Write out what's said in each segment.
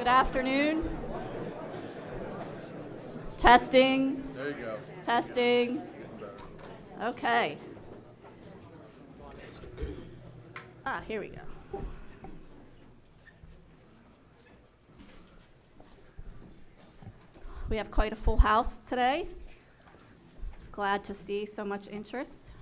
Good afternoon. Testing. There you go. Testing. Okay. Here we go. We have quite a full house today. Glad to see so much interest.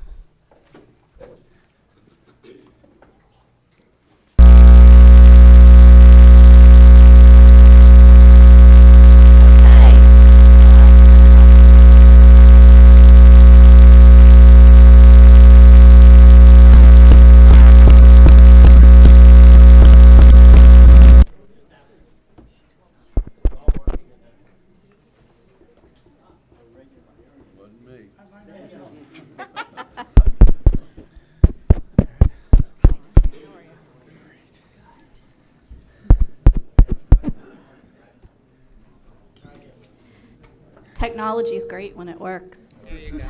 Technology is great when it works. There you go.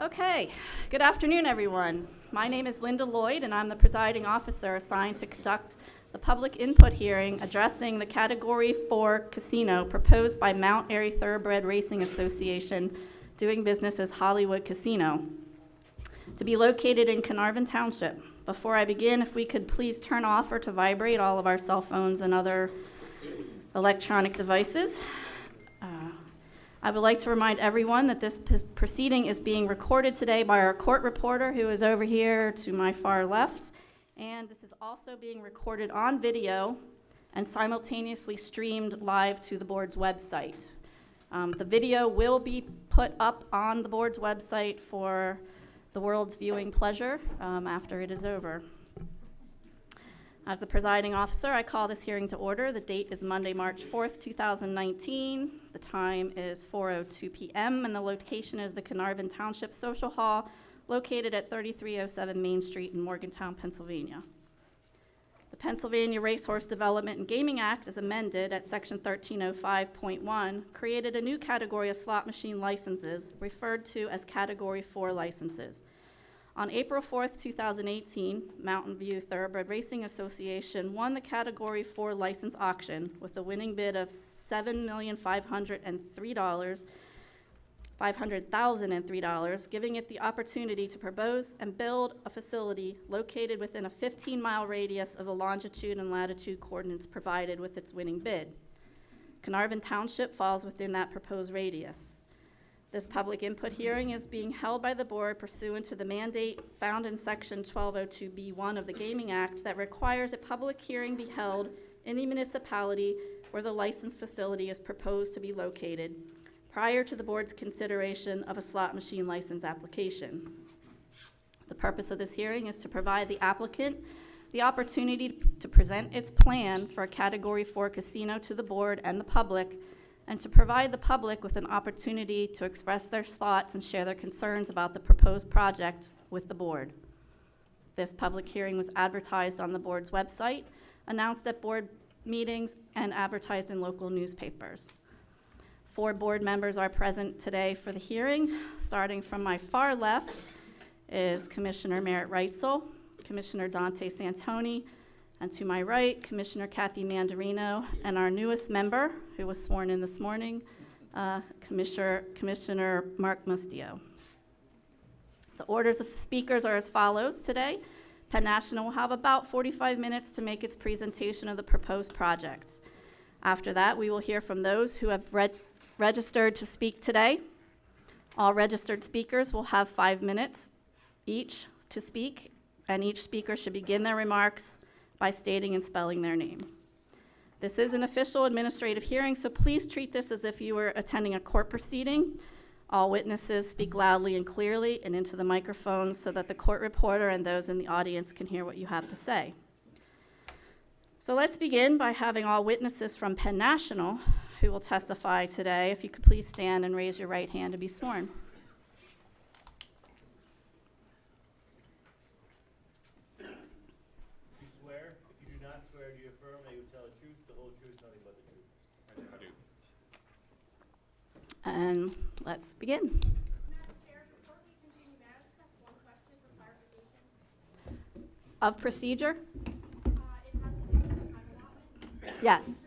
Okay, good afternoon, everyone. My name is Linda Lloyd, and I'm the presiding officer assigned to conduct the public input hearing addressing the Category 4 casino proposed by Mount Airy Thoroughbred Racing Association, doing business as Hollywood Casino, to be located in Carnarvon Township. Before I begin, if we could please turn off or to vibrate all of our cell phones and other electronic devices. I would like to remind everyone that this proceeding is being recorded today by our court reporter, who is over here to my far left, and this is also being recorded on video and simultaneously streamed live to the board's website. The video will be put up on the board's website for the world's viewing pleasure after it is over. As the presiding officer, I call this hearing to order. The date is Monday, March 4th, 2019. The time is 4:02 p.m. and the location is the Carnarvon Township Social Hall, located at 3307 Main Street in Morgantown, Pennsylvania. The Pennsylvania Racehorse Development and Gaming Act, as amended at Section 1305.1, created a new category of slot machine licenses, referred to as Category 4 licenses. On April 4th, 2018, Mountain View Thoroughbred Racing Association won the Category 4 license auction with a winning bid of $500,003, giving it the opportunity to propose and build a facility located within a 15-mile radius of the longitude and latitude coordinates provided with its winning bid. Carnarvon Township falls within that proposed radius. This public input hearing is being held by the board pursuant to the mandate found in Section 1202B1 of the Gaming Act that requires a public hearing be held in the municipality where the licensed facility is proposed to be located prior to the board's consideration of a slot machine license application. The purpose of this hearing is to provide the applicant the opportunity to present its plans for a Category 4 casino to the board and the public, and to provide the public with an opportunity to express their thoughts and share their concerns about the proposed project with the board. This public hearing was advertised on the board's website, announced at board meetings, and advertised in local newspapers. 4 board members are present today for the hearing. Starting from my far left is Commissioner Merritt Reitzel, Commissioner Dante Santoni, and to my right, Commissioner Kathy Mandarino, and our newest member, who was sworn in this morning, Commissioner Mark Mustio. The orders of speakers are as follows today. Penn National will have about 45 minutes to make its presentation of the proposed project. After that, we will hear from those who have registered to speak today. All registered speakers will have 5 minutes each to speak, and each speaker should begin their remarks by stating and spelling their name. This is an official administrative hearing, so please treat this as if you were attending a court proceeding. All witnesses speak loudly and clearly and into the microphones so that the court reporter and those in the audience can hear what you have to say. So let's begin by having all witnesses from Penn National who will testify today. If you could please stand and raise your right hand to be sworn. And let's begin. Madam Chair, before we continue, may I ask one question for clarification? of procedure? Yes.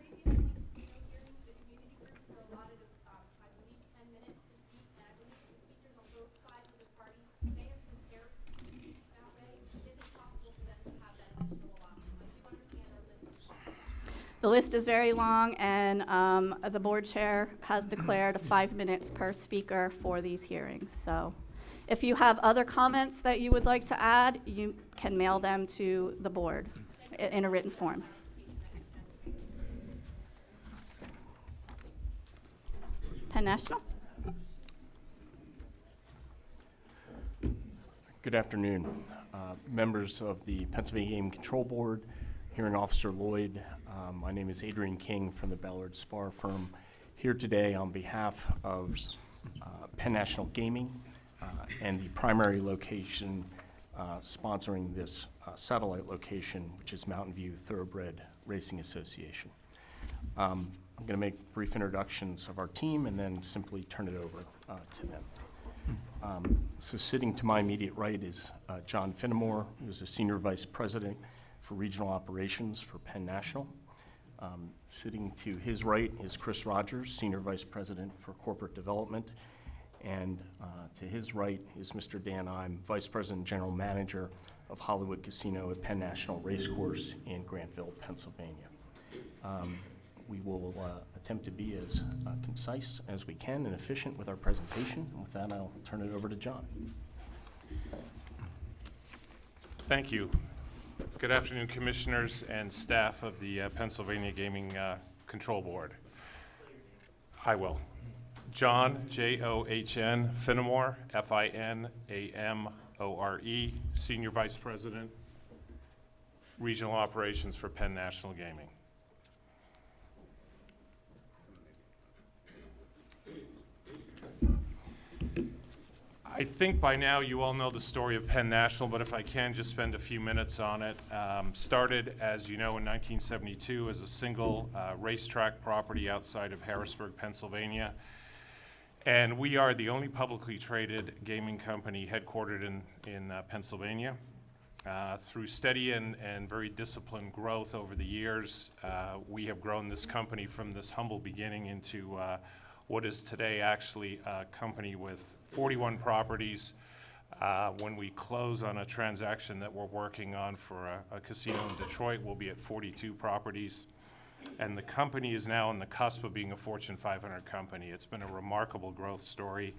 The list is very long, and the board chair has declared 5 minutes per speaker for these hearings. So if you have other comments that you would like to add, you can mail them to the board in a written form. Penn National. Good afternoon. Members of the Pennsylvania Game Control Board, Hearing Officer Lloyd. My name is Adrian King from the Ballard Spar firm, here today on behalf of Penn National Gaming and the primary location sponsoring this satellite location, which is Mountain View Thoroughbred Racing Association. I'm going to make brief introductions of our team and then simply turn it over to them. So sitting to my immediate right is John Finnemore, who's the Senior Vice President for Regional Operations for Penn National. Sitting to his right is Chris Rogers, Senior Vice President for Corporate Development. And to his right is Mr. Dan Ime, Vice President General Manager of Hollywood Casino at Penn National Racecourse in Grantville, Pennsylvania. We will attempt to be as concise as we can and efficient with our presentation. And with that, I'll turn it over to John. Thank you. Good afternoon, commissioners and staff of the Pennsylvania Gaming Control Board. I will. John, John Finnemore, Finamore, Senior Vice President, Regional Operations for Penn National Gaming. I think by now you all know the story of Penn National, but if I can just spend a few minutes on it. Started, as you know, in 1972 as a single racetrack property outside of Harrisburg, Pennsylvania. And we are the only publicly traded gaming company headquartered in Pennsylvania. Through steady and very disciplined growth over the years, we have grown this company from this humble beginning into what is today actually a company with 41 properties. When we close on a transaction that we're working on for a casino in Detroit, we'll be at 42 properties. And the company is now on the cusp of being a Fortune 500 company. It's been a remarkable growth story.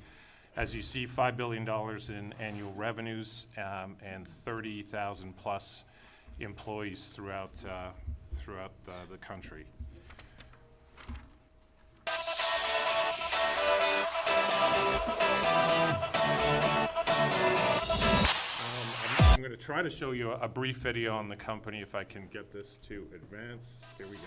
As you see, $5 billion in annual revenues and 30,000 plus employees throughout the country. I'm going to try to show you a brief video on the company if I can get this to advance. Here we go.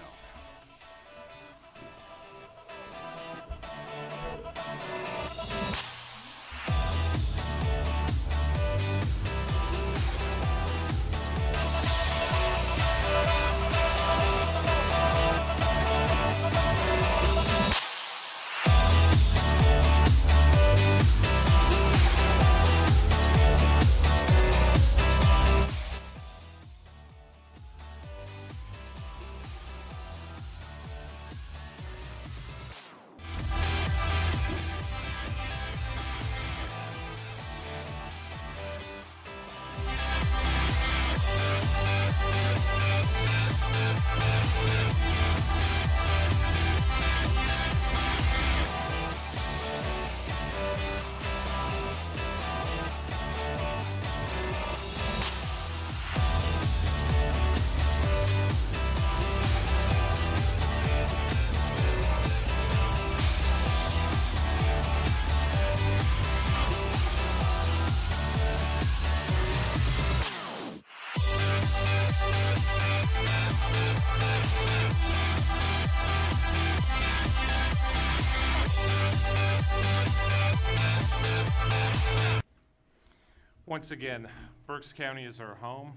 Once again, Berks County is our home.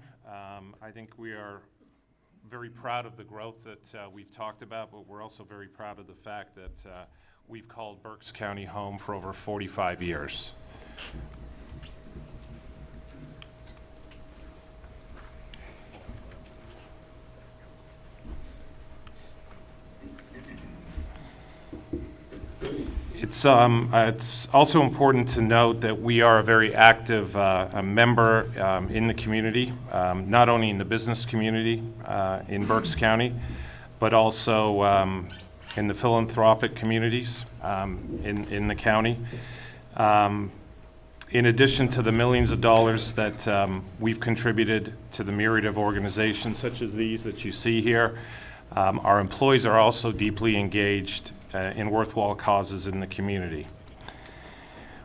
I think we are very proud of the growth that we've talked about, but we're also very proud of the fact that we've called Berks County home for over 45 years. It's also important to note that we are a very active a member in the community, not only in the business community in Berks County, but also in the philanthropic communities in the county. In addition to the millions of dollars that we've contributed to the myriad of organizations such as these that you see here, our employees are also deeply engaged in worthwhile causes in the community.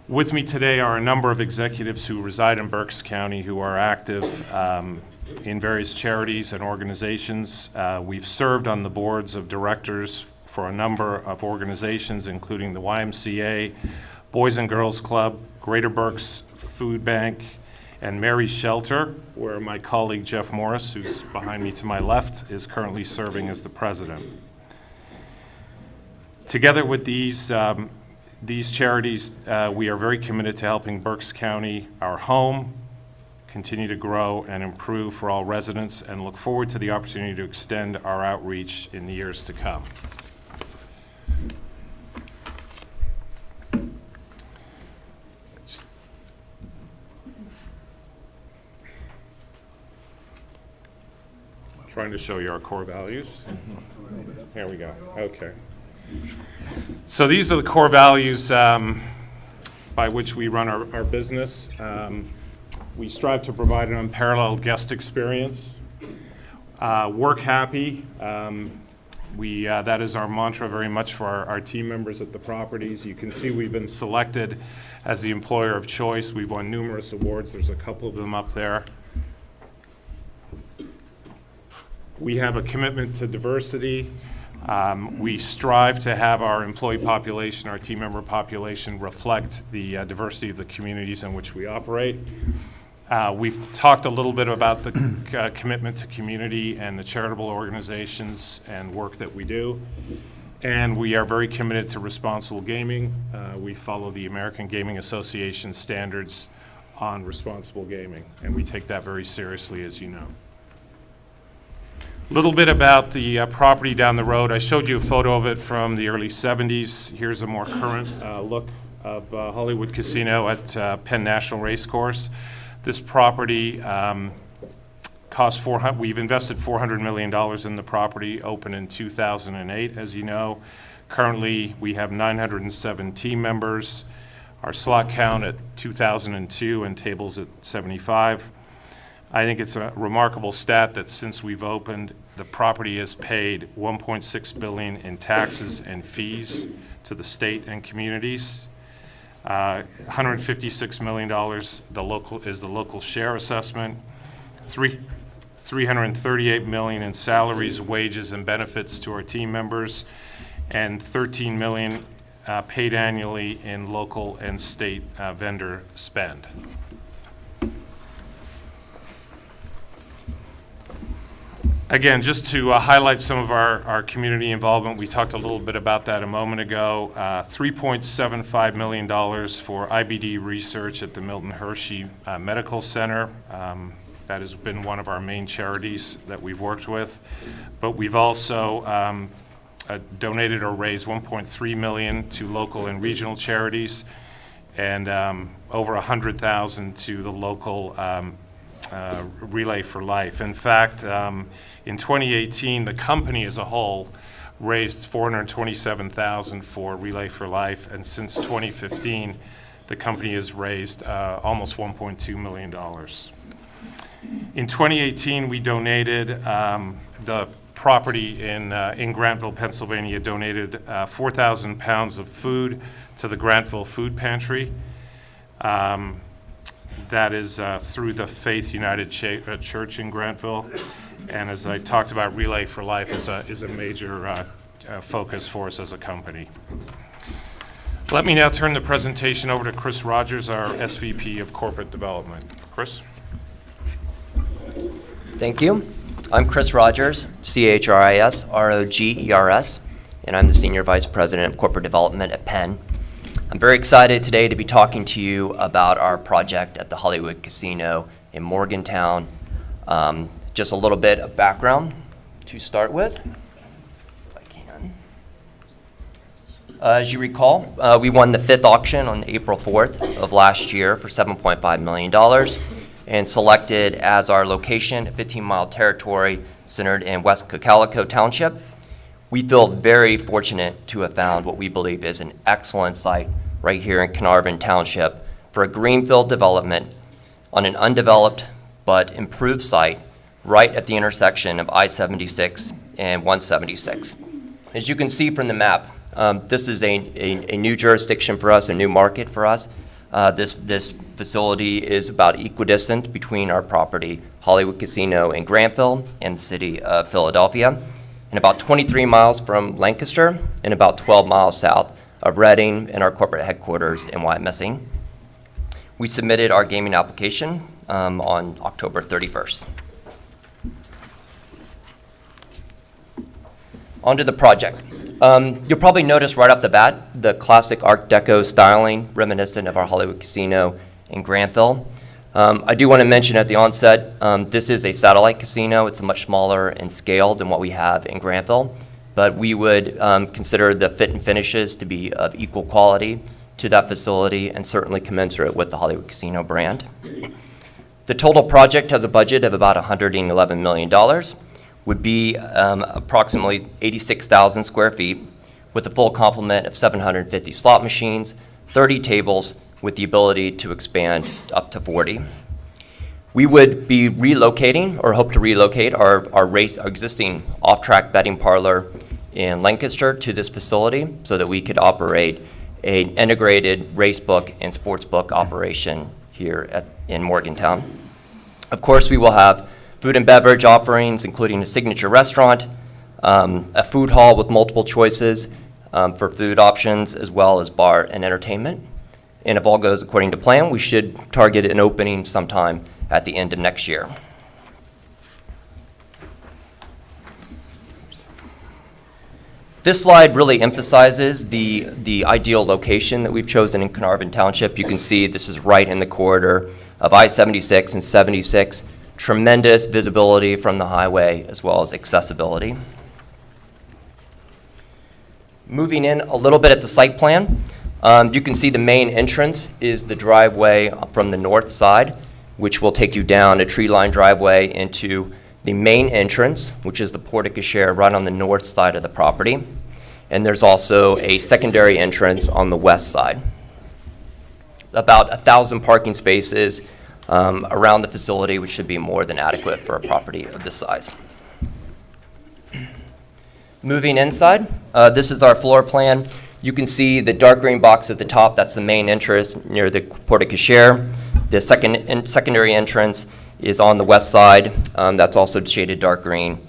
With me today are a number of executives who reside in Berks County who are active in various charities and organizations. We've served on the boards of directors for a number of organizations, including the YMCA, Boys and Girls Club, Greater Berks Food Bank, and Mary's Shelter, where my colleague Jeff Morris, who's behind me to my left, is currently serving as the president. Together with these charities, we are very committed to helping Berks County, our home, continue to grow and improve for all residents, and look forward to the opportunity to extend our outreach in the years to come. Trying to show you our core values. Here we go. Okay. So these are the core values by which we run our business. We strive to provide an unparalleled guest experience. Work happy. That is our mantra very much for our team members at the properties. You can see we've been selected as the employer of choice. We've won numerous awards. There's a couple of them up there. We have a commitment to diversity. We strive to have our employee population, our team member population, reflect the diversity of the communities in which we operate. We've talked a little bit about the commitment to community and the charitable organizations and work that we do. And we are very committed to responsible gaming. We follow the American Gaming Association standards on responsible gaming, and we take that very seriously, as you know. A little bit about the property down the road. I showed you a photo of it from the early 70s. Here's a more current look of Hollywood Casino at Penn National Racecourse. This property we've invested $400 million in the property, opened in 2008, as you know. Currently, we have 907 team members. Our slot count at 2,002 and tables at 75. I think it's a remarkable stat that since we've opened, the property has paid $1.6 billion in taxes and fees to the state and communities. $156 million is the local share assessment. $338 million in salaries, wages, and benefits to our team members, and $13 million paid annually in local and state vendor spend. Again, just to highlight some of our community involvement, we talked a little bit about that a moment ago. $3.75 million for IBD research at the Milton Hershey Medical Center. That has been one of our main charities that we've worked with. But we've also donated or raised $1.3 million to local and regional charities, and over $100,000 to the local Relay for Life. In fact, in 2018, the company as a whole raised $427,000 for Relay for Life, and since 2015, the company has raised almost $1.2 million. In 2018, we donated the property in Grantville, Pennsylvania, donated 4,000 pounds of food to the Grantville Food Pantry. That is through the Faith United Church in Grantville. And as I talked about, Relay for Life is a major focus for us as a company. Let me now turn the presentation over to Chris Rogers, our SVP of Corporate Development. Chris? Thank you. I'm Chris Rogers, CHRIS-ROGERS, and I'm the Senior Vice President of Corporate Development at Penn. I'm very excited today to be talking to you about our project at the Hollywood Casino in Morgantown. Just a little bit of background to start with, if I can. As you recall, we won the 5th auction on April 4th of last year for $7.5 million and selected as our location a 15-mile territory centered in West Cocalico Township. We feel very fortunate to have found what we believe is an excellent site right here in Carnarvon Township for a greenfield development on an undeveloped but improved site right at the intersection of I-76 and 176. As you can see from the map, this is a new jurisdiction for us, a new market for us. This facility is about equidistant between our property, Hollywood Casino in Grantville, and the city of Philadelphia, and about 23 miles from Lancaster, and about 12 miles south of Reading and our corporate headquarters in Wyomissing. We submitted our gaming application on October 31st. Onto the project. You'll probably notice right off the bat the classic Art Deco styling reminiscent of our Hollywood Casino in Grantville. I do want to mention at the onset, this is a satellite casino. It's much smaller in scale than what we have in Grantville, but we would consider the fit and finishes to be of equal quality to that facility and certainly commensurate with the Hollywood Casino brand. The total project has a budget of about $111 million, would be approximately 86,000 square feet with a full complement of 750 slot machines, 30 tables with the ability to expand up to 40. We would be relocating or hope to relocate our existing off-track betting parlor in Lancaster to this facility so that we could operate an integrated race book and sports book operation here in Morgantown. Of course, we will have food and beverage offerings, including a signature restaurant, a food hall with multiple choices for food options, as well as bar and entertainment. And if all goes according to plan, we should target an opening sometime at the end of next year. This slide really emphasizes the ideal location that we've chosen in Carnarvon Township. You can see this is right in the corridor of I-76 and 76. Tremendous visibility from the highway as well as accessibility. Moving in a little bit at the site plan, you can see the main entrance is the driveway from the north side, which will take you down a tree-lined driveway into the main entrance, which is the porte cochere right on the north side of the property. And there's also a secondary entrance on the west side. About 1,000 parking spaces around the facility, which should be more than adequate for a property of this size. Moving inside, this is our floor plan. You can see the dark green box at the top. That's the main entrance near the porte cochere. The secondary entrance is on the west side. That's also shaded dark green.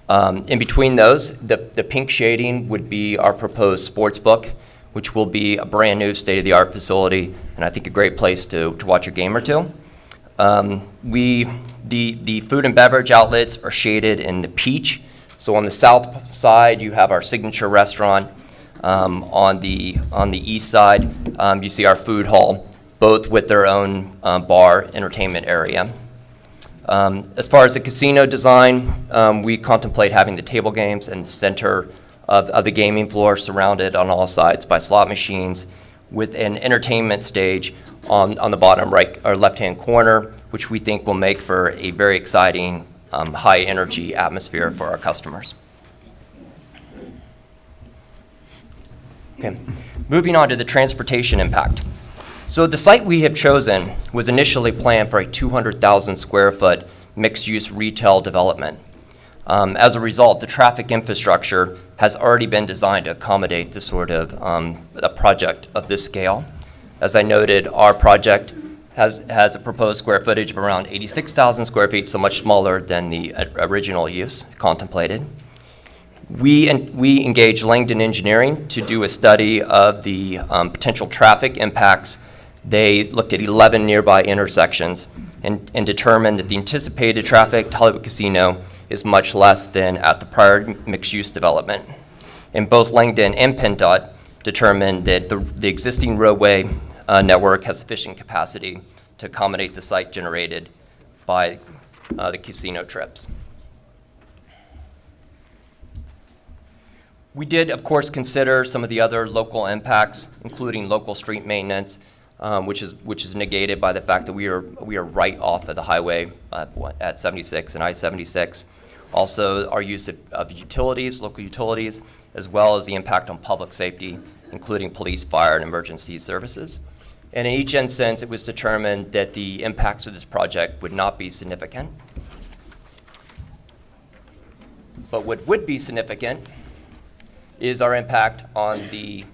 In between those, the pink shading would be our proposed sports book, which will be a brand new state-of-the-art facility, and I think a great place to watch a game or two. The food and beverage outlets are shaded in the peach. So on the south side, you have our signature restaurant. On the east side, you see our food hall, both with their own bar entertainment area. As far as the casino design, we contemplate having the table games in the center of the gaming floor, surrounded on all sides by slot machines, with an entertainment stage on the bottom right or left-hand corner, which we think will make for a very exciting, high-energy atmosphere for our customers. Okay, moving on to the transportation impact. So the site we have chosen was initially planned for a 200,000 square foot mixed-use retail development. As a result, the traffic infrastructure has already been designed to accommodate this sort of a project of this scale. As I noted, our project has a proposed square footage of around 86,000 square feet, so much smaller than the original use contemplated. We engaged Langdon Engineering to do a study of the potential traffic impacts. They looked at 11 nearby intersections and determined that the anticipated traffic to Hollywood Casino is much less than at the prior mixed-use development. And both Langdon and PennDOT determined that the existing roadway network has sufficient capacity to accommodate the site generated by the casino trips. We did, of course, consider some of the other local impacts, including local street maintenance, which is negated by the fact that we are right off of the highway at 76 and I-76. Also, our use of utilities, local utilities, as well as the impact on public safety, including police, fire, and emergency services. And in each instance, it was determined that the impacts of this project would not be significant. But what would be significant is our impact on the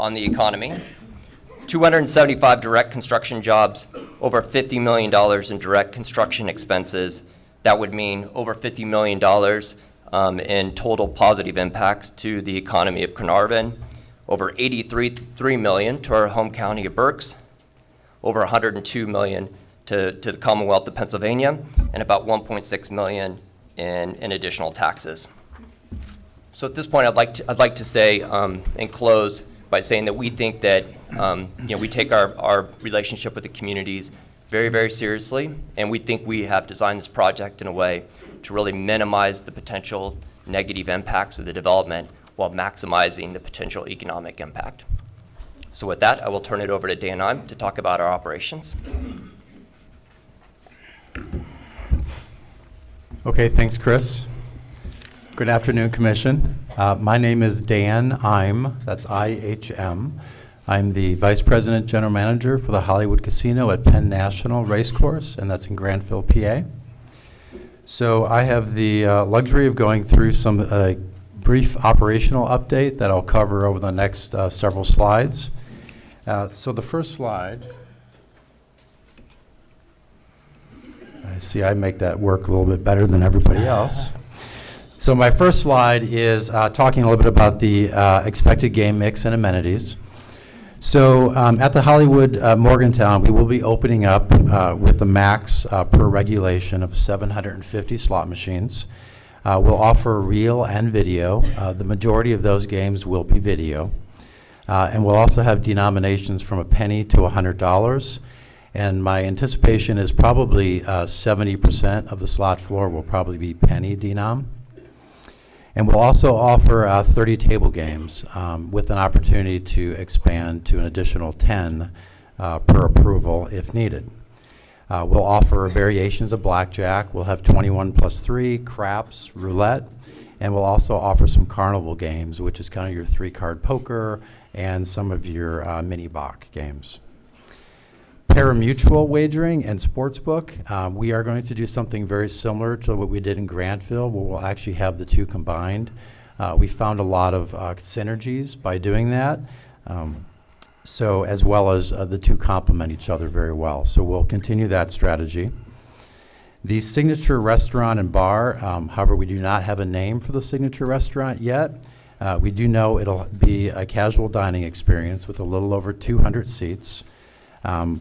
economy. 275 direct construction jobs, over $50 million in direct construction expenses. That would mean over $50 million in total positive impacts to the economy of Carnarvon, over $83 million to our home county of Berks, over $102 million to the Commonwealth of Pennsylvania, and about $1.6 million in additional taxes. So at this point, I'd like to say and close by saying that we think that we take our relationship with the communities very, very seriously, and we think we have designed this project in a way to really minimize the potential negative impacts of the development while maximizing the potential economic impact. So with that, I will turn it over to Dan Ime to talk about our operations. Okay, thanks, Chris. Good afternoon, Commission. My name is Dan Ime, that's I-H-M. I'm the Vice President General Manager for the Hollywood Casino at Penn National Racecourse, and that's in Granville, PA. So I have the luxury of going through some brief operational update that I'll cover over the next several slides. So the first slide, I see I make that work a little bit better than everybody else. So my first slide is talking a little bit about the expected game mix and amenities. So at the Hollywood Morgantown, we will be opening up with a max per regulation of 750 slot machines. We'll offer reel and video. The majority of those games will be video. And we'll also have denominations from a penny to $100. And my anticipation is probably 70% of the slot floor will probably be penny denom. And we'll also offer 30 table games with an opportunity to expand to an additional 10 per approval if needed. We'll offer variations of blackjack. We'll have 21 plus 3, craps, roulette, and we'll also offer some carnival games, which is kind of your 3-card poker and some of your mini Bach games. Pari-mutuel wagering and sportsbook, we are going to do something very similar to what we did in Grantville, where we'll actually have the two combined. We found a lot of synergies by doing that, so as well as the two complement each other very well. So we'll continue that strategy. The signature restaurant and bar, however, we do not have a name for the signature restaurant yet. We do know it'll be a casual dining experience with a little over 200 seats.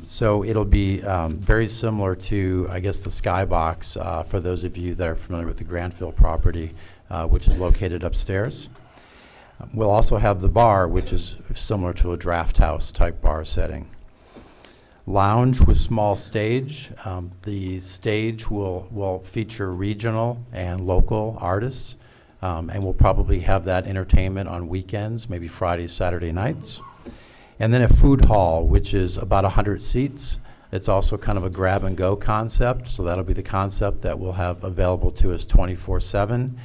So it'll be very similar to, I guess, the Skybox for those of you that are familiar with the Granville property, which is located upstairs. We'll also have the bar, which is similar to a draft house type bar setting. Lounge with small stage. The stage will feature regional and local artists, and we'll probably have that entertainment on weekends, maybe Fridays, Saturday nights. And then a food hall, which is about 100 seats. It's also kind of a grab-and-go concept, so that'll be the concept that we'll have available to us 24/7.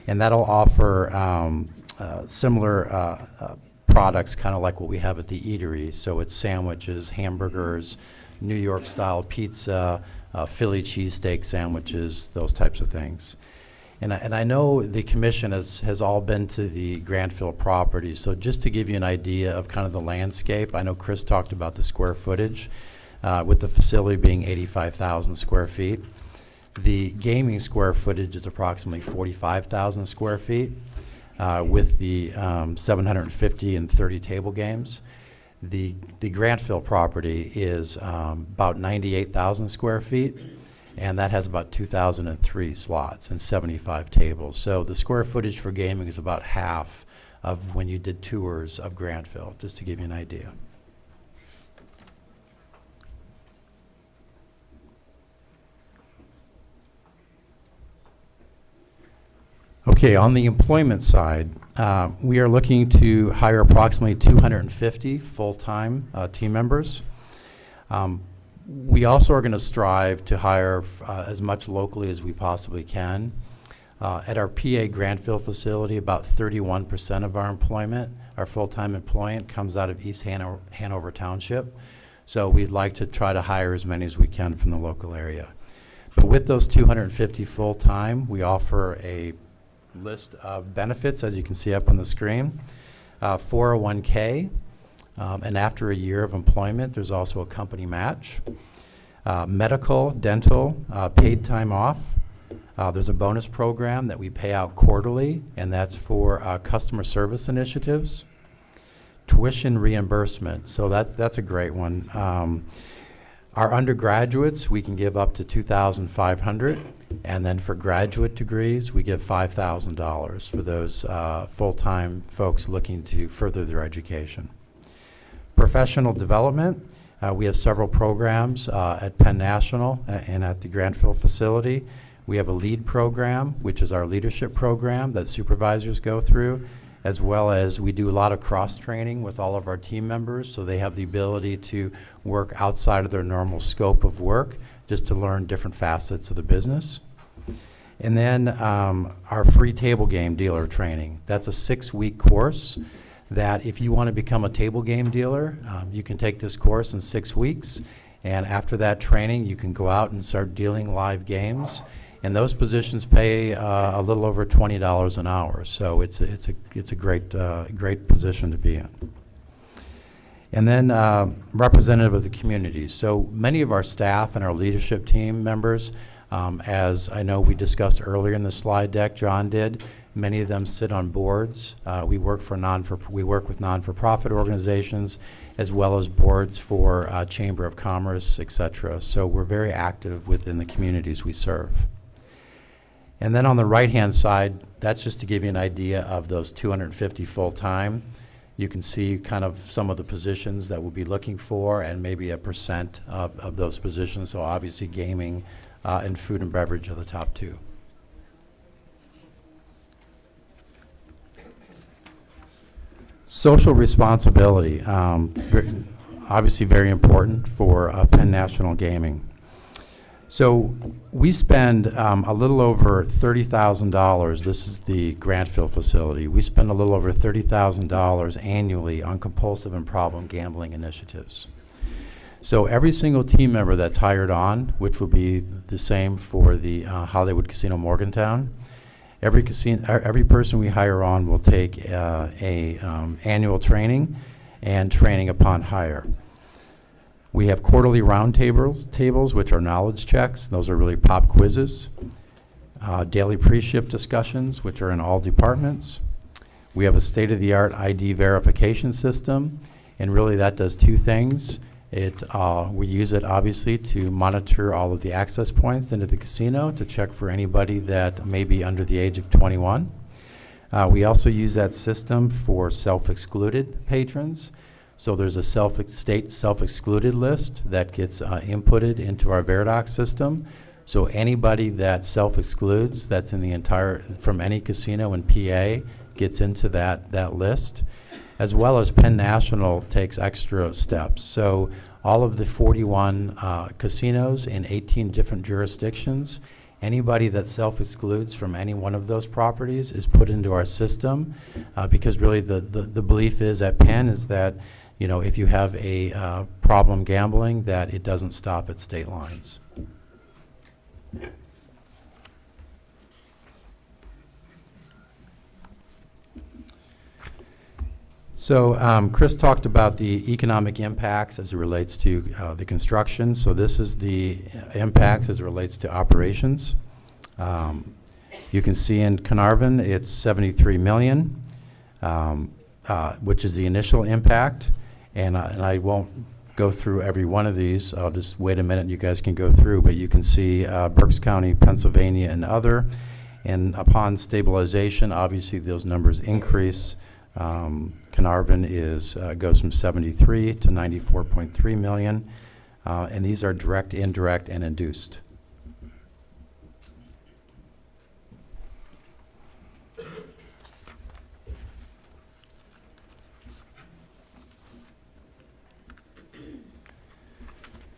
And that'll offer similar products, kind of like what we have at the eatery. So it's sandwiches, hamburgers, New York-style pizza, Philly cheesesteak sandwiches, those types of things. And I know the commission has all been to the Granville property, so just to give you an idea of kind of the landscape, I know Chris talked about the square footage, with the facility being 85,000 square feet. The gaming square footage is approximately 45,000 square feet, with the 750 and 30 table games. The Granville property is about 98,000 square feet, and that has about 2,003 slots and 75 tables. So the square footage for gaming is about half of when you did tours of Granville, just to give you an idea. Okay, on the employment side, we are looking to hire approximately 250 full-time team members. We also are going to strive to hire as much locally as we possibly can. At our PA Grantville facility, about 31% of our employment, our full-time employment, comes out of East Hanover Township. So we'd like to try to hire as many as we can from the local area. But with those 250 full-time, we offer a list of benefits, as you can see up on the screen. 401k, and after a year of employment, there's also a company match. Medical, dental, paid time off. There's a bonus program that we pay out quarterly, and that's for customer service initiatives. Tuition reimbursement, so that's a great one. Our undergraduates, we can give up to $2,500, and then for graduate degrees, we give $5,000 for those full-time folks looking to further their education. Professional development, we have several programs at Penn National and at the Grantville facility. We have a LEAD program, which is our leadership program that supervisors go through, as well as we do a lot of cross-training with all of our team members, so they have the ability to work outside of their normal scope of work just to learn different facets of the business. And then our free table game dealer training. That's a 6-week course that if you want to become a table game dealer, you can take this course in 6 weeks, and after that training, you can go out and start dealing live games. And those positions pay a little over $20 an hour, so it's a great position to be in. And then representative of the community. So many of our staff and our leadership team members, as I know we discussed earlier in the slide deck, John did, many of them sit on boards. We work with non-for-profit organizations, as well as boards for Chamber of Commerce, etc. So we're very active within the communities we serve. And then on the right-hand side, that's just to give you an idea of those 250 full-time. You can see kind of some of the positions that we'll be looking for and maybe a percent of those positions. So obviously gaming and food and beverage are the top two. Social responsibility, obviously very important for Penn National Gaming. So we spend a little over $30,000. This is the Grantville facility. We spend a little over $30,000 annually on compulsive and problem gambling initiatives. So every single team member that's hired on, which will be the same for the Hollywood Casino Morgantown, every person we hire on will take annual training and training upon hire. We have quarterly roundtables, which are knowledge checks. Those are really pop quizzes. Daily pre-shift discussions, which are in all departments. We have a state-of-the-art ID verification system, and really that does two things. We use it obviously to monitor all of the access points into the casino to check for anybody that may be under the age of 21. We also use that system for self-excluded patrons. So there's a state self-excluded list that gets inputted into our Veridox system. So anybody that self-excludes, that's in the from any casino in PA, gets into that list, as well as Penn National takes extra steps. So all of the 41 casinos in 18 different jurisdictions, anybody that self-excludes from any one of those properties is put into our system, because really the belief is at Penn is that, you know, if you have a problem gambling, that it doesn't stop at state lines. So Chris talked about the economic impacts as it relates to the construction. So this is the impacts as it relates to operations. You can see in Carnarvon it's $73 million, which is the initial impact. And I won't go through every one of these. I'll just wait a minute and you guys can go through. But you can see Berks County, Pennsylvania, and other. And upon stabilization, obviously those numbers increase. Carnarvon goes from 73 to 94.3 million. And these are direct, indirect, and induced.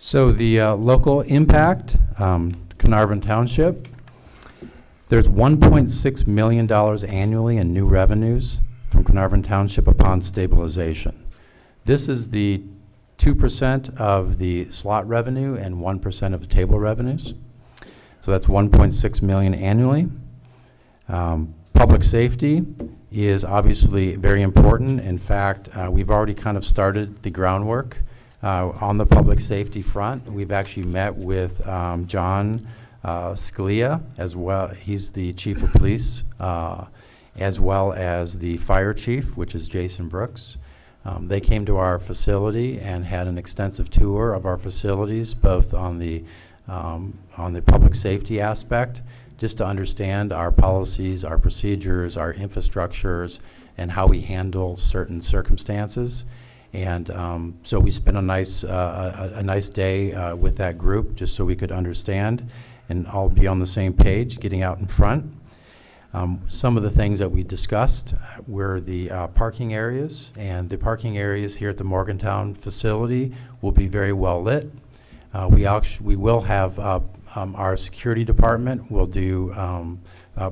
So the local impact, Carnarvon Township, there's $1.6 million annually in new revenues from Carnarvon Township upon stabilization. This is the 2% of the slot revenue and 1% of the table revenues. So that's $1.6 million annually. Public safety is obviously very important. In fact, we've already kind of started the groundwork on the public safety front. We've actually met with John Scalia as well. He's the chief of police, as well as the fire chief, which is Jason Brooks. They came to our facility and had an extensive tour of our facilities, both on the public safety aspect, just to understand our policies, our procedures, our infrastructures, and how we handle certain circumstances. And so we spent a nice day with that group, just so we could understand and all be on the same page, getting out in front. Some of the things that we discussed were the parking areas, and the parking areas here at the Morgantown facility will be very well lit. We will have our security department will do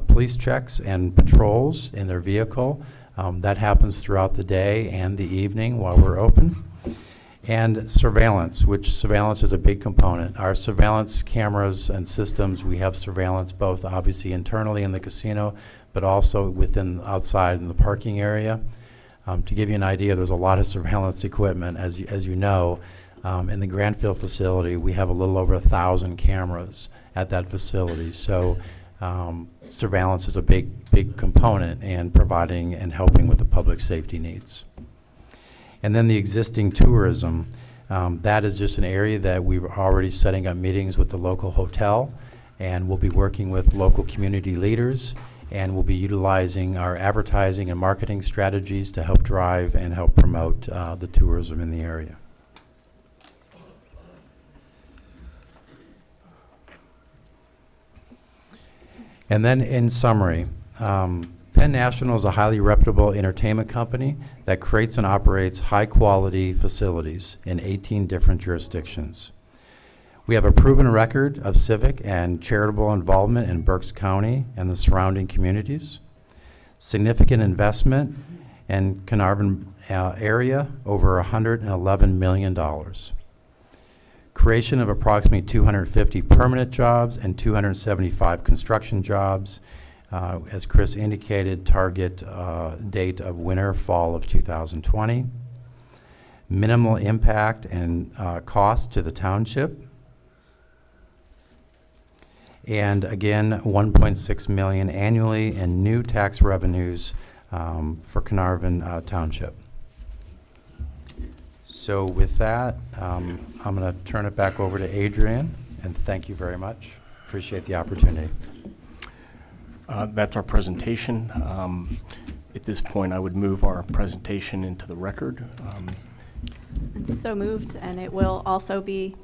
police checks and patrols in their vehicle. That happens throughout the day and the evening while we're open. And surveillance, which surveillance is a big component. Our surveillance cameras and systems, we have surveillance both obviously internally in the casino, but also outside in the parking area. To give you an idea, there's a lot of surveillance equipment. As you know, in the Grantville facility, we have a little over 1,000 cameras at that facility. So surveillance is a big component in providing and helping with the public safety needs. And then the existing tourism, that is just an area that we're already setting up meetings with the local hotel, and we'll be working with local community leaders, and we'll be utilizing our advertising and marketing strategies to help drive and help promote the tourism in the area. And then in summary, Penn National is a highly reputable entertainment company that creates and operates high-quality facilities in 18 different jurisdictions. We have a proven record of civic and charitable involvement in Berks County and the surrounding communities, significant investment in Carnarvon area, over $111 million, creation of approximately 250 permanent jobs and 275 construction jobs. As Chris indicated, target date of winter, fall of 2020. Minimal impact and cost to the township. And again, $1.6 million annually in new tax revenues for Carnarvon Township. So with that, I'm going to turn it back over to Adrian, and thank you very much. Appreciate the opportunity. That's our presentation. At this point, I would move our presentation into the record. It's so moved, and it will also be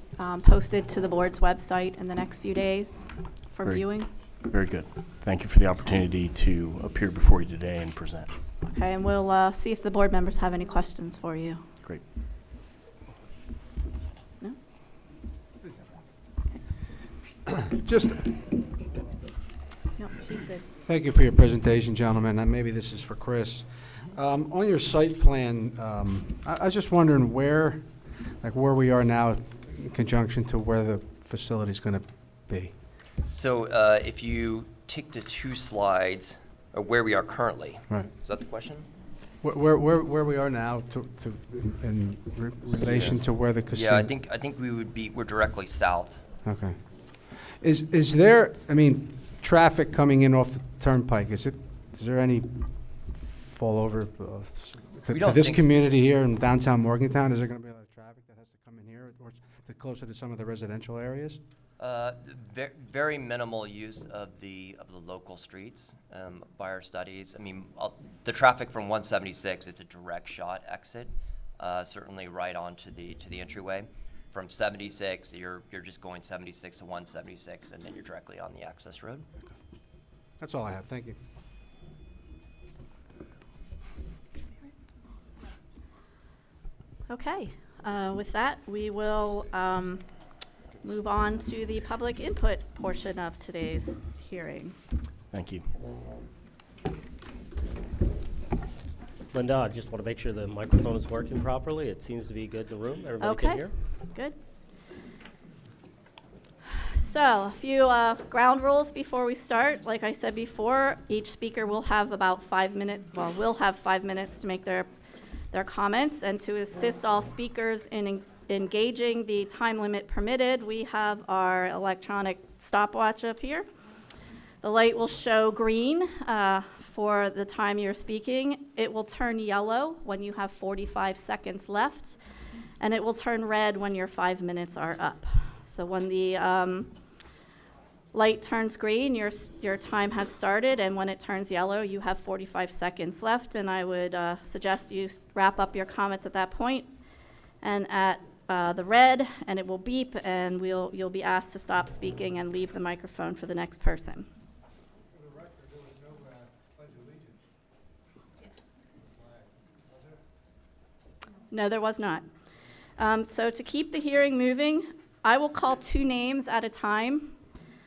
posted to the board's website in the next few days for viewing. Very good. Thank you for the opportunity to appear before you today and present. Okay, and we'll see if the board members have any questions for you. Great. No? Just No, she's good. thank you for your presentation, gentlemen. And maybe this is for Chris. On your site plan, I was just wondering where we are now in conjunction to where the facility's going to be. So if you take the two slides, or where we are currently. Right. Is that the question? Where we are now in relation to where the casino. Yeah, I think we're directly south. Okay. Is there, I mean, traffic coming in off the turnpike, is there any fall over to this community here in downtown Morgantown? Is there going to be a lot of traffic that has to come in here or closer to some of the residential areas? Very minimal use of the local streets by our studies. I mean, the traffic from 176, it's a direct shot exit, certainly right onto the entryway. From 76, you're just going 76 to 176, and then you're directly on the access road. That's all I have. Thank you. Okay, with that, we will move on to the public input portion of today's hearing. Thank you. Linda, I just want to make sure the microphone is working properly. It seems to be good in the room. Everybody can Okay, hear? good. So, a few ground rules before we start. Like I said before, each speaker will have about 5 minutes, well, will have 5 minutes to make their comments. And to assist all speakers in engaging the time limit permitted, we have our electronic stopwatch up here. The light will show green for the time you're speaking. It will turn yellow when you have 45 seconds left, and it will turn red when your 5 minutes are up. So when the light turns green, your time has started, and when it turns yellow, you have 45 seconds left, and I would suggest you wrap up your comments at that point. And at the red, and it will beep, and you'll be asked to stop speaking and leave the microphone for the next person. For the record, there was no pledge allegiance. No, there was not. So to keep the hearing moving, I will call 2 names at a time.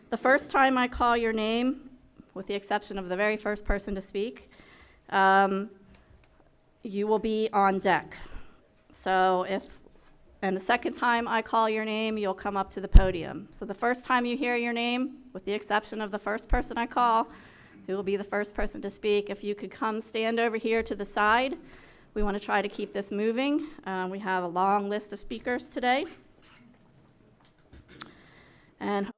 The first time I call your name, with the exception of the very first person to speak, you will be on deck. And the second time I call your name, you'll come up to the podium. So the first time you hear your name, with the exception of the first person I call, who will be the first person to speak, if you could come stand over here to the side. We want to try to keep this moving. We have a long list of speakers today. And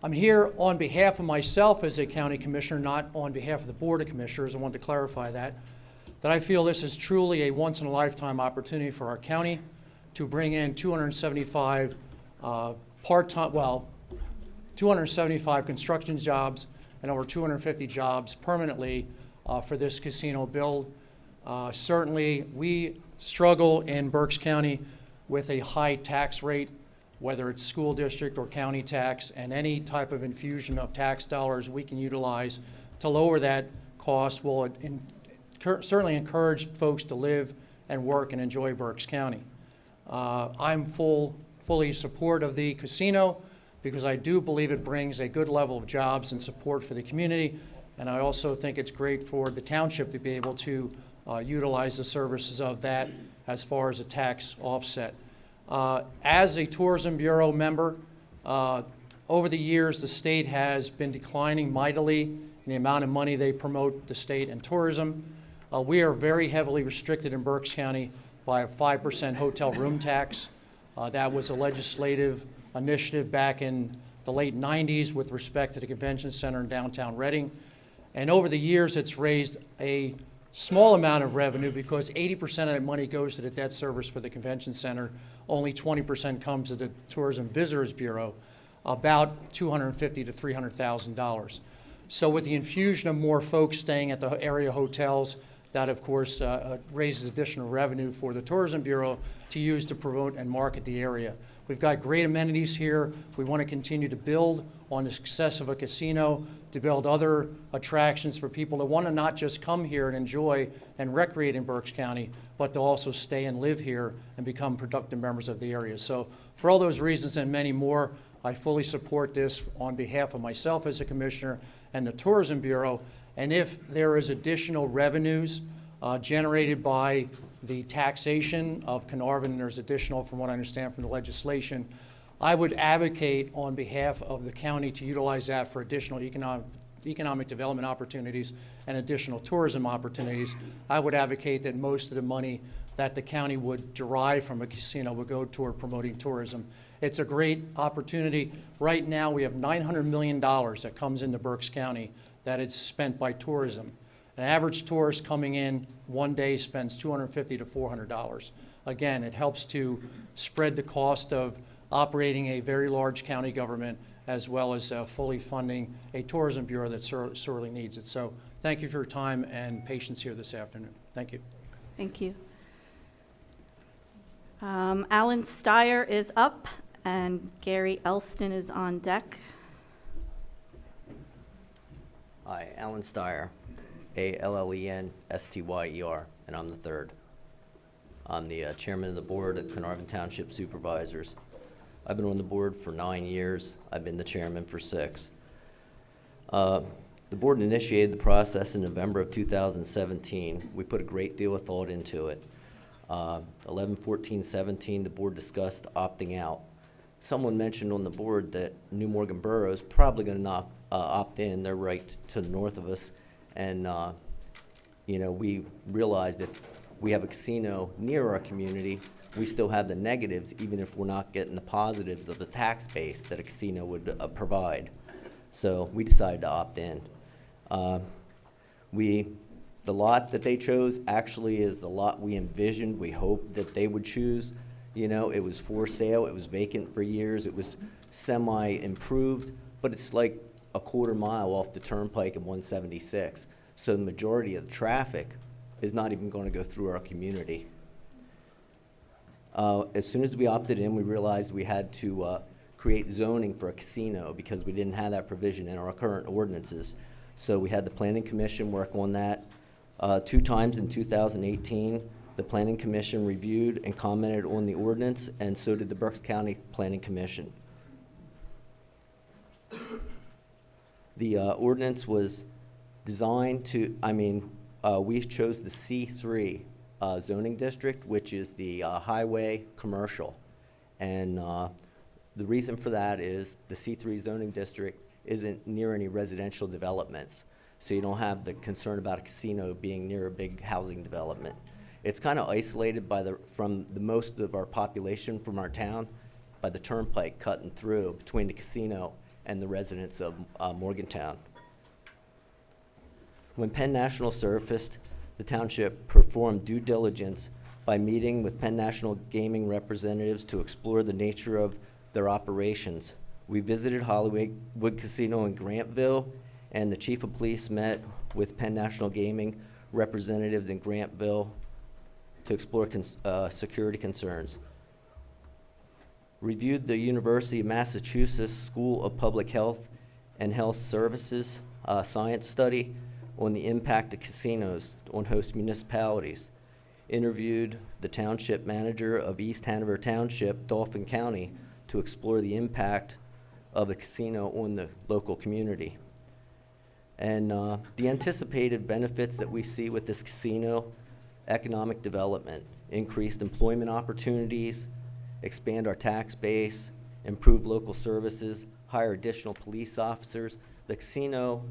I'm here on behalf of myself as a county commissioner, not on behalf of the Board of Commissioners. I want to clarify that I feel this is truly a once-in-a-lifetime opportunity for our county to bring in 275 275 construction jobs and over 250 jobs permanently for this casino build. Certainly, we struggle in Berks County with a high tax rate, whether it's school district or county tax, and any type of infusion of tax dollars we can utilize to lower that cost will certainly encourage folks to live and work and enjoy Berks County. I'm fully support of the casino because I do believe it brings a good level of jobs and support for the community, and I also think it's great for the township to be able to utilize the services of that as far as a tax offset. As a Tourism Bureau member, over the years the state has been declining mightily in the amount of money they promote the state and tourism. We are very heavily restricted in Berks County by a 5% hotel room tax. That was a legislative initiative back in the late 90s with respect to the convention center in downtown Reading. And over the years it's raised a small amount of revenue because 80% of that money goes to the debt service for the convention center. Only 20% comes to the Tourism Visitors Bureau, about $250,000 to $300,000. So with the infusion of more folks staying at the area hotels, that of course raises additional revenue for the Tourism Bureau to use to promote and market the area. We've got great amenities here. We want to continue to build on the success of a casino, to build other attractions for people that want to not just come here and enjoy and recreate in Berks County, but to also stay and live here and become productive members of the area. So for all those reasons and many more, I fully support this on behalf of myself as a commissioner and the Tourism Bureau. And if there is additional revenues generated by the taxation of Carnarvon, and there's additional from what I understand from the legislation, I would advocate on behalf of the county to utilize that for additional economic development opportunities and additional tourism opportunities. I would advocate that most of the money that the county would derive from a casino would go toward promoting tourism. It's a great opportunity. Right now we have $900 million that comes into Berks County that is spent by tourism. An average tourist coming in one day spends $250 to $400. Again, it helps to spread the cost of operating a very large county government as well as fully funding a tourism bureau that sorely needs it. So thank you for your time and patience here this afternoon. Thank you. thank you. Alan Steyer is up, and Gary Elston is on deck. Hi, Alan Steyer, A-L-L-E-N-S-T-Y-E-R, and I'm the third. I'm the chairman of the board of Carnarvon Township Supervisors. I've been on the board for 9 years. I've been the chairman for 6. The board initiated the process in November of 2017. We put a great deal of thought into it. 11/14/17, the board discussed opting out. Someone mentioned on the board that New Morgan Borough is probably going to opt in. They're right to the north of us, and you know, we realized that we have a casino near our community. We still have the negatives, even if we're not getting the positives of the tax base that a casino would provide. So we decided to opt in. The lot that they chose actually is the lot we envisioned, we hoped that they would choose. You know, it was for sale, it was vacant for years, it was semi-improved, but it's like a quarter mile off the turnpike in 176. So the majority of the traffic is not even going to go through our community. As soon as we opted in, we realized we had to create zoning for a casino because we didn't have that provision in our current ordinances. So we had the Planning Commission work on that. 2 times in 2018, the Planning Commission reviewed and commented on the ordinance, and so did the Berks County Planning Commission. The ordinance was designed to, we chose the C3 zoning district, which is the highway commercial. And the reason for that is the C3 zoning district isn't near any residential developments. So you don't have the concern about a casino being near a big housing development. It's kind of isolated from the most of our population from our town by the turnpike cutting through between the casino and the residents of Morgantown. When Penn National surfaced, the township performed due diligence by meeting with Penn National gaming representatives to explore the nature of their operations. We visited Hollywood Casino in Grantville, and the chief of police met with Penn National Gaming representatives in Grantville to explore security concerns. Reviewed the University of Massachusetts School of Public Health and Health Services science study on the impact of casinos on host municipalities. Interviewed the township manager of East Hanover Township, Dauphin County, to explore the impact of the casino on the local community. And the anticipated benefits that we see with this casino: economic development, increased employment opportunities, expand our tax base, improve local services, hire additional police officers. The casino,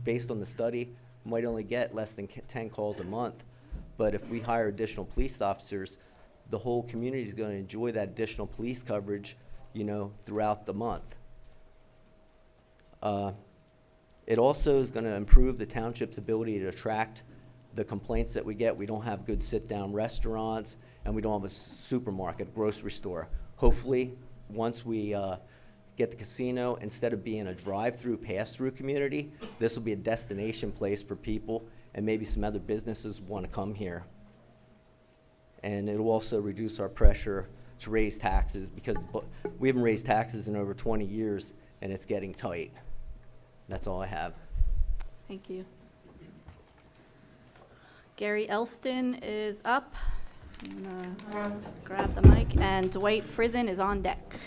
based on the study, might only get less than 10 calls a month, but if we hire additional police officers, the whole community is going to enjoy that additional police coverage, you know, throughout the month. It also is going to improve the township's ability to attract the complaints that we get. We don't have good sit-down restaurants, and we don't have a supermarket, grocery store. Hopefully, once we get the casino, instead of being a drive-through, pass-through community, this will be a destination place for people, and maybe some other businesses want to come here. And it'll also reduce our pressure to raise taxes, because we haven't raised taxes in over 20 years, and it's getting tight. That's all I have. Thank you. Gary Elston is up. I'm gonna grab the mic, and Dwight Frizen is on deck.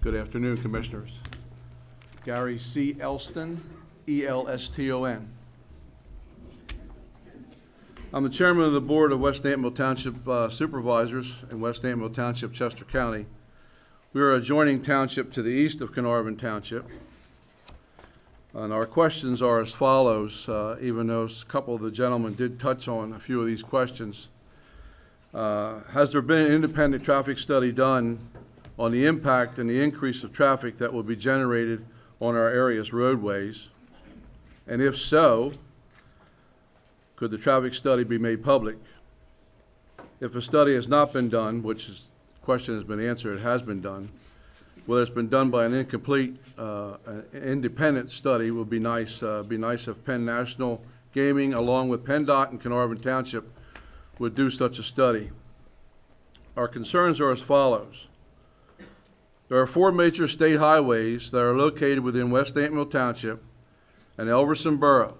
Good afternoon, Commissioners. Gary C. Elston, E-L-S-T-O-N. I'm the chairman of the board of West Naperville Township Supervisors in West Naperville Township, Chester County. We are adjoining township to the east of Carnarvon Township. And our questions are as follows, even though a couple of the gentlemen did touch on a few of these questions. Has there been an independent traffic study done on the impact and the increase of traffic that will be generated on our area's roadways? And if so, could the traffic study be made public? If a study has not been done, which the question has been answered, it has been done, whether it's been done by an incomplete, independent study would be nice. Be nice if Penn National Gaming, along with PennDOT and Carnarvon Township, would do such a study. our concerns are as follows. There are 4 major state highways that are located within West Ant Township and Elverson Borough.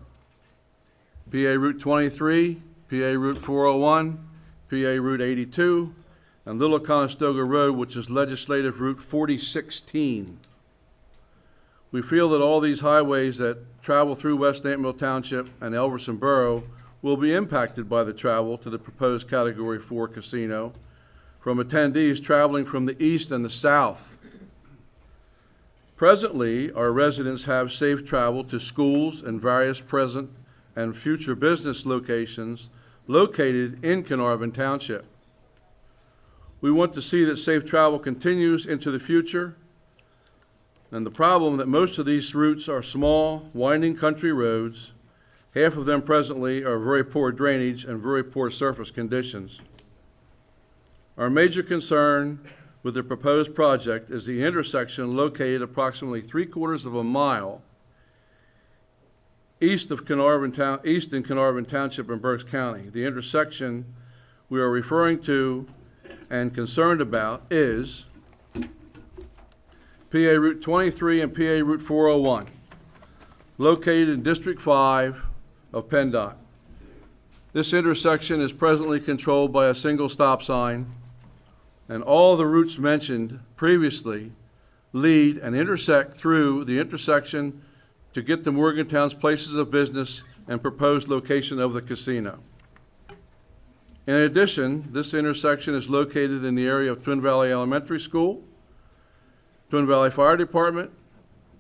PA Route 23, PA Route 401, PA Route 82, and Little Conestoga Road, which is Legislative Route 4016. We feel that all these highways that travel through West Ant Township and Elverson Borough will be impacted by the travel to the proposed Category 4 casino from attendees traveling from the east and the south. Presently, our residents have safe travel to schools and various present and future business locations located in Carnarvon Township. We want to see that safe travel continues into the future, and the problem that most of these routes are small, winding country roads. Half of them presently are very poor drainage and very poor surface conditions. Our major concern with the proposed project is the intersection located approximately 3/4 of a mile east in Carnarvon Township in Berks County. The intersection we are referring to and concerned about is PA Route 23 and PA Route 401, located in District 5 of PennDOT. This intersection is presently controlled by a single stop sign, and all the routes mentioned previously lead and intersect through the intersection to get to Morgantown's places of business and proposed location of the casino. In addition, this intersection is located in the area of Twin Valley Elementary School, Twin Valley Fire Department,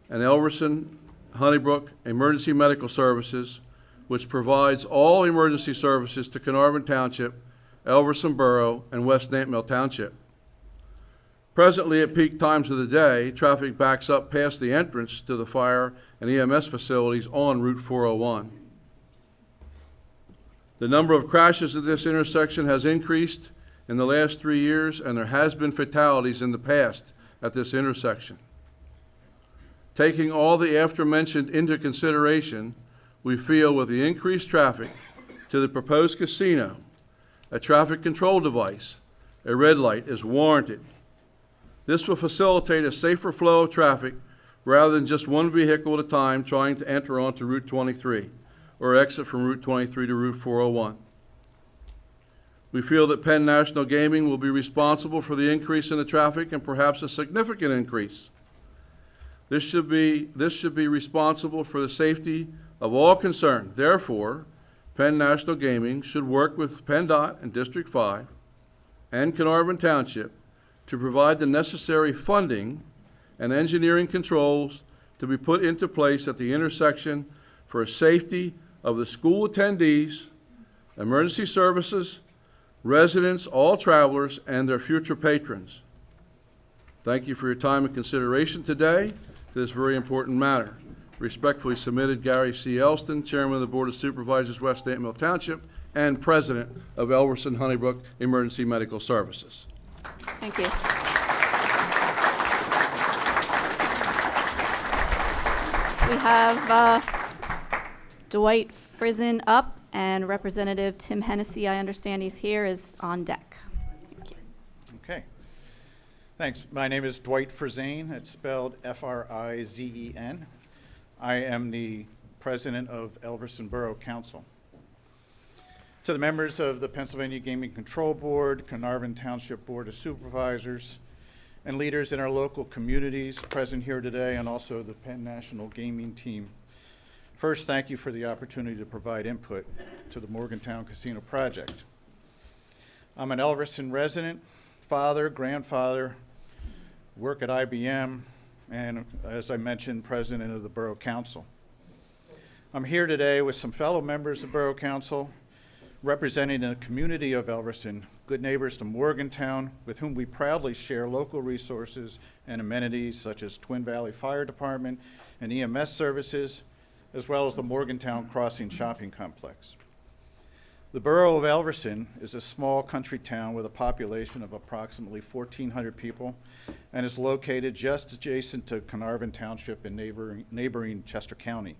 and Elverson Honeybrook Emergency Medical Services, which provides all emergency services to Carnarvon Township, Elverson Borough, and West Ant Township. Presently, at peak times of the day, traffic backs up past the entrance to the fire and EMS facilities on Route 401. The number of crashes at this intersection has increased in the last 3 years, and there has been fatalities in the past at this intersection. Taking all the aforementioned into consideration, we feel with the increased traffic to the proposed casino, a traffic control device, a red light, is warranted. This will facilitate a safer flow of traffic rather than just one vehicle at a time trying to enter onto Route 23 or exit from Route 23 to Route 401. We feel that Penn National Gaming will be responsible for the increase in the traffic and perhaps a significant increase. This should be responsible for the safety of all concerned. Therefore, Penn National Gaming should work with PennDOT and District 5 and Carnarvon Township to provide the necessary funding and engineering controls to be put into place at the intersection for safety of the school attendees, emergency services, residents, all travelers, and their future patrons. Thank you for your time and consideration today to this very important matter. Respectfully submitted, Gary C. Elston, Chairman of the Board of Supervisors, West Ant Township, and President of Elverson Honeybrook Emergency Medical Services. Thank you. We have Dwight Frizen up, and Representative Tim Hennessy, I understand he's here, is on deck. Thank you. Okay. Thanks. My name is Dwight Frizen. It's spelled F-R-I-Z-E-N. I am the president of Elverson Borough Council. To the members of the Pennsylvania Gaming Control Board, Carnarvon Township Board of Supervisors, and leaders in our local communities present here today, and also the Penn National Gaming team. First, thank you for the opportunity to provide input to the Morgantown Casino project. I'm an Elverson resident, father, grandfather, work at IBM, and as I mentioned, president of the Borough Council. I'm here today with some fellow members of Borough Council representing the community of Elverson, good neighbors to Morgantown, with whom we proudly share local resources and amenities such as Twin Valley Fire Department and EMS services, as well as the Morgantown Crossing Shopping Complex. The borough of Elverson is a small country town with a population of approximately 1,400 people and is located just adjacent to Carnarvon Township in neighboring Chester County.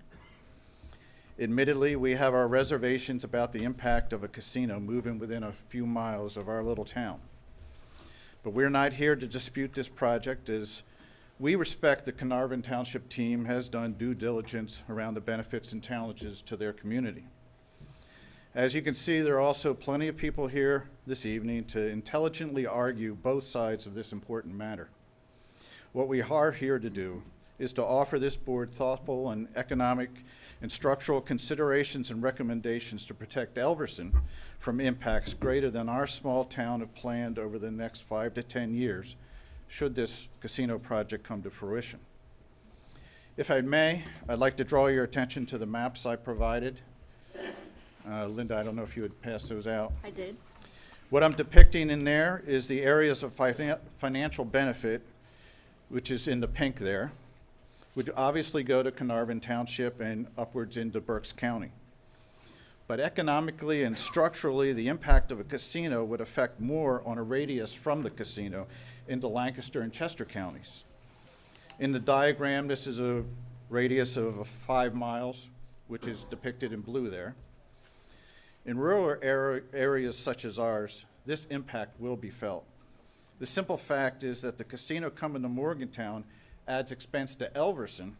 Admittedly, we have our reservations about the impact of a casino moving within a few miles of our little town. But we're not here to dispute this project, as we respect the Carnarvon Township team has done due diligence around the benefits and challenges to their community. As you can see, there are also plenty of people here this evening to intelligently argue both sides of this important matter. What we are here to do is to offer this board thoughtful and economic and structural considerations and recommendations to protect Elverson from impacts greater than our small town have planned over the next 5 to 10 years, should this casino project come to fruition. If I may, I'd like to draw your attention to the maps I provided. Linda, I don't know if you would pass those out. I did. What I'm depicting in there is the areas of financial benefit, which is in the pink there, would obviously go to Carnarvon Township and upwards into Berks County. But economically and structurally, the impact of a casino would affect more on a radius from the casino into Lancaster and Chester counties. In the diagram, this is a radius of 5 miles, which is depicted in blue there. In rural areas such as ours, this impact will be felt. The simple fact is that the casino coming to Morgantown adds expense to Elverson,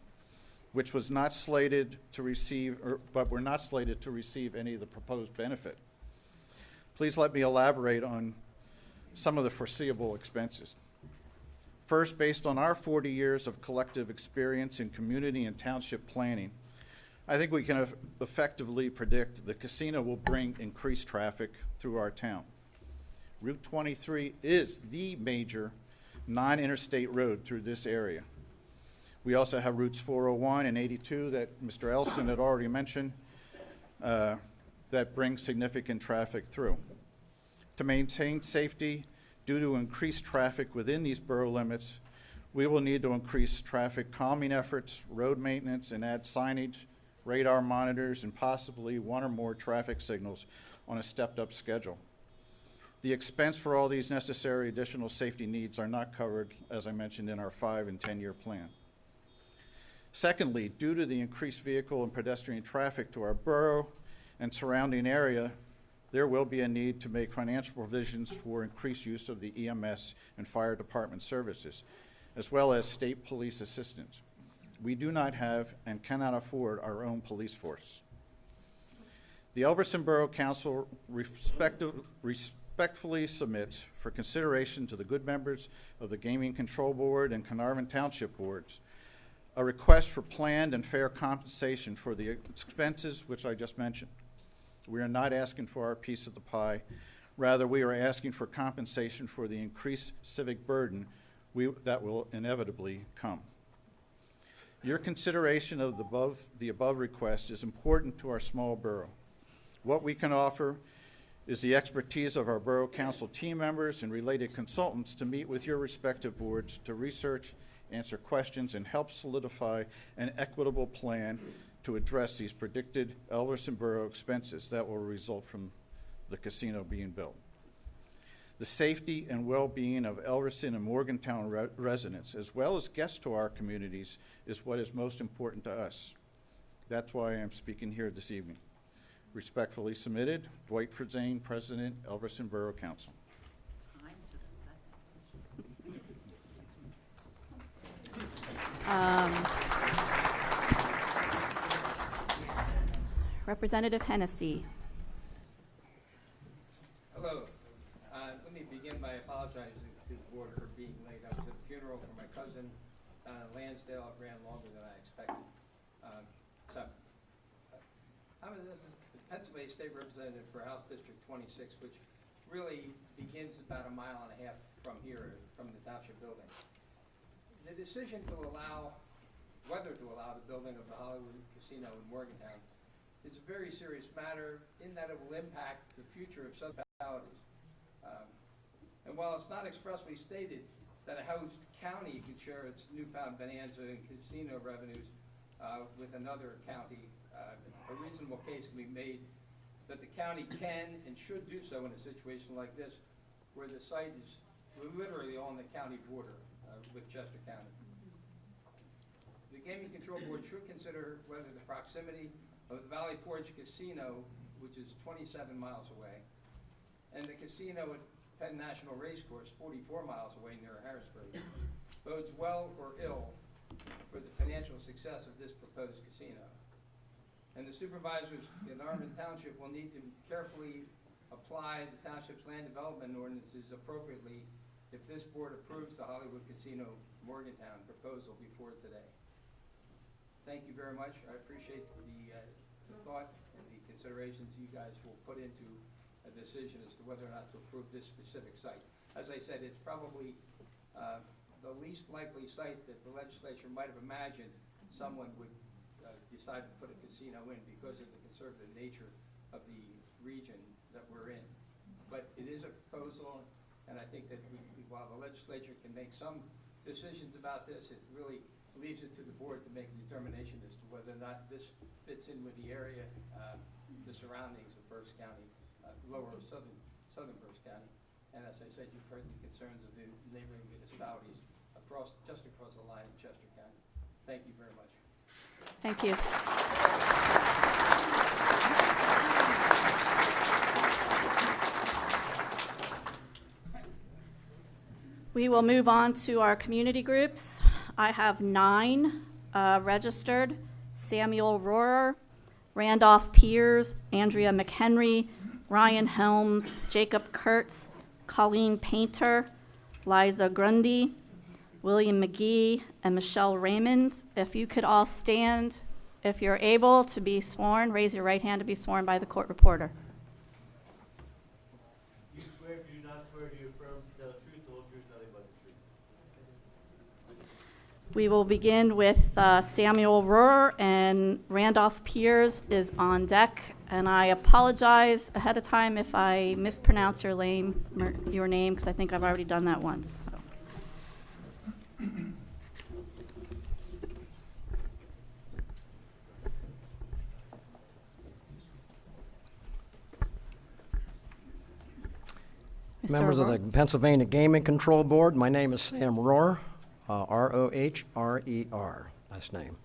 which was not slated to receive, but we're not slated to receive any of the proposed benefit. Please let me elaborate on some of the foreseeable expenses. First, based on our 40 years of collective experience in community and township planning, I think we can effectively predict the casino will bring increased traffic through our town. Route 23 is the major non-interstate road through this area. We also have routes 401 and 82 that Mr. Elson had already mentioned that bring significant traffic through. To maintain safety due to increased traffic within these borough limits, we will need to increase traffic calming efforts, road maintenance, and add signage, radar monitors, and possibly 1 or more traffic signals on a stepped-up schedule. The expense for all these necessary additional safety needs are not covered, as I mentioned, in our 5- and 10-year plan. Secondly, due to the increased vehicle and pedestrian traffic to our borough and surrounding area, there will be a need to make financial provisions for increased use of the EMS and fire department services, as well as state police assistance. We do not have and cannot afford our own police force. The Elverson Borough Council respectfully submits for consideration to the good members of the Gaming Control Board and Carnarvon Township Boards a request for planned and fair compensation for the expenses which I just mentioned. We are not asking for our piece of the pie. Rather, we are asking for compensation for the increased civic burden that will inevitably come. Your consideration of the above request is important to our small borough. What we can offer is the expertise of our Borough Council team members and related consultants to meet with your respective boards to research, answer questions, and help solidify an equitable plan to address these predicted Elverson Borough expenses that will result from the casino being built. The safety and well-being of Elverson and Morgantown residents, as well as guests to our communities, is what is most important to us. That's why I'm speaking here this evening. Respectfully submitted, Dwight Frazane, President, Elverson Borough Council. Representative Hennessy. Hello. Let me begin by apologizing to the board for being late. I was at a funeral for my cousin down in Lansdale. It ran longer than I expected. This is the Pennsylvania State Representative for House District 26, which really begins about 1.5 miles from here, from the Township building. The decision to allow, whether to allow the building of the Hollywood Casino in Morgantown is a very serious matter in that it will impact the future of Southern municipalities. And while it's not expressly stated that a host county could share its newfound bonanza and casino revenues with another county, a reasonable case can be made that the county can and should do so in a situation like this, where the site is literally on the county border with Chester County. The Gaming Control Board should consider whether the proximity of the Valley Forge Casino, which is 27 miles away, and the casino at Penn National Racecourse, 44 miles away near Harrisburg, bodes well or ill for the financial success of this proposed casino. And the supervisors in Arvin Township will need to carefully apply the township's land development ordinances appropriately if this board approves the Hollywood Casino Morgantown proposal before today. Thank you very much. I appreciate the thought and the considerations you guys will put into a decision as to whether or not to approve this specific site. As I said, it's probably the least likely site that the legislature might have imagined someone would decide to put a casino in because of the conservative nature of the region that we're in. But it is a proposal, and I think that while the legislature can make some decisions about this, it really leaves it to the board to make a determination as to whether or not this fits in with the area, the surroundings of Berks County, lower southern Berks County. And as I said, you've heard the concerns of the neighboring municipalities just across the line in Chester County. Thank you very much. Thank you. We will move on to our community groups. I have 9 registered: Samuel Rohrer, Randolph Piers, Andrea McHenry, Ryan Helms, Jacob Kurtz, Colleen Painter, Liza Grundy, William McGee, and Michelle Raymond. If you could all stand, if you're able to be sworn, raise your right hand to be sworn by the court reporter. You swear, do you not swear to affirm to tell the truth, the whole truth, nothing but the truth? We will begin with Samuel Rohrer, and Randolph Piers is on deck. And I apologize ahead of time if I mispronounce your name, because I think I've already done that once. So. Members of the Pennsylvania Gaming Control Board, my name is Sam Rohrer, R-O-H-R-E-R, last name.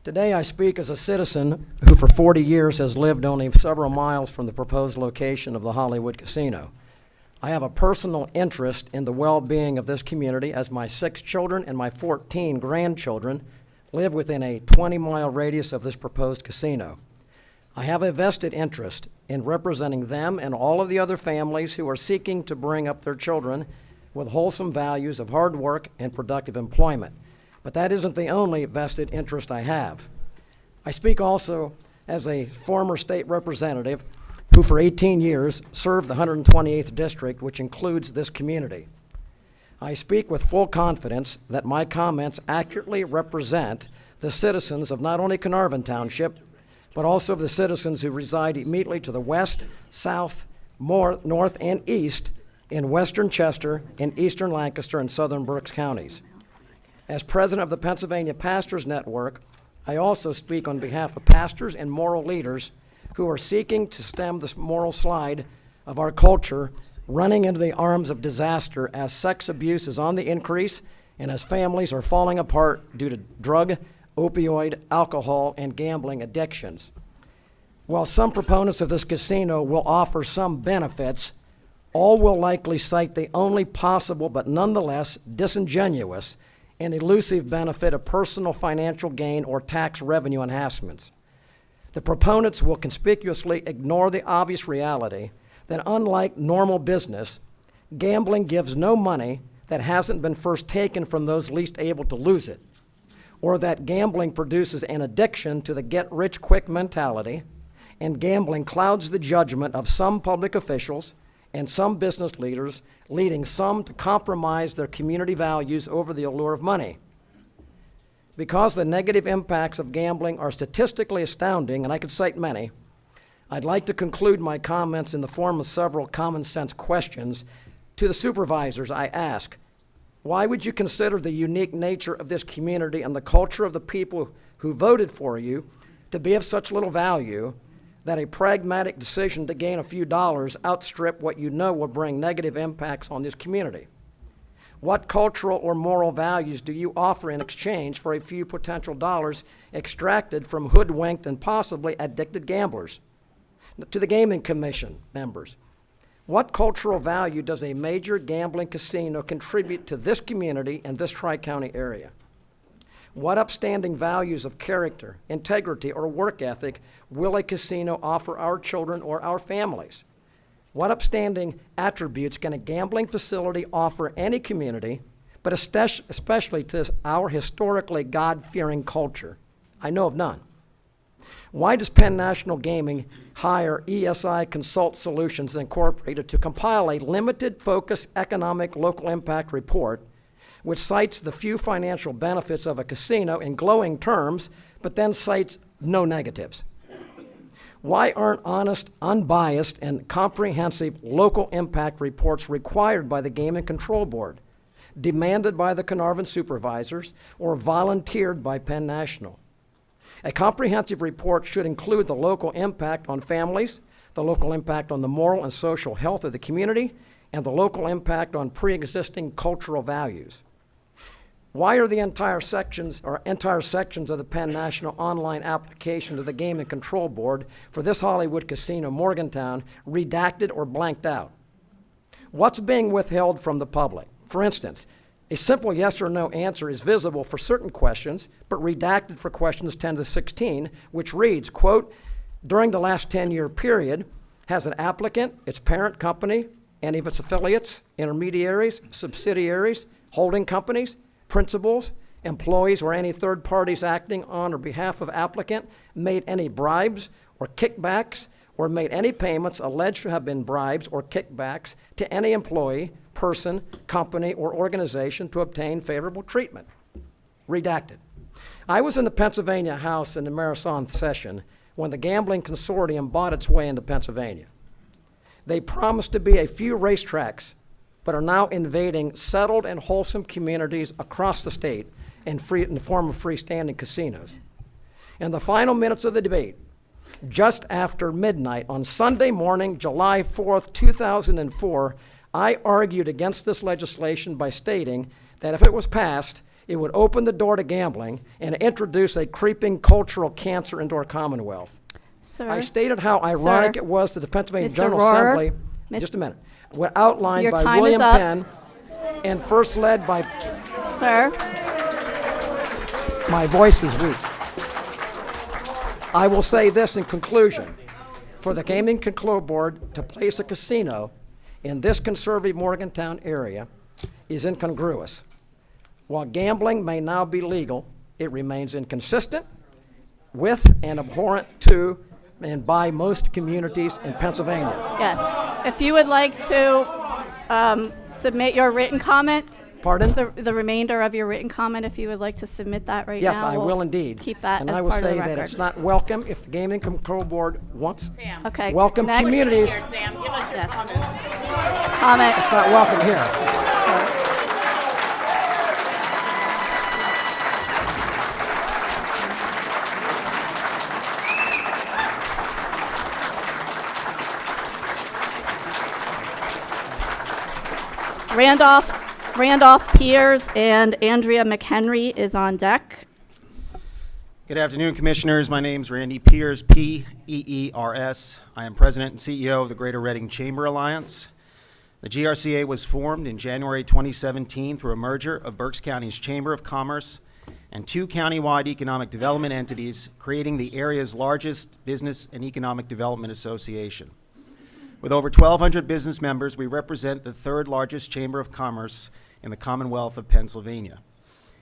Today I speak as a citizen who for 40 years has lived only several miles from the proposed location of the Hollywood Casino. I have a personal interest in the well-being of this community as my 6 children and my 14 grandchildren live within a 20-mile radius of this proposed casino. I have a vested interest in representing them and all of the other families who are seeking to bring up their children with wholesome values of hard work and productive employment. But that isn't the only vested interest I have. I speak also as a former state representative who for 18 years served the 128th District, which includes this community. I speak with full confidence that my comments accurately represent the citizens of not only Carnarvon Township, but also of the citizens who reside immediately to the west, south, north, and east in western Chester, in eastern Lancaster, and southern Berks counties. As president of the Pennsylvania Pastors Network, I also speak on behalf of pastors and moral leaders who are seeking to stem this moral slide of our culture running into the arms of disaster as sex abuse is on the increase and as families are falling apart due to drug, opioid, alcohol, and gambling addictions. While some proponents of this casino will offer some benefits, all will likely cite the only possible but nonetheless disingenuous and elusive benefit of personal financial gain or tax revenue enhancements. The proponents will conspicuously ignore the obvious reality that unlike normal business, gambling gives no money that hasn't been first taken from those least able to lose it, or that gambling produces an addiction to the get-rich-quick mentality, and gambling clouds the judgment of some public officials and some business leaders, leading some to compromise their community values over the allure of money. Because the negative impacts of gambling are statistically astounding, and I could cite many, I'd like to conclude my comments in the form of several common sense questions. To the supervisors, I ask, why would you consider the unique nature of this community and the culture of the people who voted for you to be of such little value that a pragmatic decision to gain a few dollars outstrip what you know will bring negative impacts on this community? What cultural or moral values do you offer in exchange for a few potential dollars extracted from hoodwinked and possibly addicted gamblers? To the Gaming Commission members, What cultural value does a major gambling casino contribute to this community and this Tri-County area? What upstanding values of character, integrity, or work ethic will a casino offer our children or our families? What upstanding attributes can a gambling facility offer any community, but especially to our historically God-fearing culture? I know of none. Why does Penn National Gaming hire ESI Consult Solutions Incorporated to compile a limited focus economic local impact report which cites the few financial benefits of a casino in glowing terms, but then cites no negatives? Why aren't honest, unbiased, and comprehensive local impact reports required by the Gaming Control Board, demanded by the Carnarvon supervisors, or volunteered by Penn National? A comprehensive report should include the local impact on families, the local impact on the moral and social health of the community, and the local impact on pre-existing cultural values. Why are the entire sections of the Penn National online application to the Gaming Control Board for this Hollywood casino, Morgantown, redacted or blanked out? What's being withheld from the public? For instance, a simple yes or no answer is visible for certain questions, but redacted for questions 10 to 16, which reads, quote, during the last 10-year period, has an applicant, its parent company, any of its affiliates, intermediaries, subsidiaries, holding companies, principals, employees, or any third parties acting on or behalf of applicant made any bribes or kickbacks or made any payments alleged to have been bribes or kickbacks to any employee, person, company, or organization to obtain favorable treatment? Redacted. I was in the Pennsylvania House in the Marathon session when the gambling consortium bought its way into Pennsylvania. They promised to be a few racetracks, but are now invading settled and wholesome communities across the state in the form of freestanding casinos. In the final minutes of the debate, just after midnight on Sunday morning, July 4th, 2004, I argued against this legislation by stating that if it was passed, it would open the door to gambling and introduce a creeping cultural cancer into our Commonwealth. Sir? I stated how ironic it was that the Pennsylvania Mr. General Rohr? Assembly, just a minute, were outlined Your by time William is up. Penn and first led by... Sir? My voice is weak. I will say this in conclusion. For the Gaming Control Board to place a casino in this conservative Morgantown area is incongruous. While gambling may now be legal, it remains inconsistent with and abhorrent to and by most communities in Pennsylvania. Yes. If you would like to submit your written comment. Pardon? The remainder of your written comment, if you would like to submit that right Yes, now. I will indeed. Keep that and as I will part of say the that record. it's not welcome if the Gaming Control Board wants Okay. welcome Next. communities. Sam, give us yes. Comment. It's not welcome here. Randolph Piers and Andrea McHenry is on deck. Good afternoon, Commissioners. My name's Randy Piers, P-E-E-R-S. I am President and CEO of the Greater Reading Chamber Alliance. The GRCA was formed in January 2017 through a merger of Berks County's Chamber of Commerce and two countywide economic development entities, creating the area's largest business and economic development association. With over 1,200 business members, we represent the third largest Chamber of Commerce in the Commonwealth of Pennsylvania.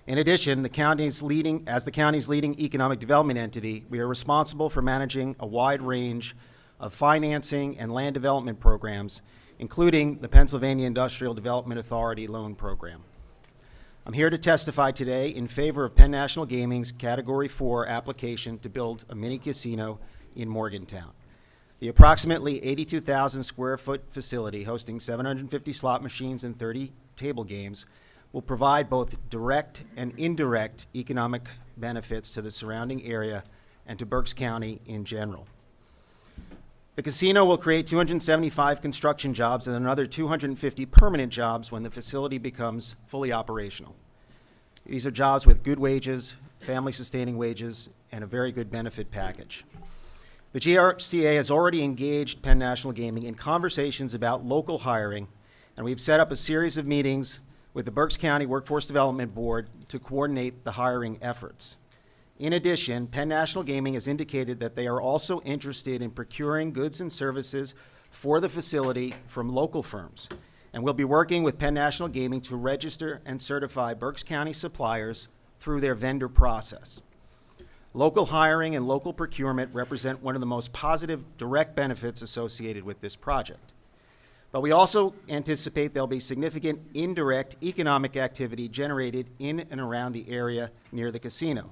In addition, as the county's leading economic development entity, we are responsible for managing a wide range of financing and land development programs, including the Pennsylvania Industrial Development Authority Loan Program. I'm here to testify today in favor of Penn National Gaming's Category 4 application to build a mini casino in Morgantown. The approximately 82,000 square foot facility hosting 750 slot machines and 30 table games will provide both direct and indirect economic benefits to the surrounding area and to Berks County in general. The casino will create 275 construction jobs and another 250 permanent jobs when the facility becomes fully operational. These are jobs with good wages, family-sustaining wages, and a very good benefit package. The GRCA has already engaged Penn National Gaming in conversations about local hiring, and we've set up a series of meetings with the Berks County Workforce Development Board to coordinate the hiring efforts. In addition, Penn National Gaming has indicated that they are also interested in procuring goods and services for the facility from local firms, and will be working with Penn National Gaming to register and certify Berks County suppliers through their vendor process. Local hiring and local procurement represent one of the most positive direct benefits associated with this project. But we also anticipate there'll be significant indirect economic activity generated in and around the area near the casino.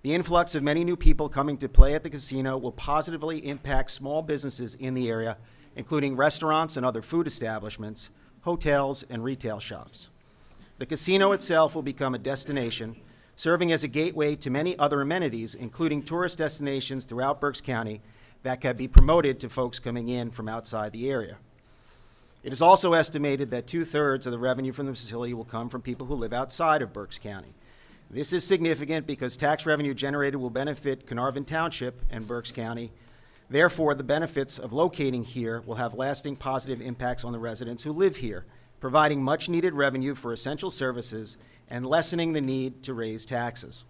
The influx of many new people coming to play at the casino will positively impact small businesses in the area, including restaurants and other food establishments, hotels, and retail shops. The casino itself will become a destination, serving as a gateway to many other amenities, including tourist destinations throughout Berks County that can be promoted to folks coming in from outside the area. It is also estimated that 2/3 of the revenue from the facility will come from people who live outside of Berks County. This is significant because tax revenue generated will benefit Carnarvon Township and Berks County. Therefore, the benefits of locating here will have lasting positive impacts on the residents who live here, providing much-needed revenue for essential services and lessening the need to raise taxes.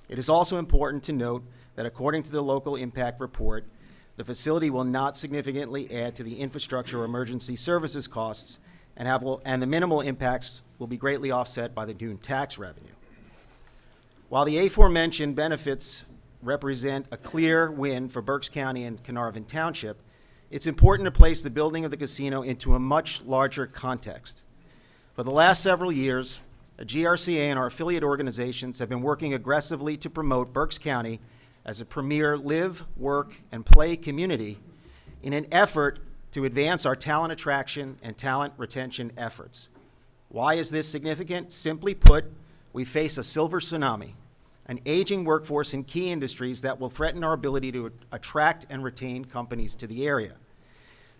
It is also important to note that according to the local impact report, the facility will not significantly add to the infrastructure or emergency services costs, and the minimal impacts will be greatly offset by the new tax revenue. While the aforementioned benefits represent a clear win for Berks County and Carnarvon Township, it's important to place the building of the casino into a much larger context. For the last several years, the GRCA and our affiliate organizations have been working aggressively to promote Berks County as a premier live, work, and play community in an effort to advance our talent attraction and talent retention efforts. Why is this significant? Simply put, we face a silver tsunami, an aging workforce in key industries that will threaten our ability to attract and retain companies to the area.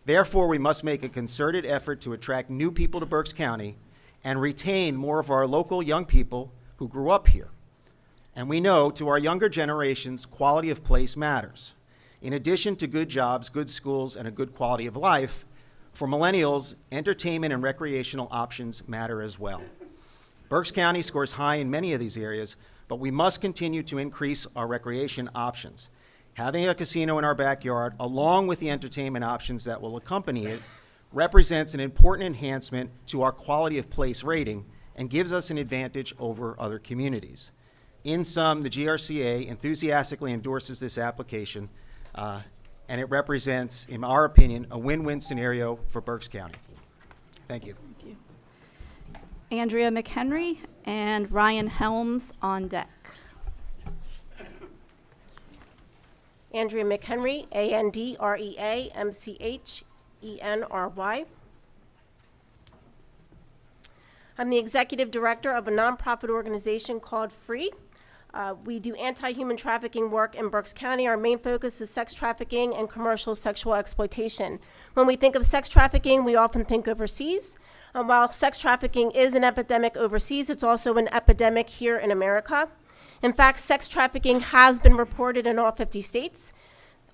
Therefore, we must make a concerted effort to attract new people to Berks County and retain more of our local young people who grew up here. And we know to our younger generations, quality of place matters. In addition to good jobs, good schools, and a good quality of life, for millennials, entertainment and recreational options matter as well. Berks County scores high in many of these areas, but we must continue to increase our recreation options. Having a casino in our backyard, along with the entertainment options that will accompany it, represents an important enhancement to our quality of place rating and gives us an advantage over other communities. In sum, the GRCA enthusiastically endorses this application, and it represents, in our opinion, a win-win scenario for Berks County. Thank you. Thank you. Andrea McHenry and Ryan Helms on deck. Andrea McHenry, ANDREA MCHENRY. I'm the executive director of a nonprofit organization called FREE. We do anti-human trafficking work in Berks County. Our main focus is sex trafficking and commercial sexual exploitation. When we think of sex trafficking, we often think overseas. While sex trafficking is an epidemic overseas, it's also an epidemic here in America. In fact, sex trafficking has been reported in all 50 states.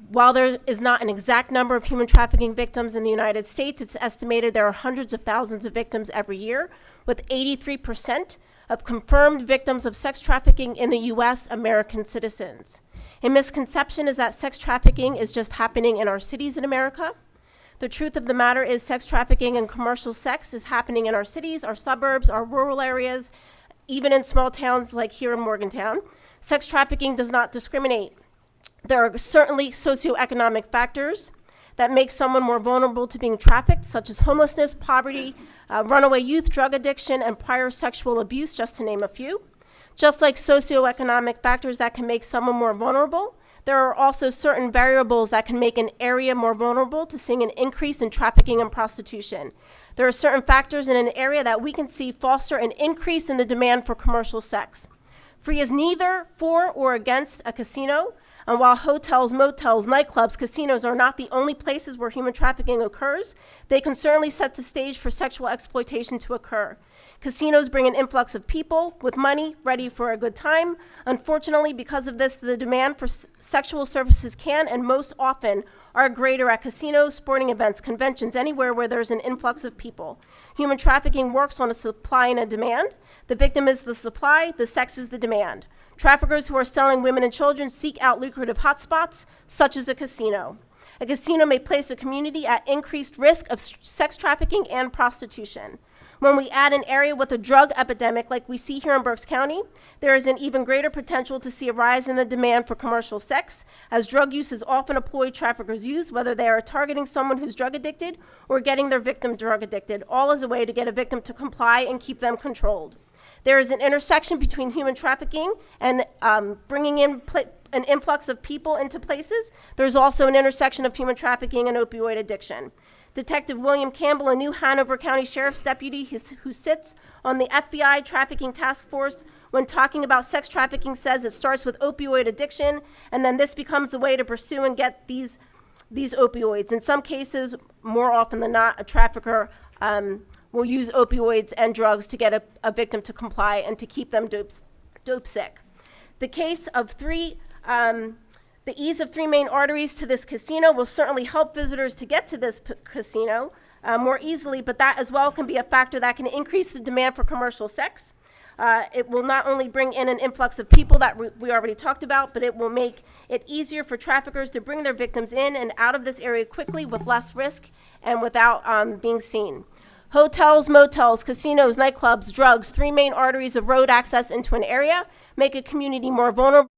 While there is not an exact number of human trafficking victims in the United States, it's estimated there are hundreds of thousands of victims every year, with 83% of confirmed victims of sex trafficking in the U.S. American citizens. A misconception is that sex trafficking is just happening in our cities in America. The truth of the matter is sex trafficking and commercial sex is happening in our cities, our suburbs, our rural areas, even in small towns like here in Morgantown. Sex trafficking does not discriminate. There are certainly socioeconomic factors that make someone more vulnerable to being trafficked, such as homelessness, poverty, runaway youth, drug addiction, and prior sexual abuse, just to name a few. Just like socioeconomic factors that can make someone more vulnerable, there are also certain variables that can make an area more vulnerable to seeing an increase in trafficking and prostitution. There are certain factors in an area that we can see foster an increase in the demand for commercial sex. Free is neither for or against a casino, and while hotels, motels, nightclubs, casinos are not the only places where human trafficking occurs, they can certainly set the stage for sexual exploitation to occur. Casinos bring an influx of people with money ready for a good time. Unfortunately, because of this, the demand for sexual services can and most often are greater at casinos, sporting events, conventions, anywhere where there's an influx of people. Human trafficking works on a supply and a demand. The victim is the supply, the sex is the demand. Traffickers who are selling women and children seek out lucrative hotspots, such as a casino. A casino may place a community at increased risk of sex trafficking and prostitution. When we add an area with a drug epidemic like we see here in Berks County, there is an even greater potential to see a rise in the demand for commercial sex, as drug use is often a ploy traffickers use, whether they are targeting someone who's drug addicted or getting their victim drug addicted, all as a way to get a victim to comply and keep them controlled. There is an intersection between human trafficking and bringing in an influx of people into places. There's also an intersection of human trafficking and opioid addiction. Detective William Campbell, a new Hanover County Sheriff's deputy who sits on the FBI Trafficking Task Force, when talking about sex trafficking, says it starts with opioid addiction, and then this becomes the way to pursue and get these opioids. In some cases, more often than not, a trafficker will use opioids and drugs to get a victim to comply and to keep them dope sick. The case of the ease of three main arteries to this casino will certainly help visitors to get to this casino more easily, but that as well can be a factor that can increase the demand for commercial sex. It will not only bring in an influx of people that we already talked about, but it will make it easier for traffickers to bring their victims in and out of this area quickly with less risk and without being seen. Hotels, motels, casinos, nightclubs, drugs, three main arteries of road access into an area, make a community more vulnerable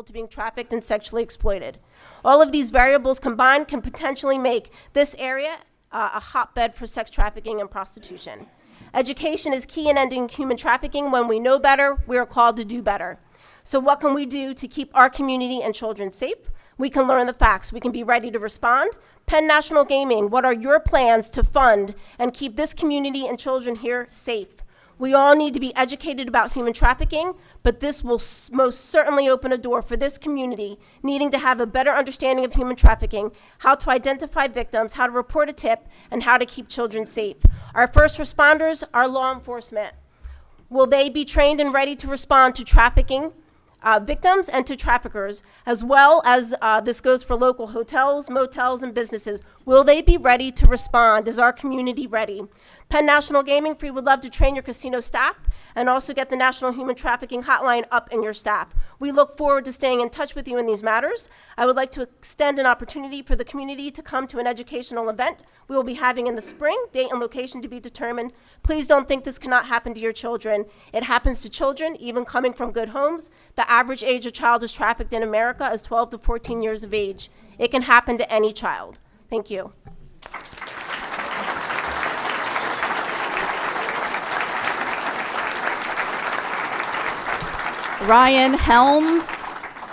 to being trafficked and sexually exploited. All of these variables combined can potentially make this area a hotbed for sex trafficking and prostitution. Education is key in ending human trafficking. When we know better, we are called to do better. So what can we do to keep our community and children safe? We can learn the facts. We can be ready to respond. Penn National Gaming, what are your plans to fund and keep this community and children here safe? We all need to be educated about human trafficking, but this will most certainly open a door for this community needing to have a better understanding of human trafficking, how to identify victims, how to report a tip, and how to keep children safe. Our first responders are law enforcement. Will they be trained and ready to respond to trafficking victims and to traffickers, as well as this goes for local hotels, motels, and businesses? Will they be ready to respond? Is our community ready? Penn National Gaming Free would love to train your casino staff and also get the National Human Trafficking Hotline up in your staff. We look forward to staying in touch with you in these matters. I would like to extend an opportunity for the community to come to an educational event we will be having in the spring, date and location to be determined. Please don't think this cannot happen to your children. It happens to children, even coming from good homes. The average age a child is trafficked in America is 12 to 14 years of age. It can happen to any child. Thank you. Ryan Helms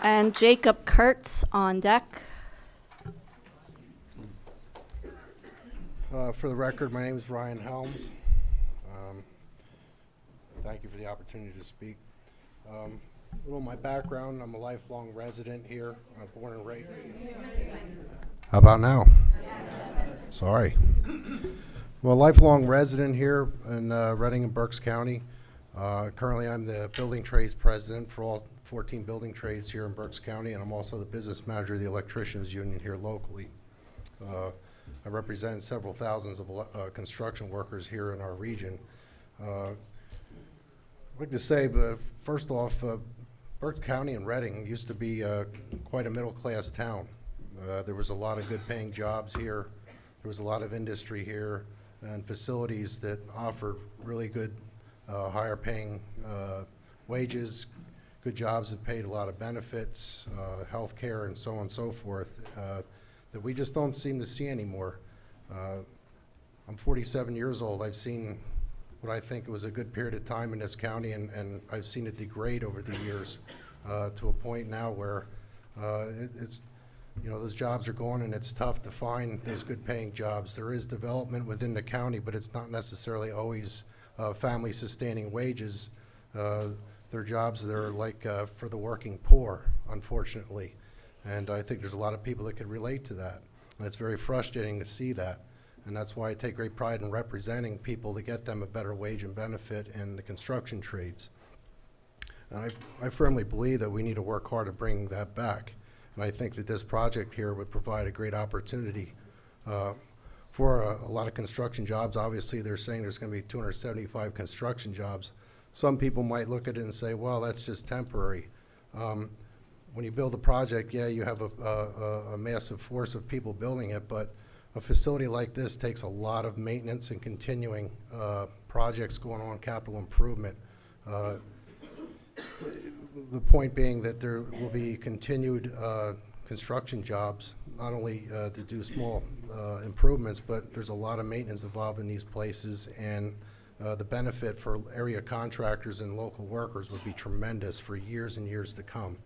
and Jacob Kurtz on deck. For the record, my name is Ryan Helms. Thank you for the opportunity to speak. A little of my background, I'm a lifelong resident here, born and raised. How about now? Sorry. Well, lifelong resident here in Reading and Berks County. Currently, I'm the building trades president for all 14 building trades here in Berks County, and I'm also the business manager of the electricians union here locally. I represent several thousands of construction workers here in our region. I'd like to say, but first off, Berks County and Reading used to be quite a middle-class town. There was a lot of good-paying jobs here. There was a lot of industry here and facilities that offered really good higher paying wages, good jobs that paid a lot of benefits, health care, and so on and so forth, that we just don't seem to see anymore. I'm 47 years old. I've seen what I think was a good period of time in this county, and I've seen it degrade over the years to a point now where it's, you know, those jobs are gone and it's tough to find those good paying jobs. There is development within the county, but it's not necessarily always family-sustaining wages. They're jobs that are like for the working poor, unfortunately. And I think there's a lot of people that could relate to that. And it's very frustrating to see that. And that's why I take great pride in representing people to get them a better wage and benefit in the construction trades. And I firmly believe that we need to work hard at bringing that back. And I think that this project here would provide a great opportunity for a lot of construction jobs. Obviously, they're saying there's going to be 275 construction jobs. Some people might look at it and say, well, that's just temporary. When you build a project, yeah, you have a massive force of people building it, but a facility like this takes a lot of maintenance and continuing projects going on, capital improvement. The point being that there will be continued construction jobs, not only to do small improvements, but there's a lot of maintenance involved in these places, and the benefit for area contractors and local workers would be tremendous for years and years to come.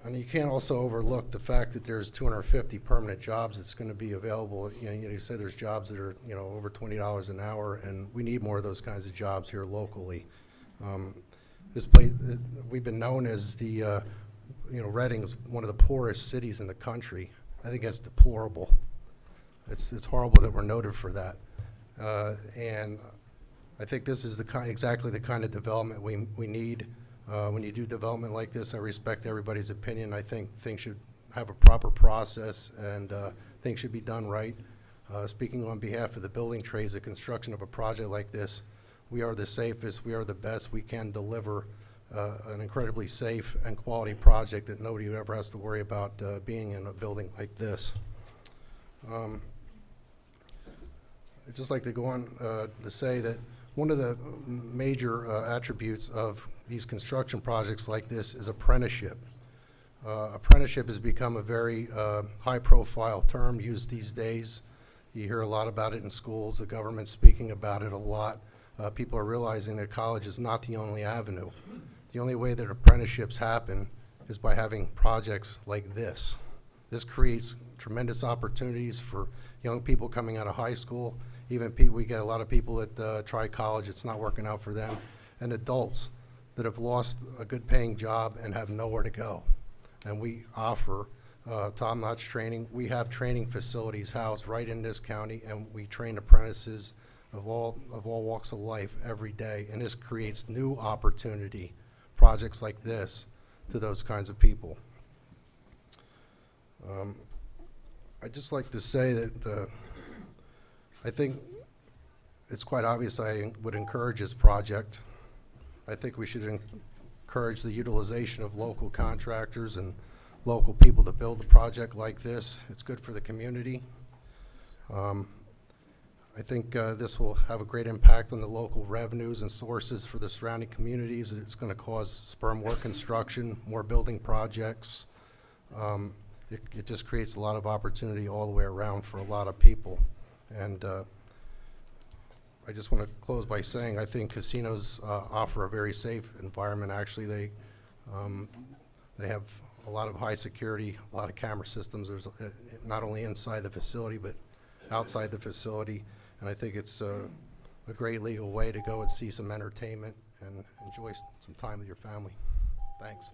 And you can't also overlook the fact that there's 250 permanent jobs that's going to be available. You say there's jobs that are over $20 an hour, and we need more of those kinds of jobs here locally. This place, we've been known as the, Reading's one of the poorest cities in the country. I think that's deplorable. It's horrible that we're noted for that. And I think this is exactly the kind of development we need. When you do development like this, I respect everybody's opinion. I think things should have a proper process, and things should be done right. Speaking on behalf of the building trades, the construction of a project like this, we are the safest, we are the best. We can deliver an incredibly safe and quality project that nobody ever has to worry about being in a building like this. I'd just like to go on to say that one of the major attributes of these construction projects like this is apprenticeship. Apprenticeship has become a very high-profile term used these days. You hear a lot about it in schools. The government's speaking about it a lot. People are realizing that college is not the only avenue. The only way that apprenticeships happen is by having projects like this. This creates tremendous opportunities for young people coming out of high school. Even we get a lot of people that try college, it's not working out for them, and adults that have lost a good paying job and have nowhere to go. And we offer top-notch training. We have training facilities housed right in this county, and we train apprentices of all walks of life every day. And this creates new opportunity, projects like this, to those kinds of people. I'd just like to say that I think it's quite obvious I would encourage this project. I think we should encourage the utilization of local contractors and local people to build a project like this. It's good for the community. I think this will have a great impact on the local revenues and sources for the surrounding communities. It's going to spur more construction, more building projects. It just creates a lot of opportunity all the way around for a lot of people. And I just want to close by saying I think casinos offer a very safe environment. Actually, they have a lot of high security, a lot of camera systems. There's not only inside the facility but outside the facility, and I think it's a great legal way to go and see some entertainment and enjoy some time with your family. Thanks.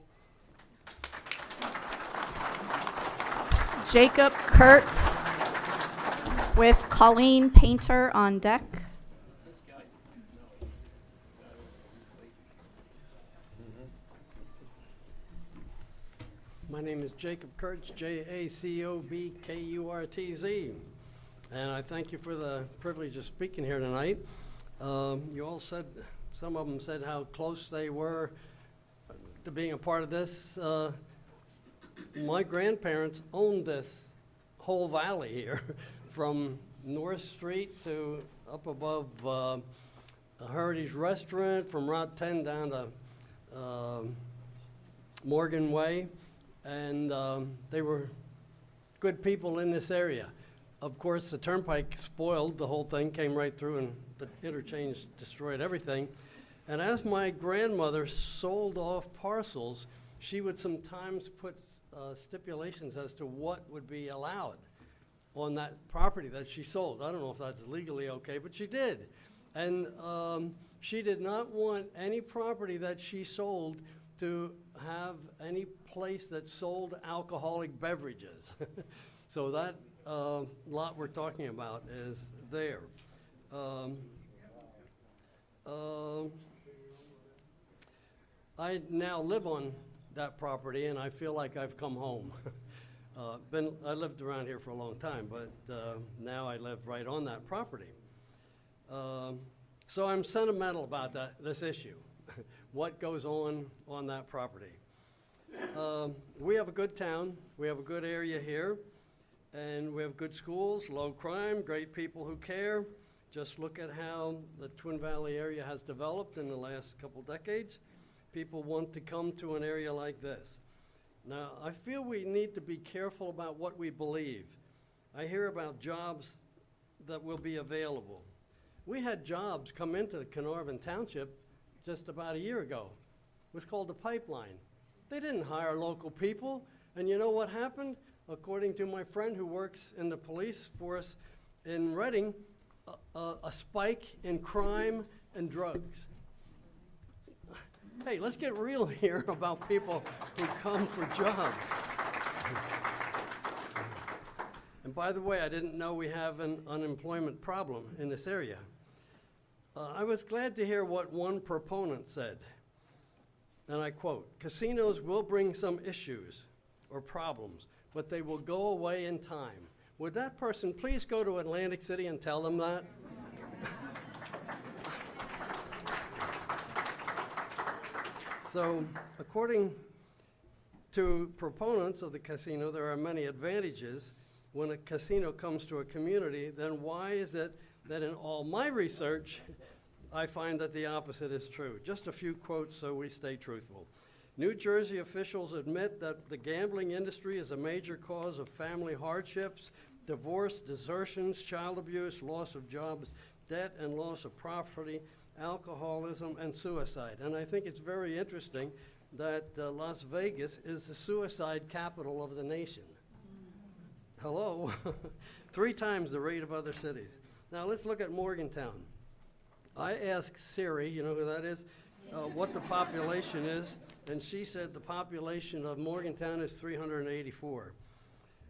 Jacob Kurtz with Colleen Painter on deck. My name is Jacob Kurtz, Jacobkurtz, and I thank you for the privilege of speaking here tonight. You all said, some of them said how close they were to being a part of this. My grandparents owned this whole valley here from North Street to up above a Heritage Restaurant, from Route 10 down to Morgan Way. And they were good people in this area. Of course, the turnpike spoiled the whole thing, came right through, and the interchange destroyed everything. And as my grandmother sold off parcels, she would sometimes put stipulations as to what would be allowed. on that property that she sold. I don't know if that's legally okay, but she did. And she did not want any property that she sold to have any place that sold alcoholic beverages. So that lot we're talking about is there. I now live on that property, and I feel like I've come home. I lived around here for a long time, but now I live right on that property. So I'm sentimental about this issue, what goes on that property. We have a good town, we have a good area here, and we have good schools, low crime, great people who care. Just look at how the Twin Valley area has developed in the last couple decades. People want to come to an area like this. Now, I feel we need to be careful about what we believe. I hear about jobs that will be available. We had jobs come into Carnarvon Township just about a year ago. It was called the Pipeline. They didn't hire local people, and you know what happened? According to my friend who works in the police force in Reading, a spike in crime and drugs. Hey, let's get real here about people who come for jobs. And by the way, I didn't know we have an unemployment problem in this area. I was glad to hear what one proponent said, and I quote, "Casinos will bring some issues or problems, but they will go away in time." Would that person please go to Atlantic City and tell them that? So, according to proponents of the casino, there are many advantages when a casino comes to a community. Then why is it that in all my research, I find that the opposite is true? Just a few quotes so we stay truthful. New Jersey officials admit that the gambling industry is a major cause of family hardships, divorce, desertions, child abuse, loss of jobs, debt and loss of property, alcoholism, and suicide. And I think it's very interesting that Las Vegas is the suicide capital of the nation. Hello? 3 times the rate of other cities. Now let's look at Morgantown. I asked Siri, you know who that is, what the population is, and she said the population of Morgantown is 384.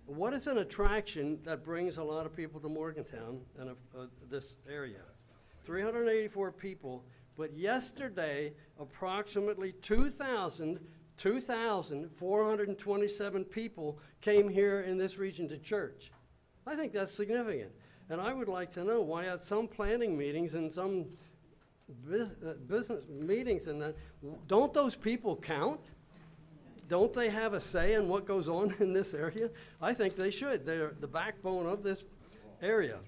What is an attraction that brings a lot of people to Morgantown and this area? 384 people, but yesterday, approximately 2,427 people came here in this region to church. I think that's significant. And I would like to know why at some planning meetings and some business meetings and that, don't those people count? Don't they have a say in what goes on in this area? I think they should. They're the backbone of this area.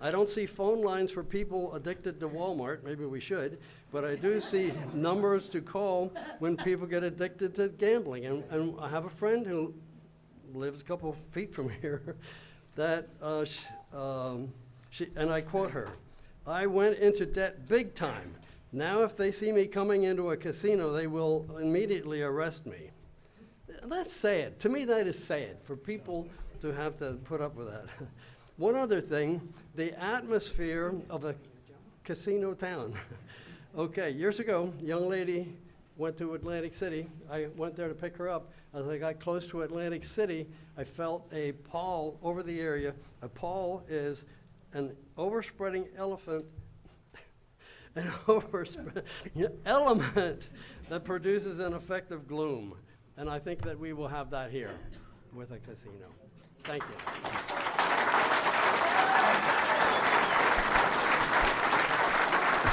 I don't see phone lines for people addicted to Walmart. Maybe we should. But I do see numbers to call when people get addicted to gambling. And I have a friend who lives a couple feet from here that, and I quote her, "I went into debt big time. Now if they see me coming into a casino, they will immediately arrest me." That's sad. To me, that is sad for people to have to put up with that. One other thing, the atmosphere of a casino town. Okay, years ago, a young lady went to Atlantic City. I went there to pick her up. As I got close to Atlantic City, I felt a pall over the area. A pall is an overspreading elephant, an overspreading element that produces an effect of gloom. And I think that we will have that here with a casino. Thank you.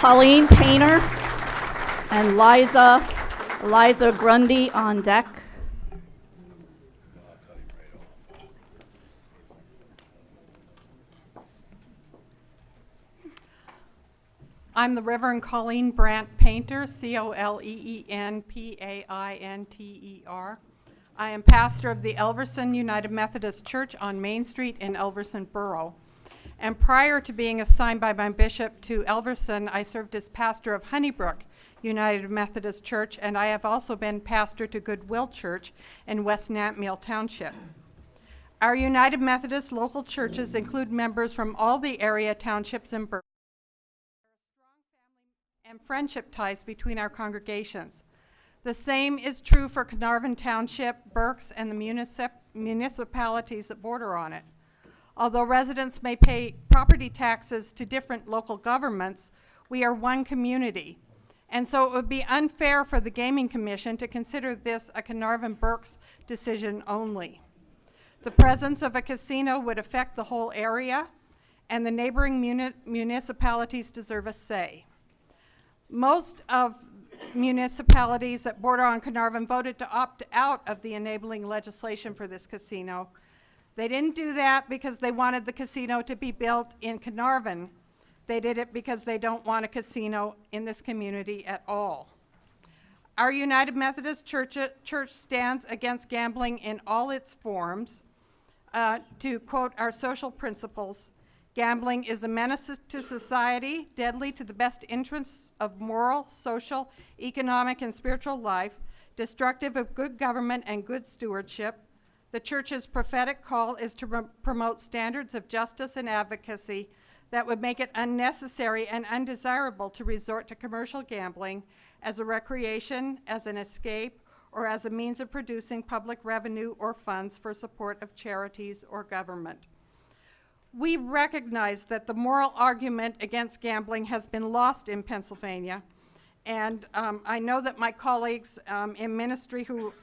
Colleen Painter and Liza Grundy on deck. I'm the Reverend Colleen Brandt Painter, C-O-L-E-E-N-P-A-I-N-T-E-R. I am pastor of the Elverson United Methodist Church on Main Street in Elverson Borough. And prior to being assigned by my bishop to Elverson, I served as pastor of Honeybrook United Methodist Church, and I have also been pastor to Goodwill Church in West Nantmeal Township. Our United Methodist local churches include members from all the area townships and boroughs. There are strong family and friendship ties between our congregations. The same is true for Carnarvon Township, Berks, and the municipalities that border on it. Although residents may pay property taxes to different local governments, we are one community. And so it would be unfair for the Gaming Commission to consider this a Carnarvon-Berks decision only. The presence of a casino would affect the whole area, and the neighboring municipalities deserve a say. Most of municipalities that border on Carnarvon voted to opt out of the enabling legislation for this casino. They didn't do that because they wanted the casino to be built in Carnarvon. They did it because they don't want a casino in this community at all. Our United Methodist Church stands against gambling in all its forms. To quote our social principles, gambling is a menace to society, deadly to the best interests of moral, social, economic, and spiritual life, destructive of good government and good stewardship. The church's prophetic call is to promote standards of justice and advocacy that would make it unnecessary and undesirable to resort to commercial gambling as a recreation, as an escape, or as a means of producing public revenue or funds for support of charities or government. We recognize that the moral argument against gambling has been lost in Pennsylvania, and I know that my colleagues in ministry who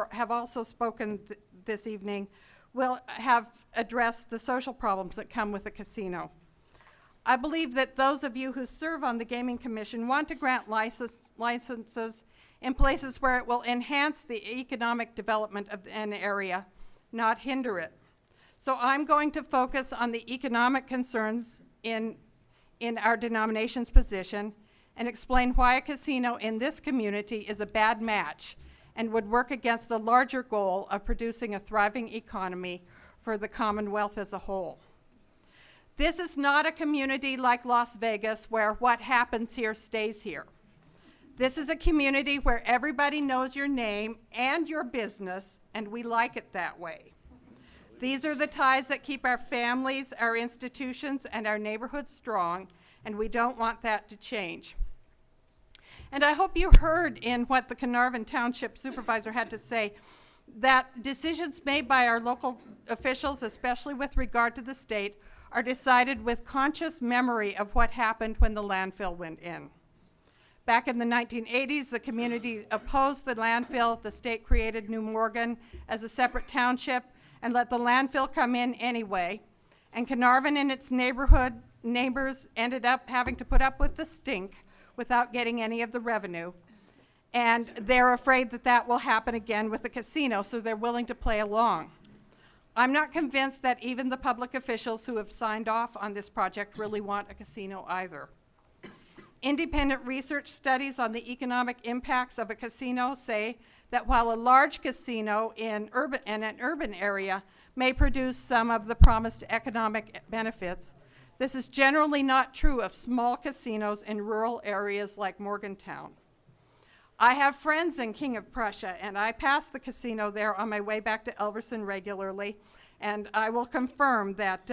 have also spoken this evening will have addressed the social problems that come with a casino. I believe that those of you who serve on the Gaming Commission want to grant licenses in places where it will enhance the economic development of an area, not hinder it. So I'm going to focus on the economic concerns in our denomination's position and explain why a casino in this community is a bad match and would work against the larger goal of producing a thriving economy for the Commonwealth as a whole. This is not a community like Las Vegas where what happens here stays here. This is a community where everybody knows your name and your business, and we like it that way. These are the ties that keep our families, our institutions, and our neighborhoods strong, and we don't want that to change. And I hope you heard in what the Carnarvon Township Supervisor had to say that decisions made by our local officials, especially with regard to the state, are decided with conscious memory of what happened when the landfill went in. Back in the 1980s, the community opposed the landfill. The state created New Morgan as a separate township and let the landfill come in anyway. And Carnarvon and its neighbors ended up having to put up with the stink without getting any of the revenue. And they're afraid that that will happen again with the casino, so they're willing to play along. I'm not convinced that even the public officials who have signed off on this project really want a casino either. Independent research studies on the economic impacts of a casino say that while a large casino in an urban area may produce some of the promised economic benefits, this is generally not true of small casinos in rural areas like Morgantown. I have friends in King of Prussia, and I pass the casino there on my way back to Elverson regularly, and I will confirm that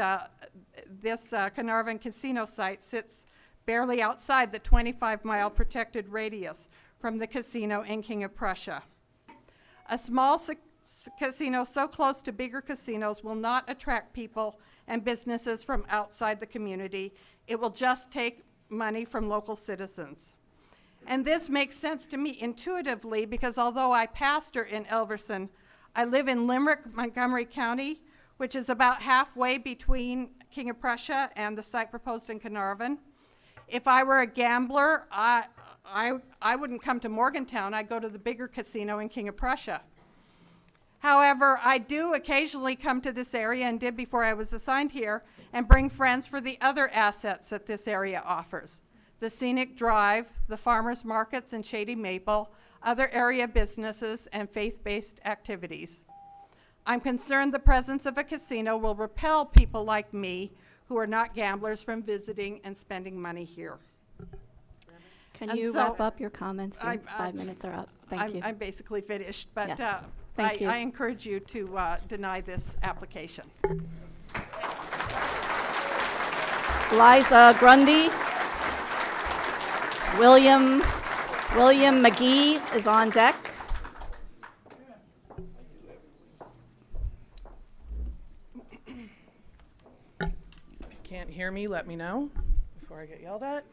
this Carnarvon casino site sits barely outside the 25-mile protected radius from the casino in King of Prussia. A small casino so close to bigger casinos will not attract people and businesses from outside the community. It will just take money from local citizens. And this makes sense to me intuitively because although I pastor in Elverson, I live in Limerick, Montgomery County, which is about halfway between King of Prussia and the site proposed in Carnarvon. If I were a gambler, I wouldn't come to Morgantown. I'd go to the bigger casino in King of Prussia. However, I do occasionally come to this area, and did before I was assigned here, and bring friends for the other assets that this area offers. The scenic drive, the farmers markets in Shady Maple, other area businesses, and faith-based activities. I'm concerned the presence of a casino will repel people like me who are not gamblers from visiting and spending money here. Can you wrap up your comments? 5 minutes are up. Thank you. I'm basically finished, but yes. Thank you. I encourage you to deny this application. Liza Grundy. William McGee is on deck. If you can't hear me, let me know before I get yelled at.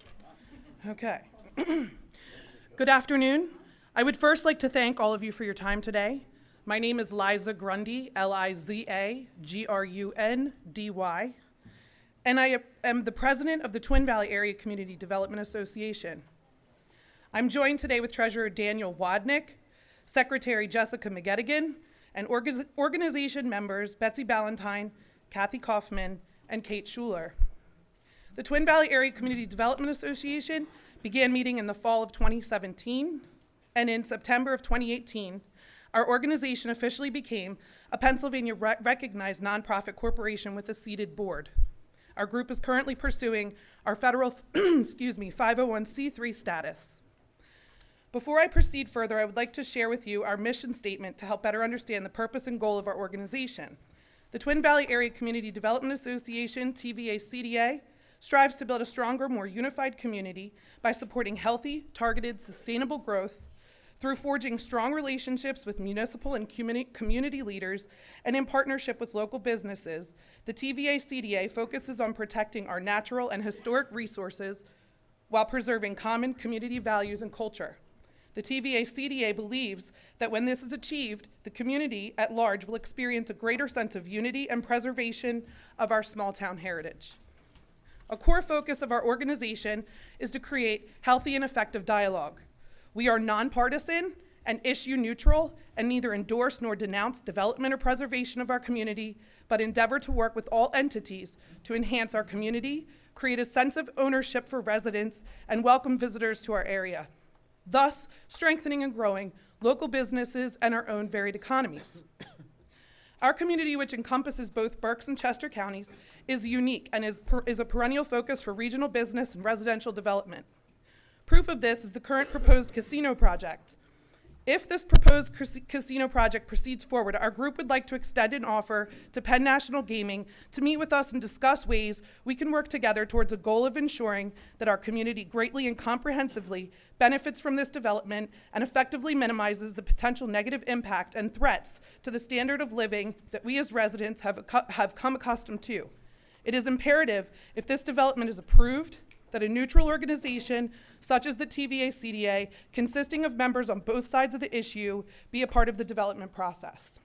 Okay. Good afternoon. I would first like to thank all of you for your time today. My name is Liza Grundy, Liza-Grundy, and I am the president of the Twin Valley Area Community Development Association. I'm joined today with Treasurer Daniel Wadnick, Secretary Jessica McGettigan, and organization members Betsy Ballantyne, Kathy Kaufman, and Kate Schuler. The Twin Valley Area Community Development Association began meeting in the fall of 2017, and in September of 2018, our organization officially became a Pennsylvania recognized nonprofit corporation with a seated board. Our group is currently pursuing our federal 501c3 status. Before I proceed further, I would like to share with you our mission statement to help better understand the purpose and goal of our organization. The Twin Valley Area Community Development Association, TVA-CDA, strives to build a stronger, more unified community by supporting healthy, targeted, sustainable growth through forging strong relationships with municipal and community leaders, and in partnership with local businesses. The TVA-CDA focuses on protecting our natural and historic resources while preserving common community values and culture. The TVA-CDA believes that when this is achieved, the community at large will experience a greater sense of unity and preservation of our small town heritage. A core focus of our organization is to create healthy and effective dialogue. We are nonpartisan and issue neutral, and neither endorse nor denounce development or preservation of our community, but endeavor to work with all entities to enhance our community, create a sense of ownership for residents, and welcome visitors to our area, thus strengthening and growing local businesses and our own varied economies. Our community, which encompasses both Berks and Chester counties, is unique and is a perennial focus for regional business and residential development. Proof of this is the current proposed casino project. If this proposed casino project proceeds forward, our group would like to extend an offer to Penn National Gaming to meet with us and discuss ways we can work together towards a goal of ensuring that our community greatly and comprehensively benefits from this development and effectively minimizes the potential negative impact and threats to the standard of living that we as residents have come accustomed to. It is imperative, if this development is approved, that a neutral organization such as the TVA-CDA, consisting of members on both sides of the issue, be a part of the development process.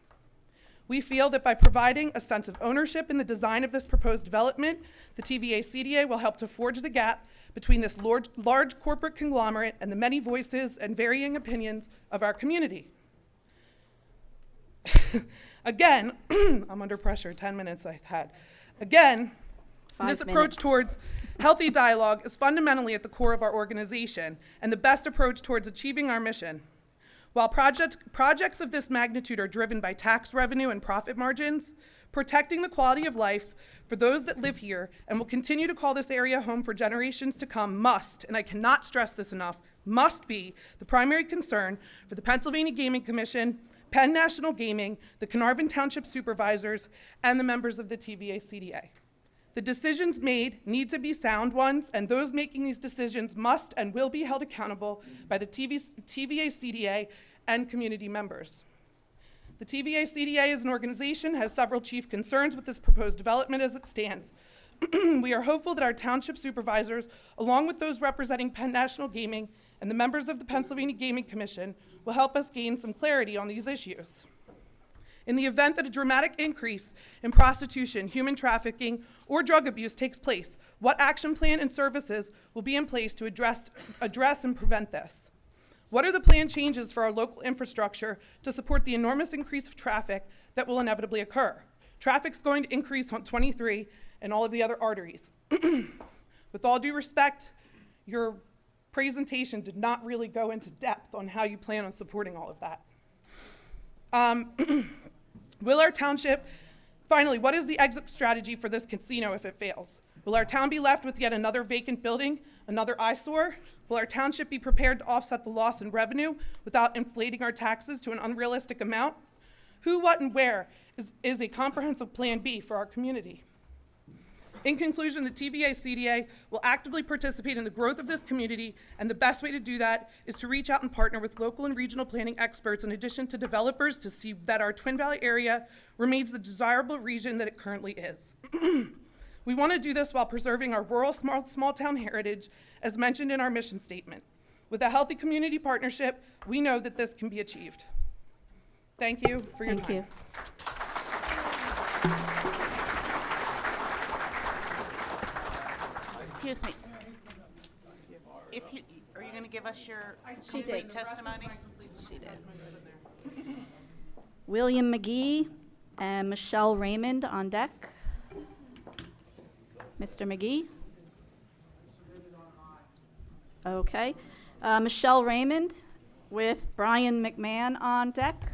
We feel that by providing a sense of ownership in the design of this proposed development, the TVA-CDA will help to forge the gap between this large corporate conglomerate and the many voices and varying opinions of our community. Again, I'm under pressure, 10 minutes I've had. Again, this approach towards healthy dialogue is fundamentally at the core of our organization and the best approach towards achieving our mission. While projects of this magnitude are driven by tax revenue and profit margins, protecting the quality of life for those that live here and will continue to call this area home for generations to come must, and I cannot stress this enough, must be the primary concern for the Pennsylvania Gaming Commission, Penn National Gaming, the Carnarvon Township Supervisors, and the members of the TVA-CDA. The decisions made need to be sound ones, and those making these decisions must and will be held accountable by the TVA-CDA and community members. The TVA-CDA as an organization has several chief concerns with this proposed development as it stands. We are hopeful that our township supervisors, along with those representing Penn National Gaming and the members of the Pennsylvania Gaming Commission, will help us gain some clarity on these issues. In the event that a dramatic increase in prostitution, human trafficking, or drug abuse takes place, what action plan and services will be in place to address and prevent this? What are the planned changes for our local infrastructure to support the enormous increase of traffic that will inevitably occur? Traffic's going to increase on 23 and all of the other arteries. With all due respect, your presentation did not really go into depth on how you plan on supporting all of that. Will our township, finally, what is the exit strategy for this casino if it fails? Will our town be left with yet another vacant building, another eyesore? Will our township be prepared to offset the loss in revenue without inflating our taxes to an unrealistic amount? who, what, and where is a comprehensive Plan B for our community. In conclusion, the TVA-CDA will actively participate in the growth of this community, and the best way to do that is to reach out and partner with local and regional planning experts in addition to developers to see that our Twin Valley area remains the desirable region that it currently is. We want to do this while preserving our rural small town heritage as mentioned in our mission statement. With a healthy community partnership, we know that this can be achieved. Thank you for your time. Thank you. Excuse me. Are you going to give us your She complete did. testimony? She did. William McGee and Michelle Raymond on deck. Mr. McGee? Okay. Michelle Raymond with Brian McMahon on deck.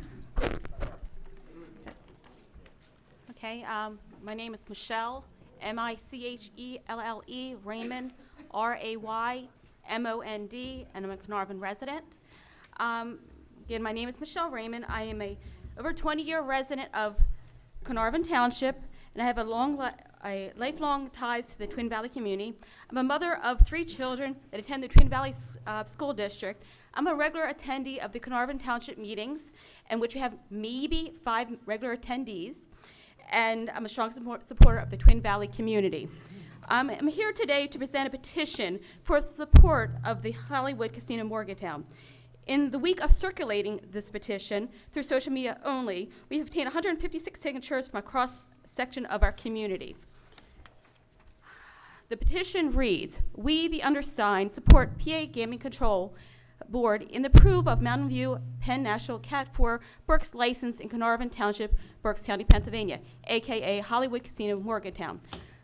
Okay, my name is Michelle, M-I-C-H-E-L-L-E, Raymond, R-A-Y-M-O-N-D, and I'm a Carnarvon resident. Again, my name is Michelle Raymond. I am a over 20-year resident of Carnarvon Township, and I have a lifelong ties to the Twin Valley community. I'm a mother of 3 children that attend the Twin Valley School District. I'm a regular attendee of the Carnarvon Township meetings, in which we have maybe 5 regular attendees. And I'm a strong supporter of the Twin Valley community. I'm here today to present a petition for the support of the Hollywood Casino Morgantown. In the week of circulating this petition through social media only, we have obtained 156 signatures from a cross-section of our community. The petition reads, "We, the undersigned, support PA Gaming Control Board in the approve of Mountain View Penn National Cat 4 Berks license in Carnarvon Township, Berks County, Pennsylvania, aka Hollywood Casino Morgantown.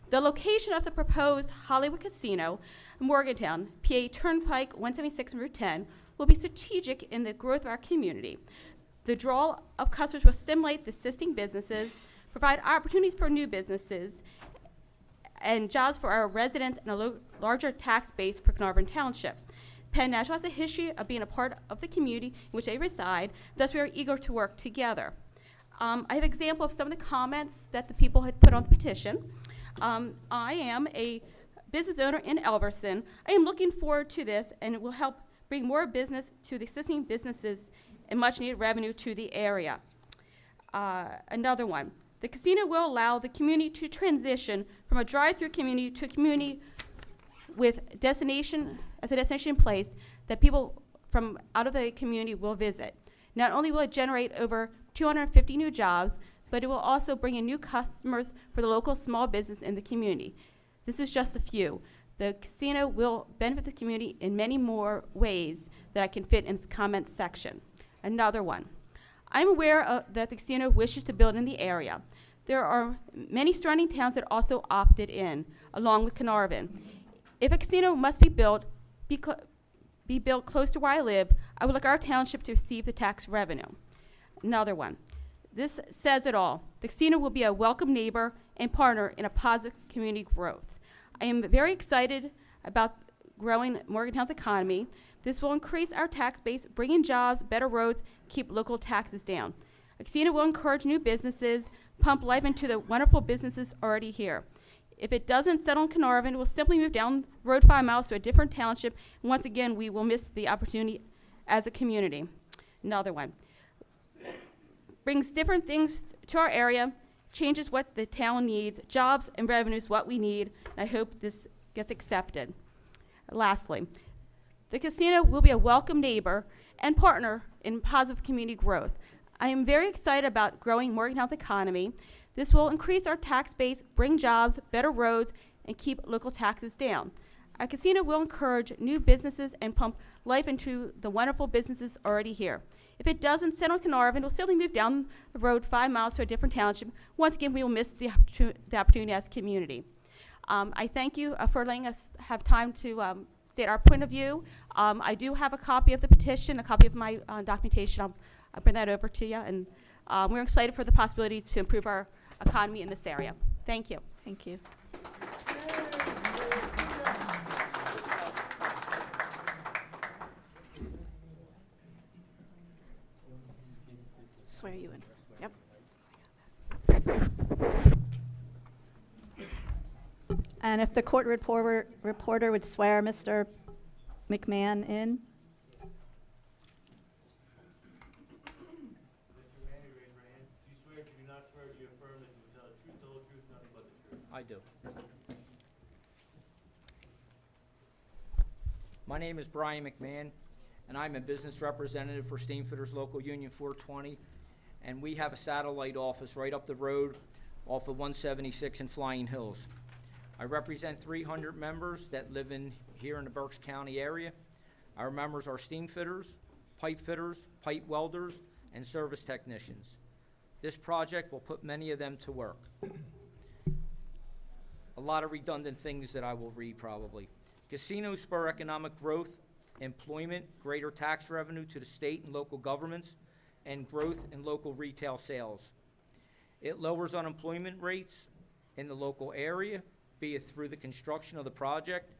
The location of the proposed Hollywood Casino Morgantown, PA Turnpike 176 and Route 10, will be strategic in the growth of our community. The draw of customers will stimulate the existing businesses, provide opportunities for new businesses, and jobs for our residents and a larger tax base for Carnarvon Township. Penn National has a history of being a part of the community in which they reside, thus we are eager to work together." I have an example of some of the comments that the people had put on the petition. I am a business owner in Elverson. I am looking forward to this, and it will help bring more business to the existing businesses and much needed revenue to the area. Another one, the casino will allow the community to transition from a drive-through community to a community with destination as a destination place that people from out of the community will visit. Not only will it generate over 250 new jobs, but it will also bring in new customers for the local small business in the community. This is just a few. The casino will benefit the community in many more ways that I can fit in this comment section. Another one. I'm aware that the casino wishes to build in the area. There are many surrounding towns that also opted in, along with Carnarvon. If a casino must be built close to where I live, I would like our township to receive the tax revenue. Another one. This says it all. The casino will be a welcome neighbor and partner in a positive community growth. I am very excited about growing Morgantown's economy. This will increase our tax base, bring in jobs, better roads, keep local taxes down. A casino will encourage new businesses, pump life into the wonderful businesses already here. If it doesn't settle in Carnarvon, it will simply move down the road 5 miles to a different township, and once again, we will miss the opportunity as a community. Another one. Brings different things to our area, changes what the town needs, jobs and revenues, what we need, and I hope this gets accepted. Lastly, the casino will be a welcome neighbor and partner in positive community growth. I am very excited about growing Morgantown's economy. This will increase our tax base, bring jobs, better roads, and keep local taxes down. Our casino will encourage new businesses and pump life into the wonderful businesses already here. If it doesn't settle in Carnarvon, it will simply move down the road 5 miles to a different township. Once again, we will miss the opportunity as a community. I thank you for letting us have time to state our point of view. I do have a copy of the petition, a copy of my documentation. I'll bring that over to you. And we're excited for the possibility to improve our economy in this area. Thank you. Thank you. Swear you in. Yep. And if the court reporter would swear Mr. McMahon in. I do. My name is Brian McMahon, and I'm a business representative for Steamfitters Local Union 420, and we have a satellite office right up the road off of 176 in Flying Hills. I represent 300 members that live here in the Berks County area. Our members are steam fitters, pipe welders, and service technicians. This project will put many of them to work. A lot of redundant things that I will read probably. Casinos spur economic growth, employment, greater tax revenue to the state and local governments, and growth in local retail sales. It lowers unemployment rates in the local area, be it through the construction of the project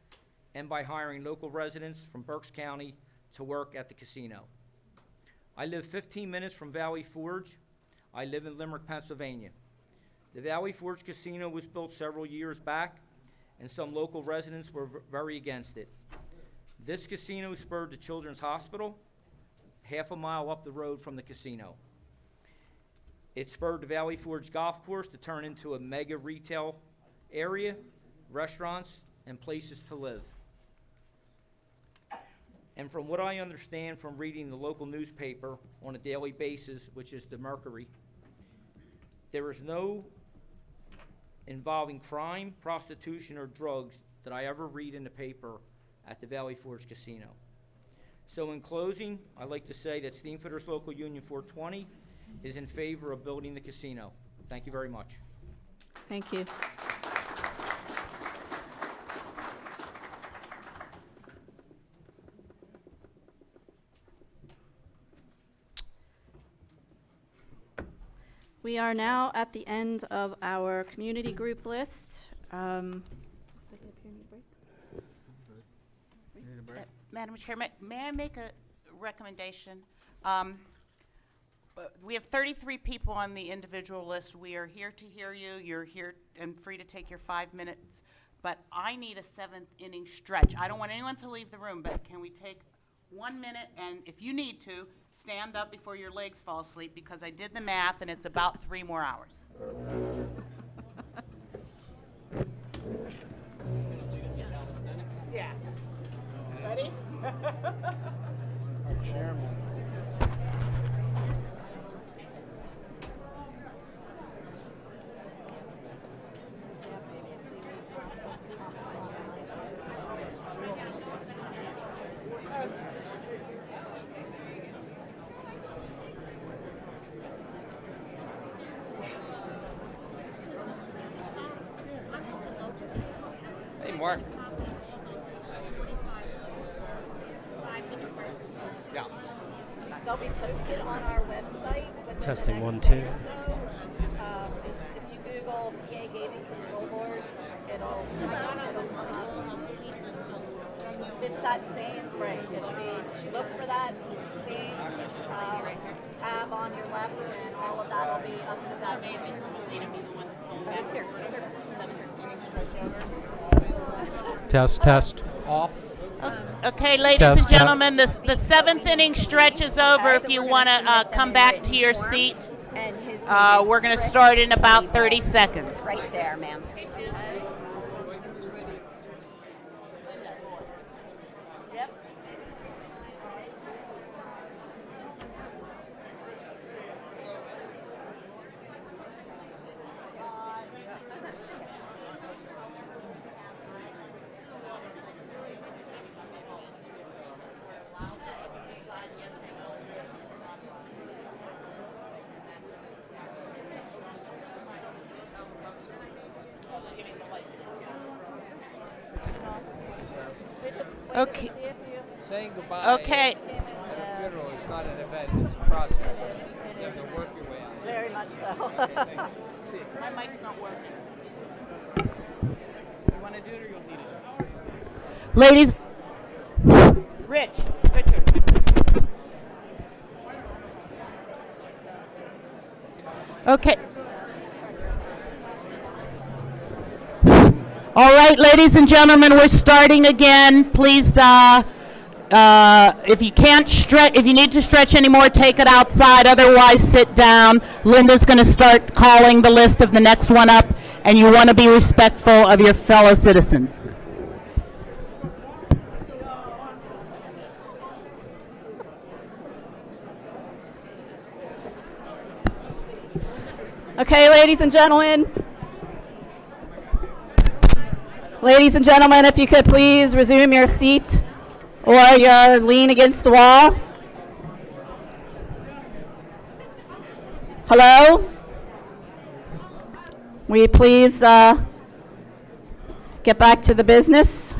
and by hiring local residents from Berks County to work at the casino. I live 15 minutes from Valley Forge. I live in Limerick, Pennsylvania. The Valley Forge Casino was built several years back, and some local residents were very against it. This casino spurred the Children's Hospital, half a mile up the road from the casino. It spurred the Valley Forge Golf Course to turn into a mega retail area, restaurants, and places to live. And from what I understand from reading the local newspaper on a daily basis, which is the Mercury, there is no involving crime, prostitution, or drugs that I ever read in the paper at the Valley Forge Casino. So in closing, I'd like to say that Steamfitters Local Union 420 is in favor of building the casino. Thank you very much. Thank you. We are now at the end of our community group list. Madam Chair, may I make a recommendation? We have 33 people on the individual list. We are here to hear you. You're here and free to take your 5 minutes. But I need a 7th inning stretch. I don't want anyone to leave the room, but can we take 1 minute, and if you need to, stand up before your legs fall asleep, because I did the math and it's about 3 more hours. Yeah. Ready? Our chairman. Hey, Mark. Yeah. They'll be posted on our website. Testing 1, 2. If you Google PA Gaming Control Board, it'll come up. It's that same, right, it'll be, look for that same tab on your left, and all of that will be up to that. Test. Off. Okay, ladies and gentlemen, the 7th inning stretch is over. If you want to come back to your seat, we're going to start in about 30 seconds. Right there, ma'am. Okay. Saying goodbye Okay. at a funeral is not an event, it's a process. You have to work your way out. Very much so. My mic's not working. You want to do it or you'll need it? Ladies. Richard. Okay. All right, ladies and gentlemen, we're starting again. Please, if you can't stretch, if you need to stretch anymore, take it outside. Otherwise, sit down. Linda's going to start calling the list of the next one up, and you want to be respectful of your fellow citizens. Okay, ladies and gentlemen. Ladies and gentlemen, if you could please resume your seat or your lean against the wall. Hello? Will you please get back to the business?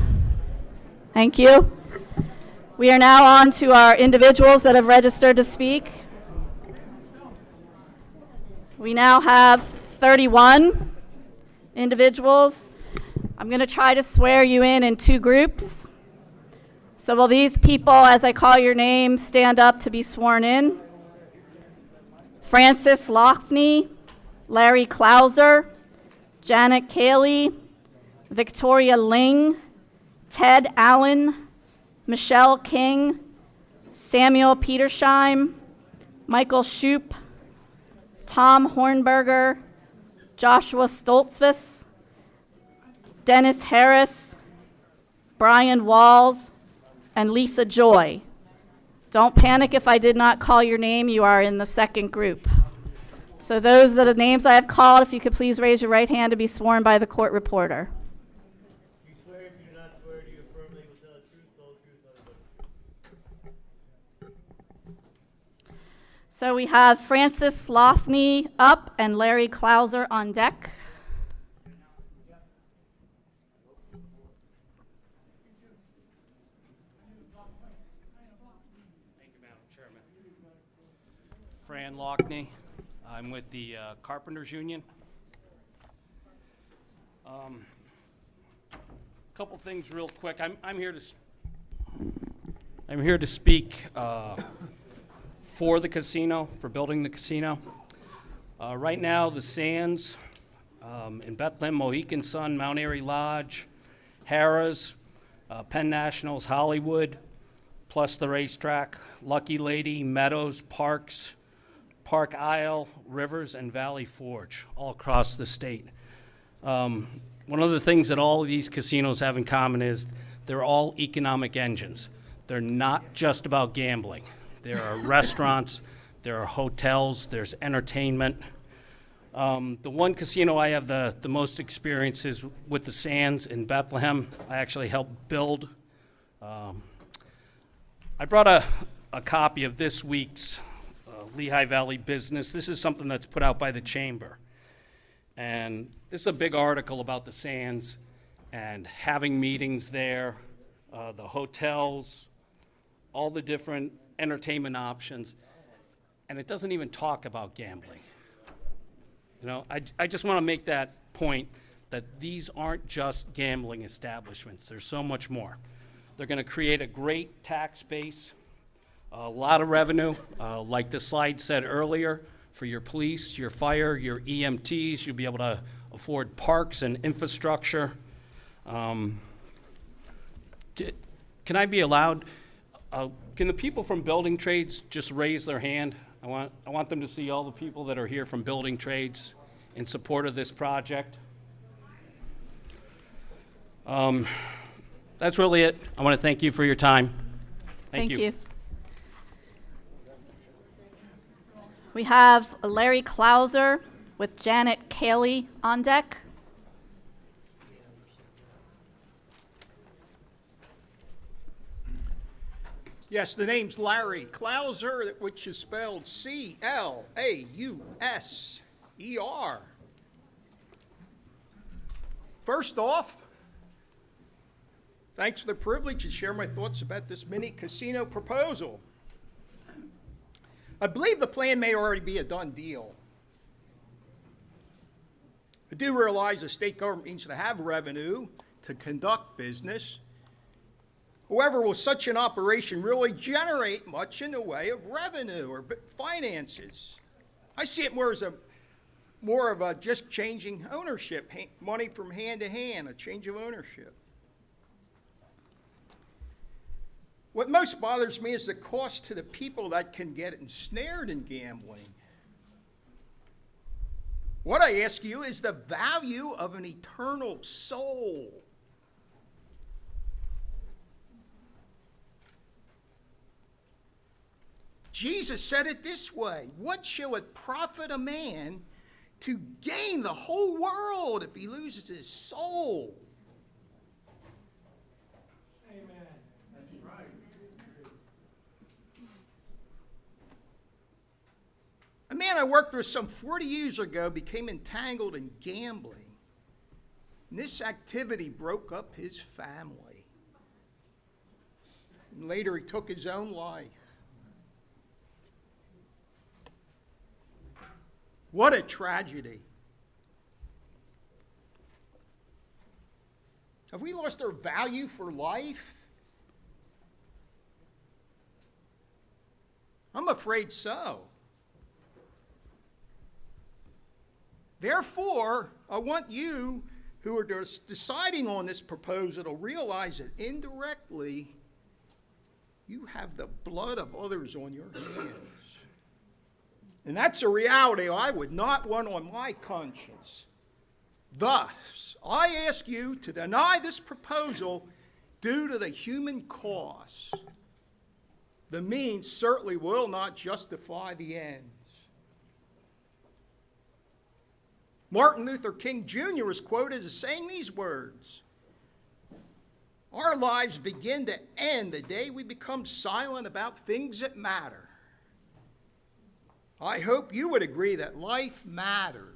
Thank you. We are now on to our individuals that have registered to speak. We now have 31 individuals. I'm going to try to swear you in 2 groups. So will these people, as I call your name, stand up to be sworn in? Francis Loughney, Larry Klauser, Janet Cayley, Victoria Ling, Ted Allen, Michelle King, Samuel Petersheim, Michael Shoup, Tom Hornberger, Joshua Stoltzfus, Dennis Harris, Brian Walls, and Lisa Joy. Don't panic if I did not call your name. You are in the second group. So those are the names I have called. If you could please raise your right hand to be sworn by the court reporter. You swear if you do not swear, do you affirm that you will tell the truth, the whole truth, nothing but the truth? So we have Francis Loughney up and Larry Klauser on deck. Fran Loughney. I'm with the Carpenters Union. Couple things real quick. I'm here to speak for the casino, for building the casino. Right now, the Sands in Bethlehem, Mohegan Sun, Mount Airy Lodge, Harrah's, Penn Nationals, Hollywood, plus the racetrack, Lucky Lady, Meadows, Parks, Park Isle, Rivers, and Valley Forge, all across the state. One of the things that all of these casinos have in common is they're all economic engines. They're not just about gambling. There are restaurants, there are hotels, there's entertainment. The one casino I have the most experience is with the Sands in Bethlehem. I actually helped build. I brought a copy of this week's Lehigh Valley Business. This is something that's put out by the Chamber. And this is a big article about the Sands and having meetings there, the hotels, all the different entertainment options. And it doesn't even talk about gambling. You know, I just want to make that point that these aren't just gambling establishments. There's so much more. They're going to create a great tax base, a lot of revenue, like the slide said earlier, for your police, your fire, your EMTs. You'll be able to afford parks and infrastructure. Can I be allowed? Can the people from building trades just raise their hand? I want them to see all the people that are here from building trades in support of this project. That's really it. I want to thank you for your time. Thank you. We have Larry Klauser with Janet Cayley on deck. Yes, the name's Larry Klauser, which is spelled C-L-A-U-S-E-R. First off, thanks for the privilege to share my thoughts about this mini casino proposal. I believe the plan may already be a done deal. I do realize the state government needs to have revenue to conduct business. However, will such an operation really generate much in the way of revenue or finances? I see it more as a more of a just changing ownership, money from hand to hand, a change of ownership. What most bothers me is the cost to the people that can get ensnared in gambling. What I ask you is the value of an eternal soul. Jesus said it this way: what shall it profit a man to gain the whole world if he loses his soul? Amen. That's right. A man I worked with some 40 years ago became entangled in gambling. And this activity broke up his family. And later he took his own life. What a tragedy. Have we lost our value for life? I'm afraid so. Therefore, I want you who are deciding on this proposal to realize that indirectly you have the blood of others on your hands. And that's a reality I would not want on my conscience. Thus, I ask you to deny this proposal due to the human cost. The means certainly will not justify the ends. Martin Luther King Jr. was quoted as saying these words: "Our lives begin to end the day we become silent about things that matter." I hope you would agree that life matters.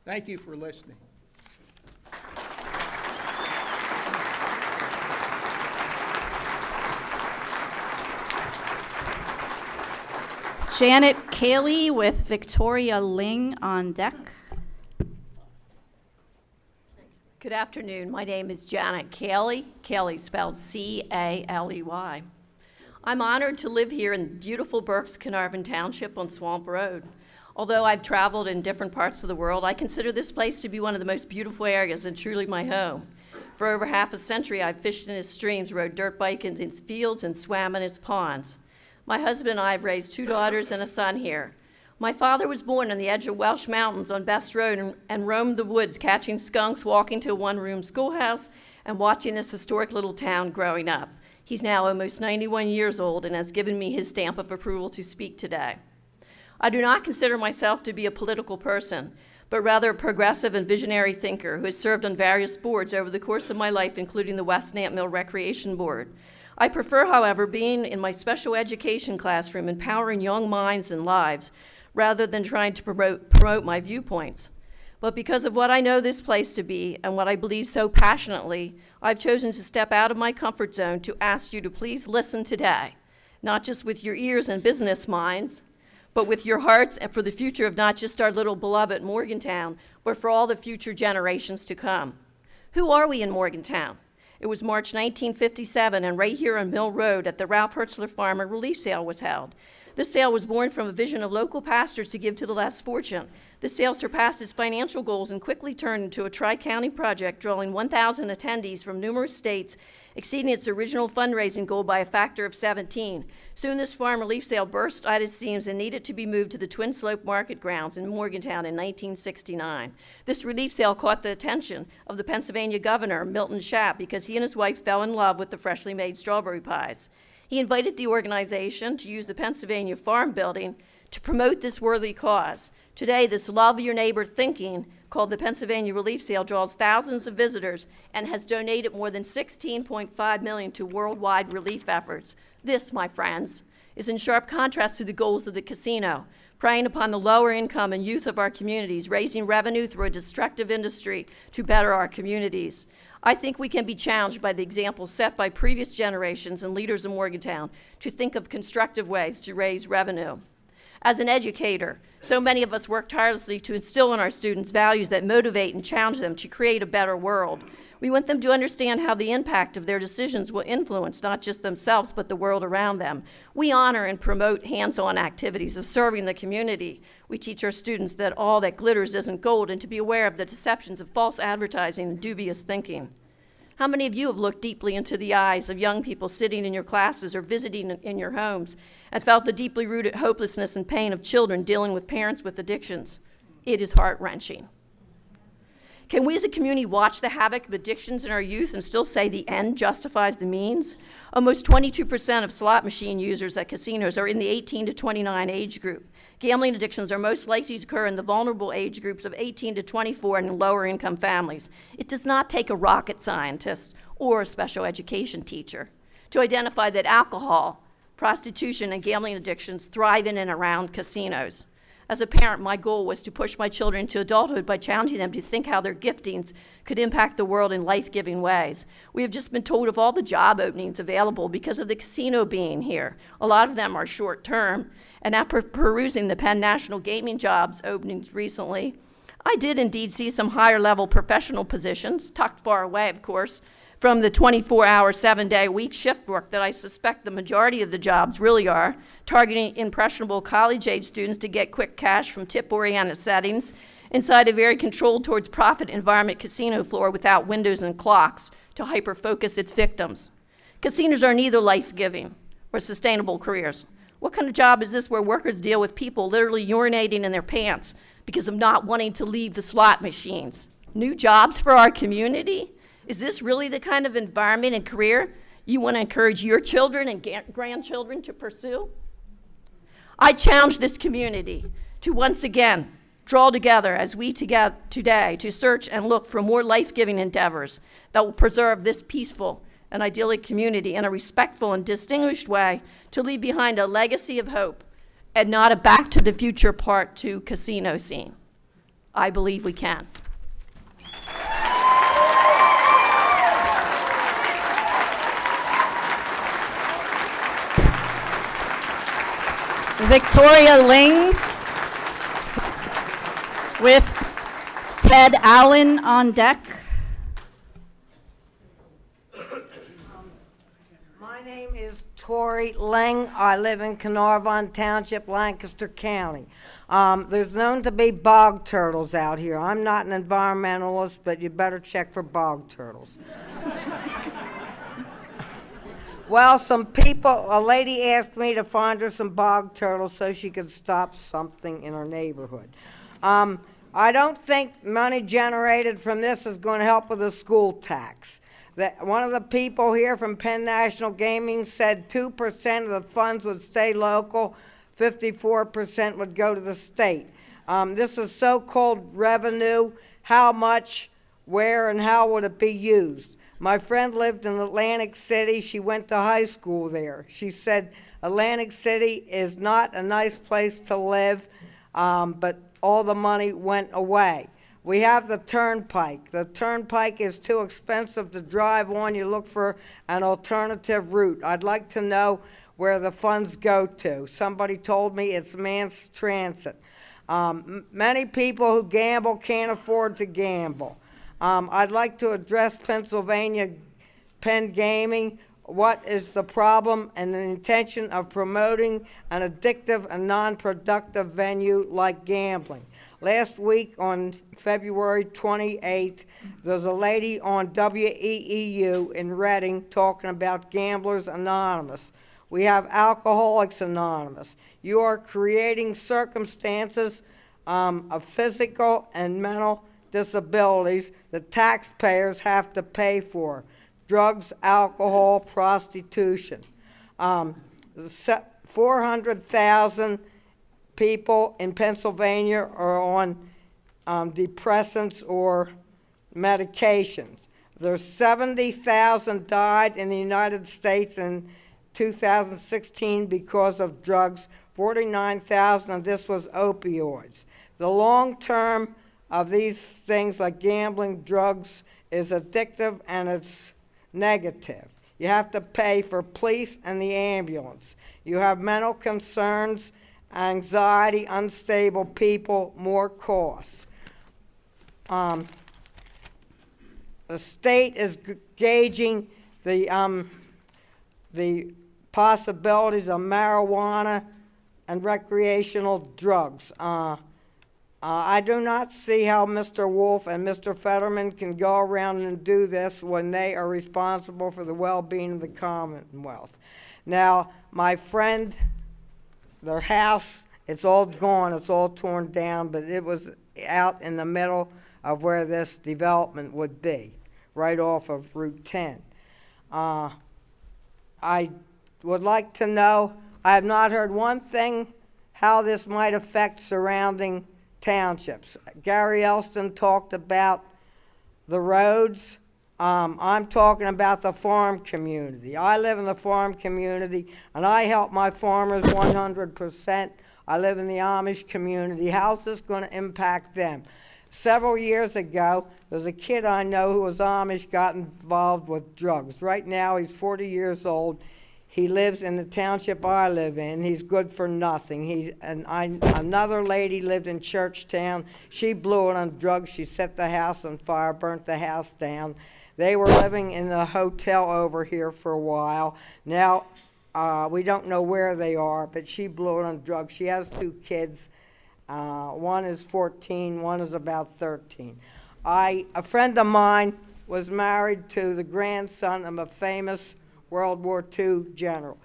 Thank you for listening. Janet Cayley with Victoria Ling on deck. Good afternoon. My name is Janet Cayley. Cayley spelled C-A-L-E-Y. I'm honored to live here in beautiful Berks, Carnarvon Township on Swamp Road. Although I've traveled in different parts of the world, I consider this place to be one of the most beautiful areas and truly my home. For over half a century, I've fished in its streams, rode dirt bikes in its fields, and swam in its ponds. My husband and I have raised 2 daughters and a son here. My father was born on the edge of Welsh Mountains on Best Road and roamed the woods catching skunks, walking to a one-room schoolhouse, and watching this historic little town growing up. He's now almost 91 years old and has given me his stamp of approval to speak today. I do not consider myself to be a political person, but rather a progressive and visionary thinker who has served on various boards over the course of my life, including the West Nant Mill Recreation Board. I prefer, however, being in my special education classroom, empowering young minds and lives, rather than trying to promote my viewpoints. But because of what I know this place to be and what I believe so passionately, I've chosen to step out of my comfort zone to ask you to please listen today, not just with your ears and business minds, but with your hearts and for the future of not just our little beloved Morgantown, but for all the future generations to come. Who are we in Morgantown? It was March 1957, and right here on Mill Road at the Ralph Hertzler Farm, a relief sale was held. This sale was born from a vision of local pastors to give to the less fortunate. The sale surpassed its financial goals and quickly turned into a tri-county project, drawing 1,000 attendees from numerous states, exceeding its original fundraising goal by a factor of 17. Soon this farm relief sale burst at its seams and needed to be moved to the Twin Slope Market Grounds in Morgantown in 1969. This relief sale caught the attention of the Pennsylvania governor, Milton Schaap, because he and his wife fell in love with the freshly made strawberry pies. He invited the organization to use the Pennsylvania Farm Building to promote this worthy cause. Today, this love your neighbor thinking, called the Pennsylvania Relief Sale, draws thousands of visitors and has donated more than $16.5 million to worldwide relief efforts. This, my friends, is in sharp contrast to the goals of the casino, preying upon the lower income and youth of our communities, raising revenue through a destructive industry to better our communities. I think we can be challenged by the example set by previous generations and leaders in Morgantown to think of constructive ways to raise revenue. As an educator, so many of us work tirelessly to instill in our students values that motivate and challenge them to create a better world. We want them to understand how the impact of their decisions will influence not just themselves, but the world around them. We honor and promote hands-on activities of serving the community. We teach our students that all that glitters isn't gold and to be aware of the deceptions of false advertising and dubious thinking. How many of you have looked deeply into the eyes of young people sitting in your classes or visiting in your homes and felt the deeply rooted hopelessness and pain of children dealing with parents with addictions? It is heart-wrenching. Can we as a community watch the havoc of addictions in our youth and still say the end justifies the means? Almost 22% of slot machine users at casinos are in the 18 to 29 age group. Gambling addictions are most likely to occur in the vulnerable age groups of 18 to 24 and in lower income families. It does not take a rocket scientist or a special education teacher to identify that alcohol, prostitution, and gambling addictions thrive in and around casinos. As a parent, my goal was to push my children into adulthood by challenging them to think how their giftings could impact the world in life-giving ways. We have just been told of all the job openings available because of the casino being here. A lot of them are short-term, and after perusing the Penn National Gaming jobs openings recently, I did indeed see some higher-level professional positions, tucked far away, of course, from the 24-hour, 7-day-a-week shift work that I suspect the majority of the jobs really are, targeting impressionable college-age students to get quick cash from tip-oriented settings inside a very controlled towards profit environment casino floor without windows and clocks to hyper-focus its victims. Casinos are neither life-giving or sustainable careers. What kind of job is this where workers deal with people literally urinating in their pants because of not wanting to leave the slot machines? New jobs for our community? Is this really the kind of environment and career you want to encourage your children and grandchildren to pursue? I challenge this community to once again draw together as we together today to search and look for more life-giving endeavors that will preserve this peaceful and idyllic community in a respectful and distinguished way to leave behind a legacy of hope and not a Back to the Future Part 2 casino scene. I believe we can. Victoria Ling with Ted Allen on deck. My name is Tori Ling. I live in Carnarvon Township, Lancaster County. There's known to be bog turtles out here. I'm not an environmentalist, but you better check for bog turtles. Well, a lady asked me to find her some bog turtles so she could stop something in her neighborhood. I don't think money generated from this is going to help with the school tax. One of the people here from Penn National Gaming said 2% of the funds would stay local, 54% would go to the state. This is so-called revenue. How much, where, and how would it be used? My friend lived in Atlantic City. She went to high school there. She said Atlantic City is not a nice place to live, but all the money went away. We have the turnpike. The turnpike is too expensive to drive on. You look for an alternative route. I'd like to know where the funds go to. Somebody told me it's mass transit. Many people who gamble can't afford to gamble. I'd like to address Pennsylvania Penn Gaming. What is the problem and the intention of promoting an addictive and non-productive venue like gambling? Last week on February 28th, there's a lady on WEEU in Reading talking about Gamblers Anonymous. We have Alcoholics Anonymous. You are creating circumstances of physical and mental disabilities that taxpayers have to pay for. Drugs, alcohol, prostitution. 400,000 people in Pennsylvania are on depressants or medications. There's 70,000 died in the United States in 2016 because of drugs. 49,000 of this was opioids. The long term of these things like gambling, drugs, is addictive and it's negative. You have to pay for police and the ambulance. You have mental concerns, anxiety, unstable people, more costs. the state is gauging the possibilities of marijuana and recreational drugs. I do not see how Mr. Wolf and Mr. Fetterman can go around and do this when they are responsible for the well-being of the Commonwealth. Now, my friend, their house, it's all gone, it's all torn down, but it was out in the middle of where this development would be, right off of Route 10. I would like to know, I have not heard one thing how this might affect surrounding townships. Gary Elston talked about the roads. I'm talking about the farm community. I live in the farm community, and I help my farmers 100%. I live in the Amish community. How's this going to impact them? Several years ago, there's a kid I know who was Amish, got involved with drugs. Right now, he's 40 years old. He lives in the township I live in. He's good for nothing. Another lady lived in Churchtown. She blew it on drugs. She set the house on fire, burnt the house down. They were living in the hotel over here for a while. Now, we don't know where they are, but she blew it on drugs. She has 2 kids. One is 14, one is about 13. A friend of mine was married to the grandson of a famous World War II general.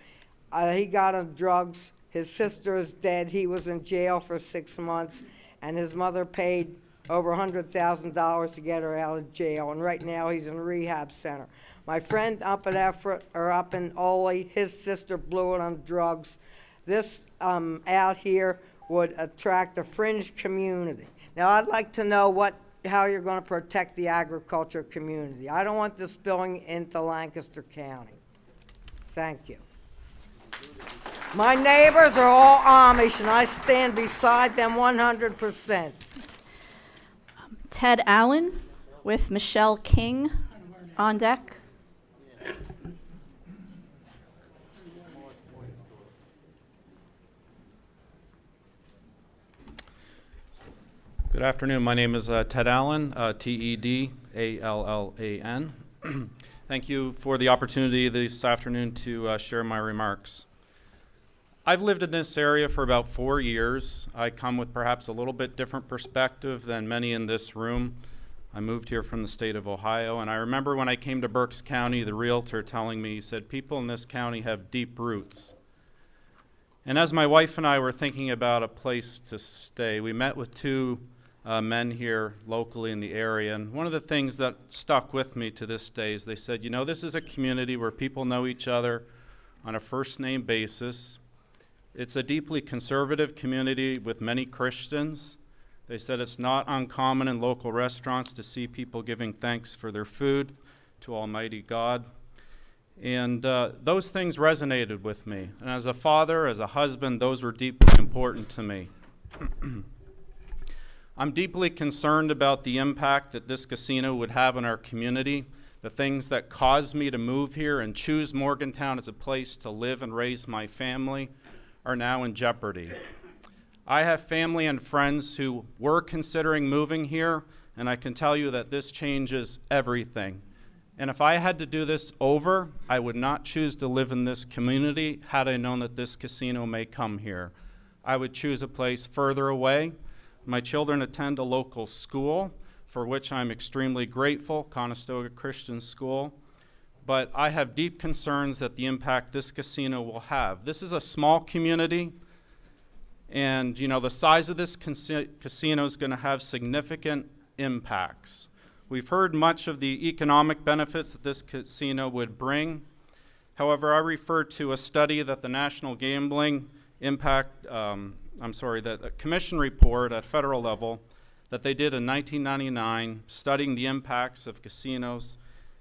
He got on drugs. His sister is dead. He was in jail for 6 months, and his mother paid over $100,000 to get her out of jail, and right now he's in a rehab center. My friend up in Ole, his sister blew it on drugs. This out here would attract a fringe community. Now, I'd like to know how you're going to protect the agriculture community. I don't want this spilling into Lancaster County. Thank you. My neighbors are all Amish, and I stand beside them 100%. Ted Allen with Michelle King on deck. Good afternoon. My name is Ted Allen, T-E-D-A-L-L-A-N. Thank you for the opportunity this afternoon to share my remarks. I've lived in this area for about 4 years. I come with perhaps a little bit different perspective than many in this room. I moved here from the state of Ohio, and I remember when I came to Berks County, the realtor telling me, he said, people in this county have deep roots. And as my wife and I were thinking about a place to stay, we met with 2 men here locally in the area, and one of the things that stuck with me to this day is they said, you know, this is a community where people know each other on a first-name basis. It's a deeply conservative community with many Christians. They said it's not uncommon in local restaurants to see people giving thanks for their food to Almighty God. And those things resonated with me. And as a father, as a husband, those were deeply important to me. I'm deeply concerned about the impact that this casino would have on our community. The things that caused me to move here and choose Morgantown as a place to live and raise my family are now in jeopardy. I have family and friends who were considering moving here, and I can tell you that this changes everything. And if I had to do this over, I would not choose to live in this community had I known that this casino may come here. I would choose a place further away. My children attend a local school, for which I'm extremely grateful, Conestoga Christian School. But I have deep concerns that the impact this casino will have. This is a small community, and you know the size of this casino is going to have significant impacts. We've heard much of the economic benefits that this casino would bring. However, I refer to a study that the National Gambling the commission report at federal level that they did in 1999 studying the impacts of casinos,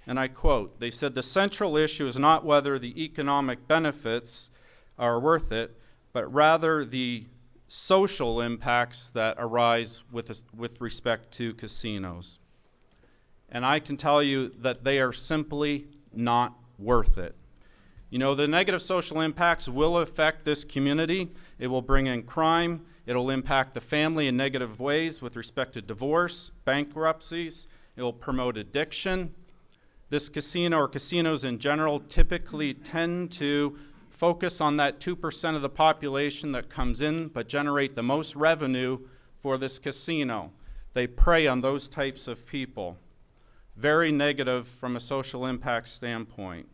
and I quote, they said the central issue is not whether the economic benefits are worth it, but rather the social impacts that arise with respect to casinos. And I can tell you that they are simply not worth it. You know, the negative social impacts will affect this community. It will bring in crime. It'll impact the family in negative ways with respect to divorce, bankruptcies, It will promote addiction. This casino, or casinos in general, typically tend to focus on that 2% of the population that comes in but generate the most revenue for this casino. They prey on those types of people. Very negative from a social impact standpoint.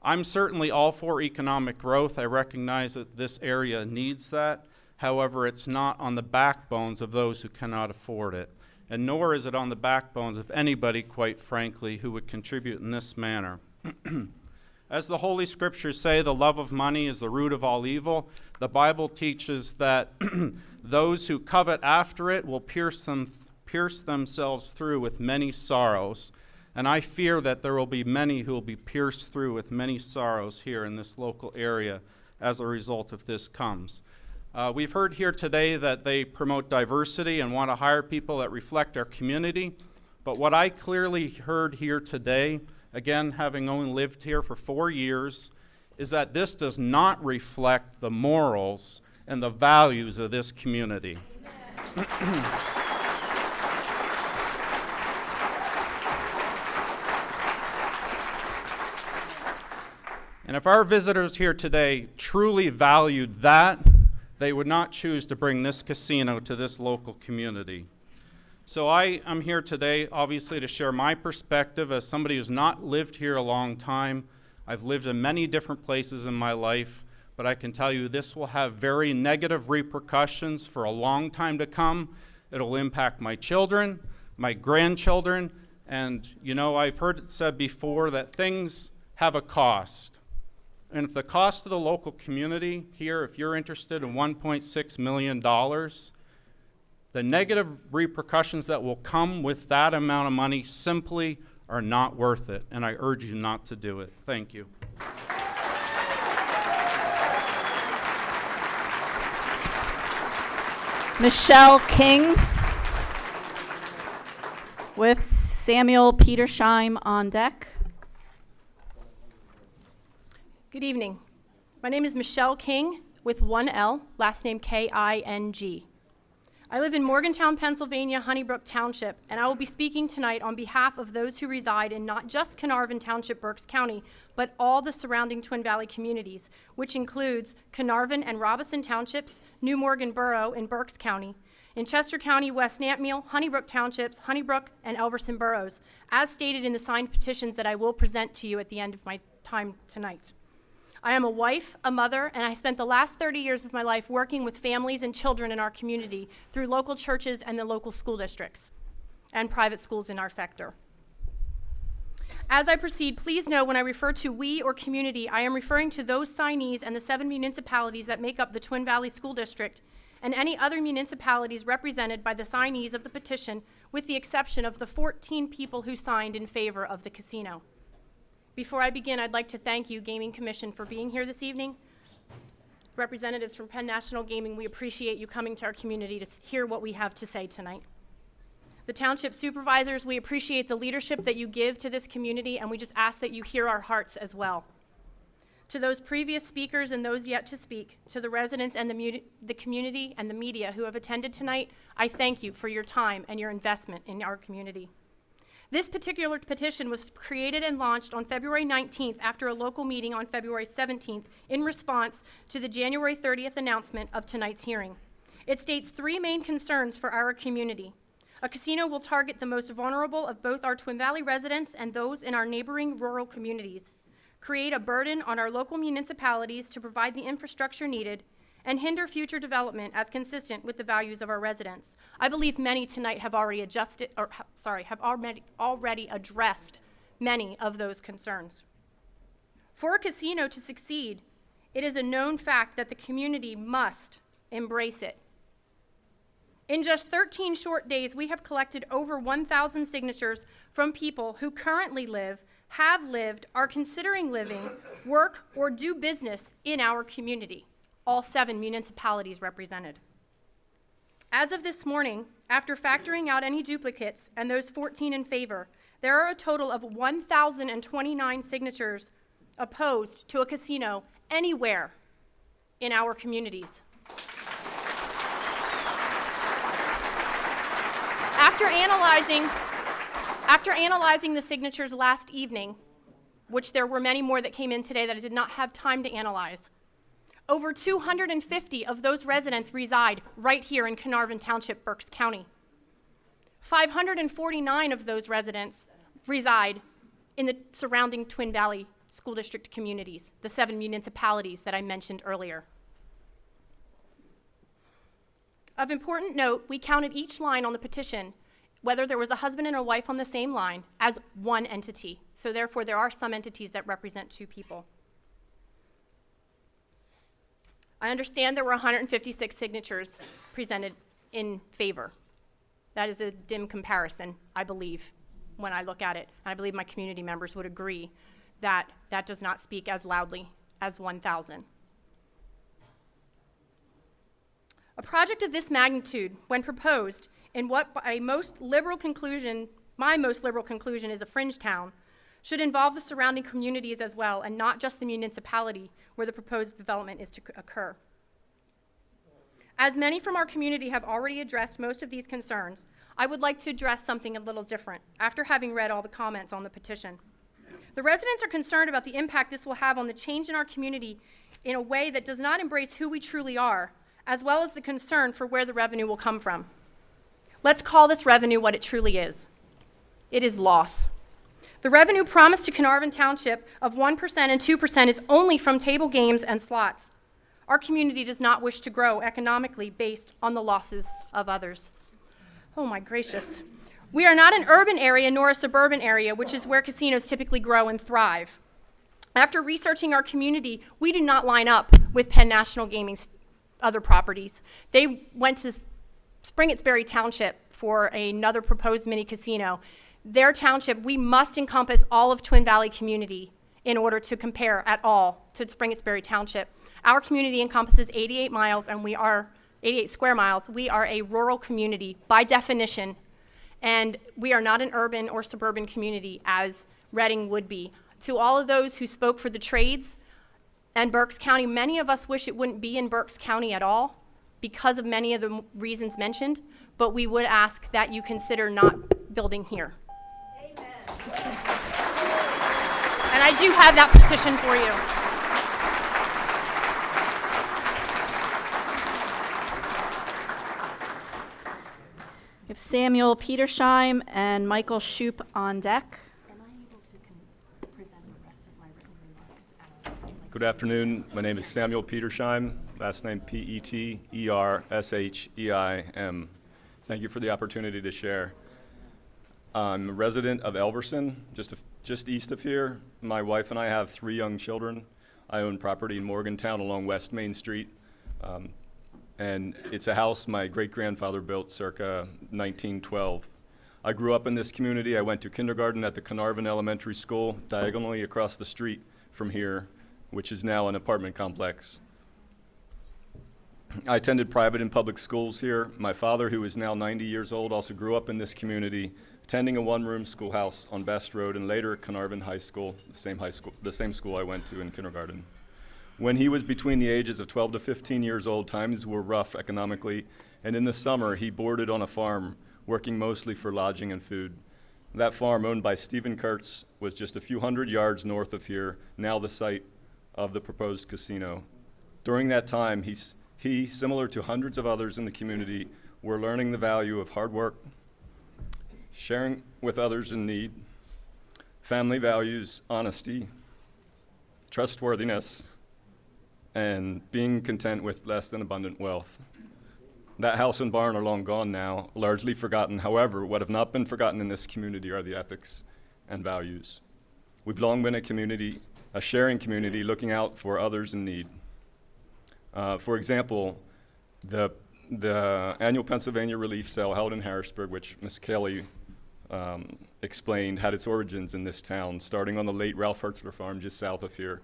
I'm certainly all for economic growth. I recognize that this area needs that. However, it's not on the backbones of those who cannot afford it. And nor is it on the backbones of anybody, quite frankly, who would contribute in this manner. As the Holy Scriptures say, the love of money is the root of all evil. The Bible teaches that those who covet after it will pierce themselves through with many sorrows. And I fear that there will be many who will be pierced through with many sorrows here in this local area as a result of this comes. We've heard here today that they promote diversity and want to hire people that reflect our community. But what I clearly heard here today, again, having only lived here for 4 years, is that this does not reflect the morals and the values of this community. And if our visitors here today truly valued that, they would not choose to bring this casino to this local community. So I am here today, obviously, to share my perspective as somebody who's not lived here a long time. I've lived in many different places in my life, but I can tell you this will have very negative repercussions for a long time to come. It'll impact my children, my grandchildren, and you know, I've heard it said before that things have a cost. And if the cost of the local community here, if you're interested in $1.6 million, the negative repercussions that will come with that amount of money simply are not worth it, and I urge you not to do it. Thank you. Michelle King with Samuel Petersheim on deck. Good evening. My name is Michelle King with one L, last name K-I-N-G. I live in Morgantown, Pennsylvania, Honeybrook Township, and I will be speaking tonight on behalf of those who reside in not just Carnarvon Township, Berks County, but all the surrounding Twin Valley communities, which includes Carnarvon and Robeson Townships, New Morgan Borough in Berks County, in Chester County, West Nantmeal, Honeybrook Townships, Honeybrook, and Elverson boroughs, as stated in the signed petitions that I will present to you at the end of my time tonight. I am a wife, a mother, and I spent the last 30 years of my life working with families and children in our community through local churches and the local school districts and private schools in our sector. As I proceed, please know when I refer to we or community, I am referring to those signees and the 7 municipalities that make up the Twin Valley School District and any other municipalities represented by the signees of the petition, with the exception of the 14 people who signed in favor of the casino. Before I begin, I'd like to thank you, Gaming Commission, for being here this evening. Representatives from Penn National Gaming, we appreciate you coming to our community to hear what we have to say tonight. The Township Supervisors, we appreciate the leadership that you give to this community, and we just ask that you hear our hearts as well. To those previous speakers and those yet to speak, to the residents and the community and the media who have attended tonight, I thank you for your time and your investment in our community. This particular petition was created and launched on February 19th after a local meeting on February 17th in response to the January 30th announcement of tonight's hearing. It states 3 main concerns for our community. A casino will target the most vulnerable of both our Twin Valley residents and those in our neighboring rural communities, create a burden on our local municipalities to provide the infrastructure needed, and hinder future development as consistent with the values of our residents. I believe many tonight have already already addressed many of those concerns. For a casino to succeed, it is a known fact that the community must embrace it. In just 13 short days, we have collected over 1,000 signatures from people who currently live, have lived, are considering living, work, or do business in our community. All 7 municipalities represented. As of this morning, after factoring out any duplicates and those 14 in favor, there are a total of 1,029 signatures opposed to a casino anywhere in our communities. After analyzing the signatures last evening, which there were many more that came in today that I did not have time to analyze, over 250 of those residents reside right here in Carnarvon Township, Berks County. 549 of those residents reside in the surrounding Twin Valley School District communities, the 7 municipalities that I mentioned earlier. Of important note, we counted each line on the petition, whether there was a husband and a wife on the same line, as one entity. So therefore, there are some entities that represent 2 people. I understand there were 156 signatures presented in favor. That is a dim comparison, I believe, when I look at it. And I believe my community members would agree that that does not speak as loudly as 1,000. A project of this magnitude, when proposed in what my most liberal conclusion is a fringe town, should involve the surrounding communities as well, and not just the municipality where the proposed development is to occur. As many from our community have already addressed most of these concerns, I would like to address something a little different after having read all the comments on the petition. The residents are concerned about the impact this will have on the change in our community in a way that does not embrace who we truly are, as well as the concern for where the revenue will come from. Let's call this revenue what it truly is. It is loss. The revenue promised to Carnarvon Township of 1% and 2% is only from table games and slots. Our community does not wish to grow economically based on the losses of others. Oh my gracious. We are not an urban area nor a suburban area, which is where casinos typically grow and thrive. After researching our community, we do not line up with Penn National Gaming's other properties. They went to Springettsbury Township for another proposed mini casino. Their township, we must encompass all of Twin Valley community in order to compare at all to Springettsbury Township. Our community encompasses 88 miles and we are 88 square miles. We are a rural community by definition, and we are not an urban or suburban community as Reading would be. To all of those who spoke for the trades and Berks County, many of us wish it wouldn't be in Berks County at all because of many of the reasons mentioned, but we would ask that you consider not building here. Amen. And I do have that petition for you. We have Samuel Petersheim and Michael Shoup on deck. Good afternoon. My name is Samuel Petersheim, last name Petershheim. Thank you for the opportunity to share. I'm a resident of Elverson, just east of here. My wife and I have 3 young children. I own property in Morgantown along West Main Street. And it's a house my great-grandfather built circa 1912. I grew up in this community. I went to kindergarten at the Carnarvon Elementary School, diagonally across the street from here, which is now an apartment complex. I attended private and public schools here. My father, who is now 90 years old, also grew up in this community, attending a one-room schoolhouse on Best Road and later at Carnarvon High School, the same school I went to in kindergarten. When he was between the ages of 12 to 15 years old, times were rough economically, and in the summer he boarded on a farm, working mostly for lodging and food. That farm, owned by Stephen Kurtz, was just a few hundred yards north of here, now the site of the proposed casino. During that time, he, similar to hundreds of others in the community, were learning the value of hard work, sharing with others in need, family values, honesty, trustworthiness, and being content with less than abundant wealth. That house and barn are long gone now, largely forgotten. However, what have not been forgotten in this community are the ethics and values. We've long been a community, a sharing community, looking out for others in need. For example, the annual Pennsylvania Relief Sale held in Harrisburg, which Ms. Kelly explained, had its origins in this town, starting on the late Ralph Hertzler farm just south of here,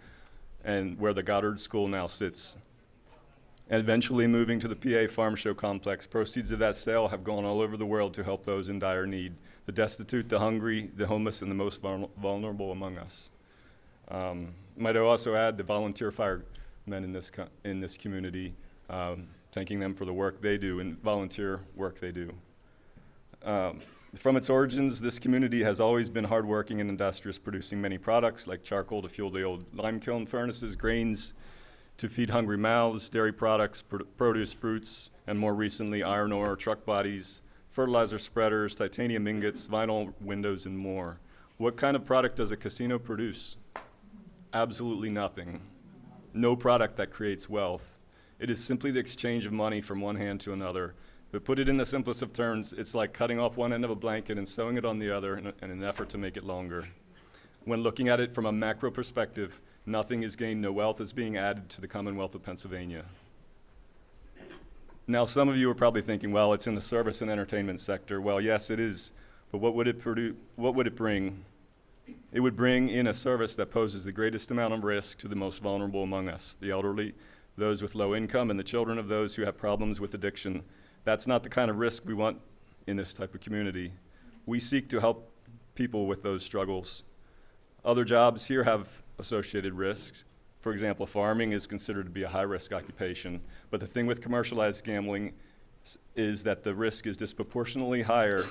and where the Goddard School now sits. And eventually moving to the PA Farm Show complex, proceeds of that sale have gone all over the world to help those in dire need, the destitute, the hungry, the homeless, and the most vulnerable among us. Might I also add the volunteer firemen in this community, thanking them for the work they do and volunteer work they do. From its origins, this community has always been hardworking and industrious, producing many products like charcoal to fuel the old lime kiln furnaces, grains to feed hungry mouths, dairy products, produce, fruits, and more recently, iron ore, truck bodies, fertilizer spreaders, titanium ingots, vinyl windows, and more. What kind of product does a casino produce? Absolutely nothing. No product that creates wealth. It is simply the exchange of money from one hand to another. But put it in the simplest of terms, it's like cutting off one end of a blanket and sewing it on the other in an effort to make it longer. When looking at it from a macro perspective, nothing is gained, no wealth is being added to the Commonwealth of Pennsylvania. Now, some of you are probably thinking, well, it's in the service and entertainment sector. Well, yes, it is, but what would it bring? It would bring in a service that poses the greatest amount of risk to the most vulnerable among us, the elderly, those with low income, and the children of those who have problems with addiction. That's not the kind of risk we want in this type of community. We seek to help people with those struggles. Other jobs here have associated risks. For example, farming is considered to be a high-risk occupation, but the thing with commercialized gambling is that the risk is disproportionately higher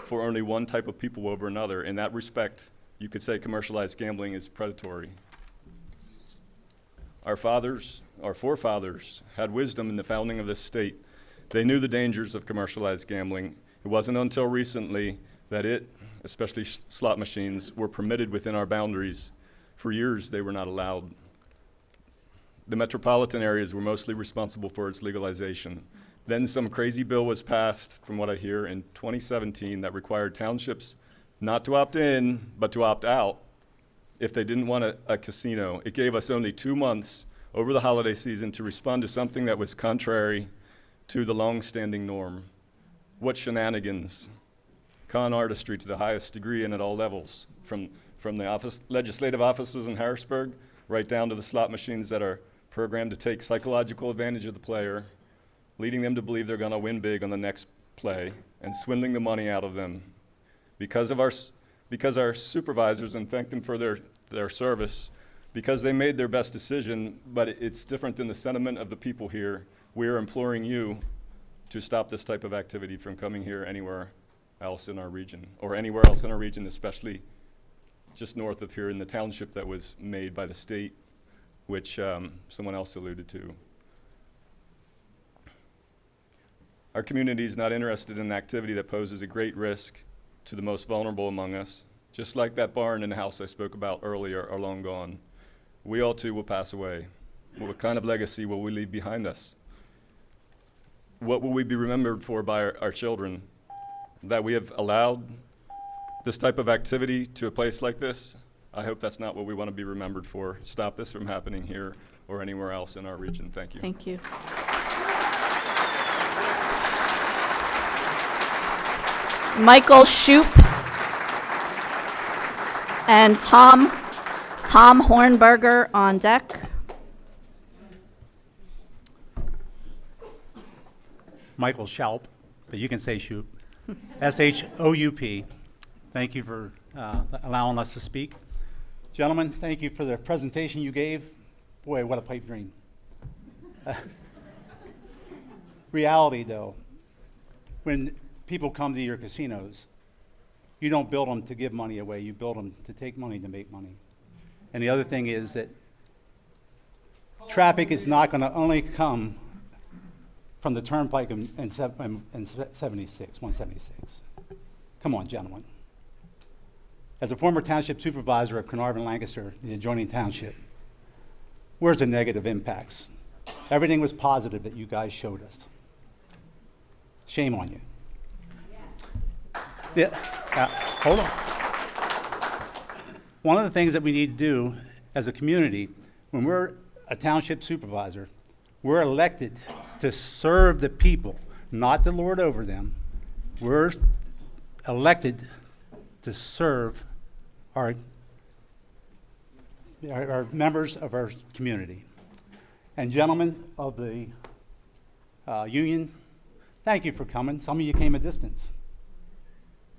for only one type of people over another. In that respect, you could say commercialized gambling is predatory. Our forefathers had wisdom in the founding of this state. They knew the dangers of commercialized gambling. It wasn't until recently that especially slot machines, were permitted within our boundaries. For years, they were not allowed. The metropolitan areas were mostly responsible for its legalization. Then some crazy bill was passed, from what I hear, in 2017 that required townships not to opt in, but to opt out if they didn't want a casino. It gave us only 2 months over the holiday season to respond to something that was contrary to the long-standing norm. What shenanigans. Con artistry to the highest degree and at all levels, from the legislative offices in Harrisburg right down to the slot machines that are programmed to take psychological advantage of the player, leading them to believe they're going to win big on the next play and swindling the money out of them. Because our supervisors, and thank them for their service, because they made their best decision, but it's different than the sentiment of the people here. We are imploring you to stop this type of activity from coming here anywhere else in our region, or anywhere else in our region, especially just north of here in the township that was made by the state, which someone else alluded to. Our community is not interested in an activity that poses a great risk to the most vulnerable among us. Just like that barn and house I spoke about earlier are long gone. We all too will pass away. What kind of legacy will we leave behind us? What will we be remembered for by our children? That we have allowed this type of activity to a place like this? I hope that's not what we want to be remembered for. Stop this from happening here or anywhere else in our region. Thank you. Thank you. Michael Shoup and Tom Hornberger on deck. Michael Shoup, but you can say Shoup. S-H-O-U-P. Thank you for allowing us to speak. Gentlemen, thank you for the presentation you gave. Boy, what a pipe dream. Reality, though, when people come to your casinos, you don't build them to give money away. You build them to take money to make money. And the other thing is that traffic is not going to only come from the turnpike in 176. Come on, gentlemen. As a former township supervisor of Carnarvon, Lancaster, the adjoining township, where's the negative impacts? Everything was positive that you guys showed us. Shame on you. Yeah. Hold on. One of the things that we need to do as a community, when we're a township supervisor, we're elected to serve the people, not to lord over them. We're elected to serve our members of our community. And gentlemen of the union, thank you for coming. Some of you came a distance.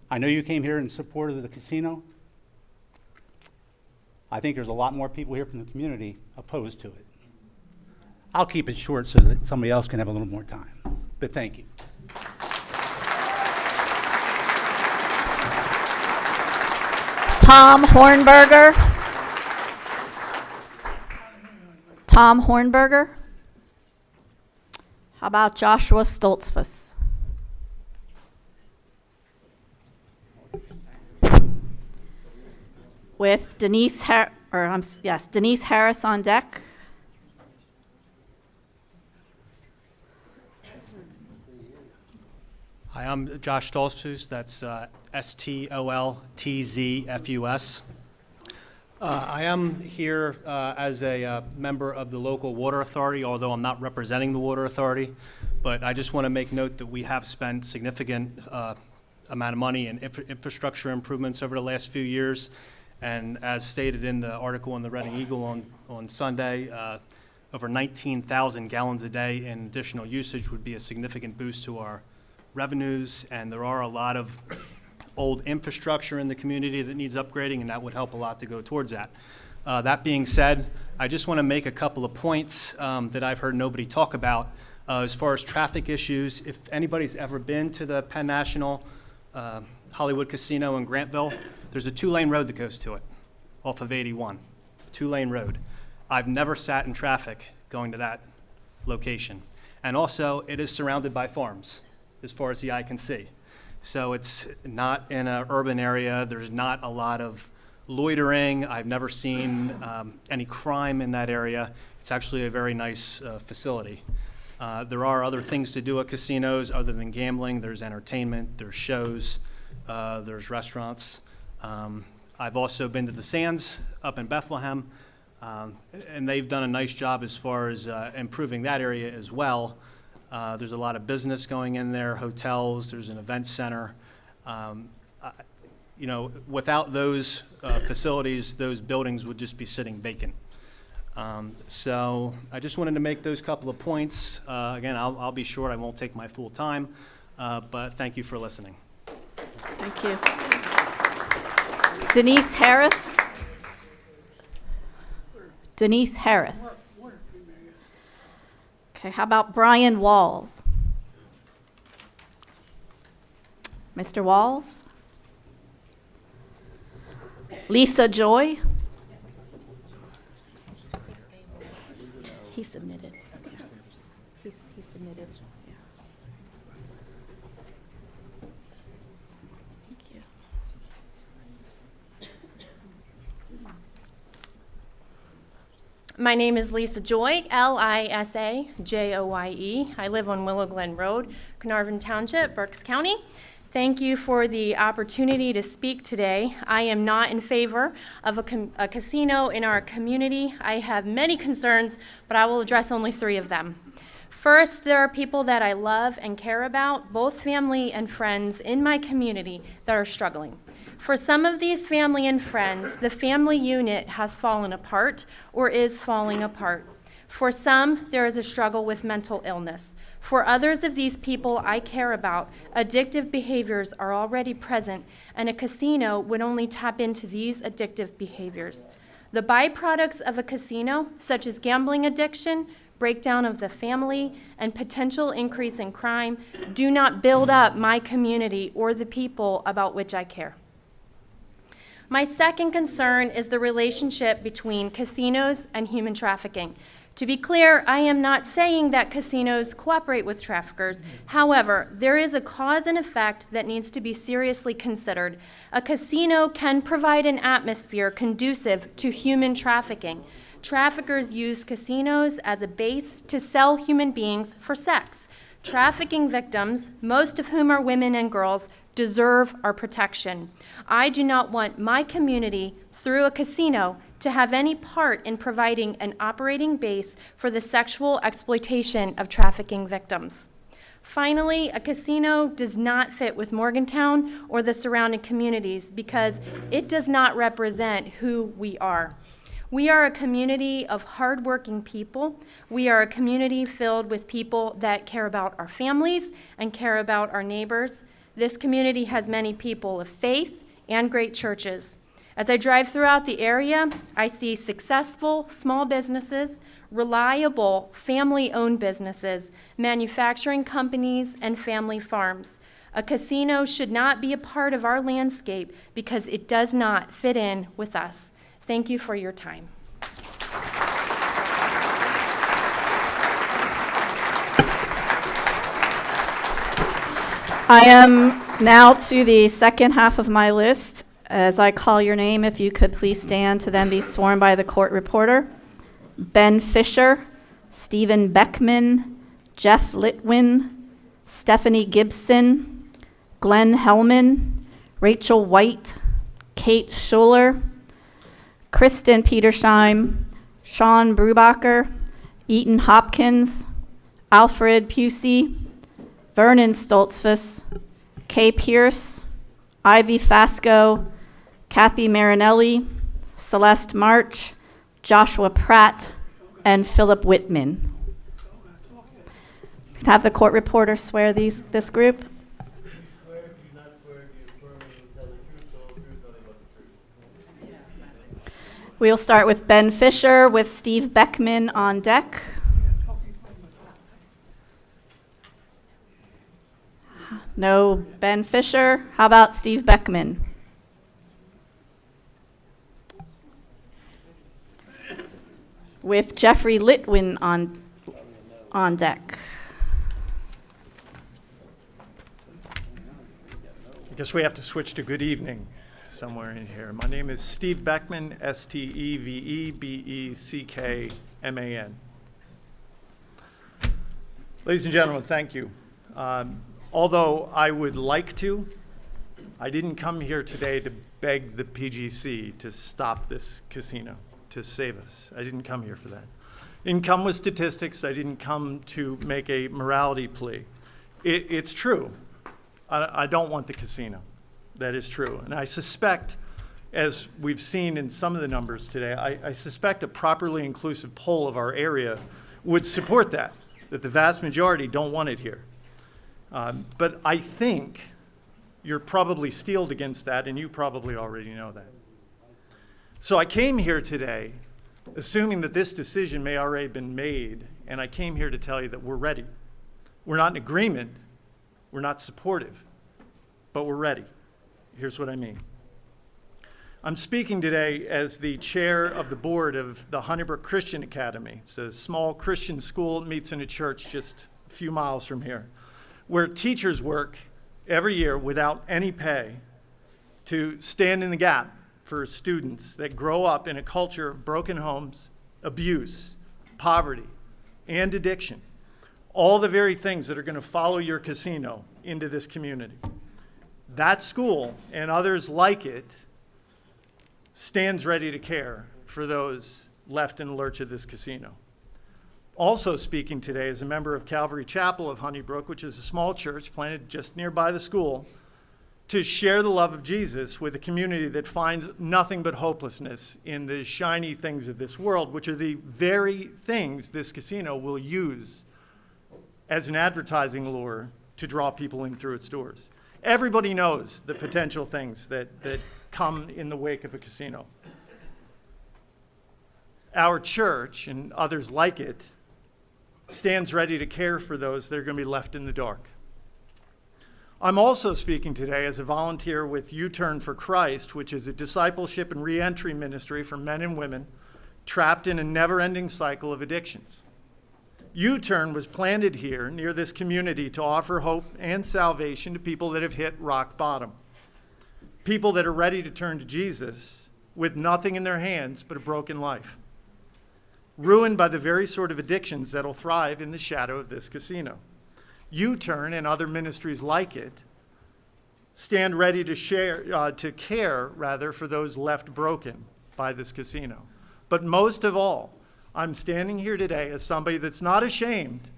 I know you came here in support of the casino. I think there's a lot more people here from the community opposed to it. I'll keep it short so that somebody else can have a little more time, but thank you. Tom Hornberger. Tom Hornberger. How about Joshua Stoltzfus? With Denise Denise Harris on deck. Hi, I'm Josh Stoltzfus. That's Stoltzfus. I am here as a member of the local water authority, although I'm not representing the water authority. But I just want to make note that we have spent significant amount of money in infrastructure improvements over the last few years. And as stated in the article in the Reading Eagle on Sunday, over 19,000 gallons a day in additional usage would be a significant boost to our revenues. And there are a lot of old infrastructure in the community that needs upgrading, and that would help a lot to go towards that. That being said, I just want to make a couple of points that I've heard nobody talk about as far as traffic issues. If anybody's ever been to the Penn National Hollywood Casino in Grantville, there's a 2-lane road that goes to it off of 81, a 2-lane road. I've never sat in traffic going to that location. And also, it is surrounded by farms as far as the eye can see. So it's not in an urban area. There's not a lot of loitering. I've never seen any crime in that area. It's actually a very nice facility. There are other things to do at casinos other than gambling. There's entertainment, there's shows, there's restaurants. I've also been to the Sands up in Bethlehem, and they've done a nice job as far as improving that area as well. There's a lot of business going in there, hotels, there's an event center. You know, without those facilities, those buildings would just be sitting vacant. So I just wanted to make those couple of points. Again, I'll be short, I won't take my full time, but thank you for listening. Thank you. Denise Harris. Denise Harris. Okay, how about Brian Walls? Mr. Walls? Lisa Joy? He submitted. He submitted. Yeah. Thank you. My name is Lisa Joy, Lisajoye. I live on Willow Glen Road, Carnarvon Township, Berks County. Thank you for the opportunity to speak today. I am not in favor of a casino in our community. I have many concerns, but I will address only 3 of them. First, there are people that I love and care about, both family and friends in my community, that are struggling. For some of these family and friends, the family unit has fallen apart or is falling apart. For some, there is a struggle with mental illness. For others of these people I care about, addictive behaviors are already present, and a casino would only tap into these addictive behaviors. The byproducts of a casino, such as gambling addiction, breakdown of the family, and potential increase in crime, do not build up my community or the people about which I care. My second concern is the relationship between casinos and human trafficking. To be clear, I am not saying that casinos cooperate with traffickers. However, there is a cause and effect that needs to be seriously considered. A casino can provide an atmosphere conducive to human trafficking. Traffickers use casinos as a base to sell human beings for sex. Trafficking victims, most of whom are women and girls, deserve our protection. I do not want my community, through a casino, to have any part in providing an operating base for the sexual exploitation of trafficking victims. Finally, a casino does not fit with Morgantown or the surrounding communities because it does not represent who we are. We are a community of hardworking people. We are a community filled with people that care about our families and care about our neighbors. This community has many people of faith and great churches. As I drive throughout the area, I see successful small businesses, reliable family-owned businesses, manufacturing companies, and family farms. A casino should not be a part of our landscape because it does not fit in with us. Thank you for your time. I am now to the second half of my list. As I call your name, if you could please stand to then be sworn by the court reporter. Ben Fisher, Stephen Beckman, Jeff Litwin, Stephanie Gibson, Glenn Hellman, Rachel White, Kate Schuler, Kristen Petersheim, Sean Brubacher, Eaton Hopkins, Alfred Pusey, Vernon Stoltzfus, Kay Pierce, Ivy Fasco, Kathy Marinelli, Celeste March, Joshua Pratt, and Philip Whitman. Can I have the court reporter swear this group? We'll start with Ben Fisher with Steve Beckman on deck. No Ben Fisher. How about Steve Beckman? With Jeffrey Litwin on deck. I guess we have to switch to good evening somewhere in here. My name is Steve Beckman, S-T-E-V-E-B-E-C-K-M-A-N. Ladies and gentlemen, thank you. Although I would like to, I didn't come here today to beg the PGC to stop this casino, to save us. I didn't come here for that. I didn't come with statistics. I didn't come to make a morality plea. It's true. I don't want the casino. That is true. And I suspect, as we've seen in some of the numbers today, I suspect a properly inclusive poll of our area would support that the vast majority don't want it here. But I think you're probably steeled against that, and you probably already know that. So I came here today assuming that this decision may already have been made, and I came here to tell you that we're ready. We're not in agreement. We're not supportive, but we're ready. Here's what I mean. I'm speaking today as the chair of the board of the Honeybrook Christian Academy. It's a small Christian school that meets in a church just a few miles from here, where teachers work every year without any pay to stand in the gap for students that grow up in a culture of broken homes, abuse, poverty, and addiction. All the very things that are going to follow your casino into this community. That school and others like it stands ready to care for those left in the lurch of this casino. Also speaking today is a member of Calvary Chapel of Honeybrook, which is a small church planted just nearby the school, to share the love of Jesus with a community that finds nothing but hopelessness in the shiny things of this world, which are the very things this casino will use as an advertising lure to draw people in through its doors. Everybody knows the potential things that come in the wake of a casino. Our church, and others like it, stands ready to care for those that are going to be left in the dark. I'm also speaking today as a volunteer with U-Turn for Christ, which is a discipleship and reentry ministry for men and women trapped in a never-ending cycle of addictions. U-Turn was planted here near this community to offer hope and salvation to people that have hit rock bottom. People that are ready to turn to Jesus with nothing in their hands but a broken life, ruined by the very sort of addictions that'll thrive in the shadow of this casino. U-Turn and other ministries like it stand ready to care for those left broken by this casino. But most of all, I'm standing here today as somebody that's not ashamed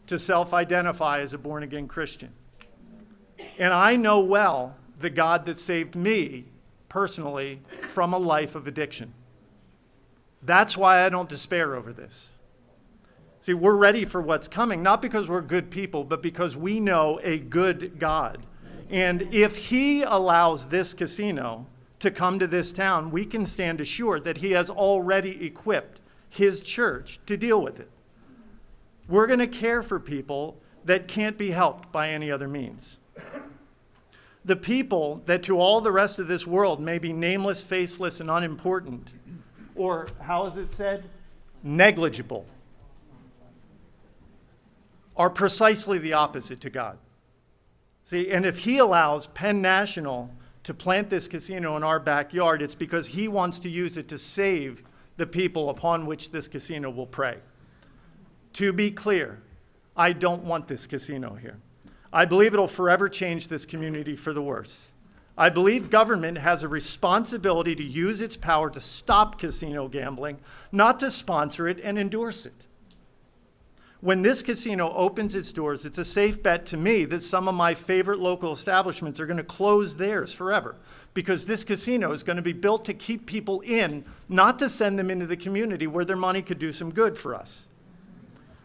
to self-identify as a born-again Christian. And I know well the God that saved me personally from a life of addiction. That's why I don't despair over this. See, we're ready for what's coming, not because we're good people, but because we know a good God. And if he allows this casino to come to this town, we can stand assured that he has already equipped his church to deal with it. We're going to care for people that can't be helped by any other means. the people that to all the rest of this world may be nameless, faceless, and unimportant, or how is it said? Negligible, are precisely the opposite to God. See, and if he allows Penn National to plant this casino in our backyard, it's because he wants to use it to save the people upon which this casino will prey. To be clear, I don't want this casino here. I believe it'll forever change this community for the worse. I believe government has a responsibility to use its power to stop casino gambling, not to sponsor it and endorse it. When this casino opens its doors, it's a safe bet to me that some of my favorite local establishments are going to close theirs forever, because this casino is going to be built to keep people in, not to send them into the community where their money could do some good for us.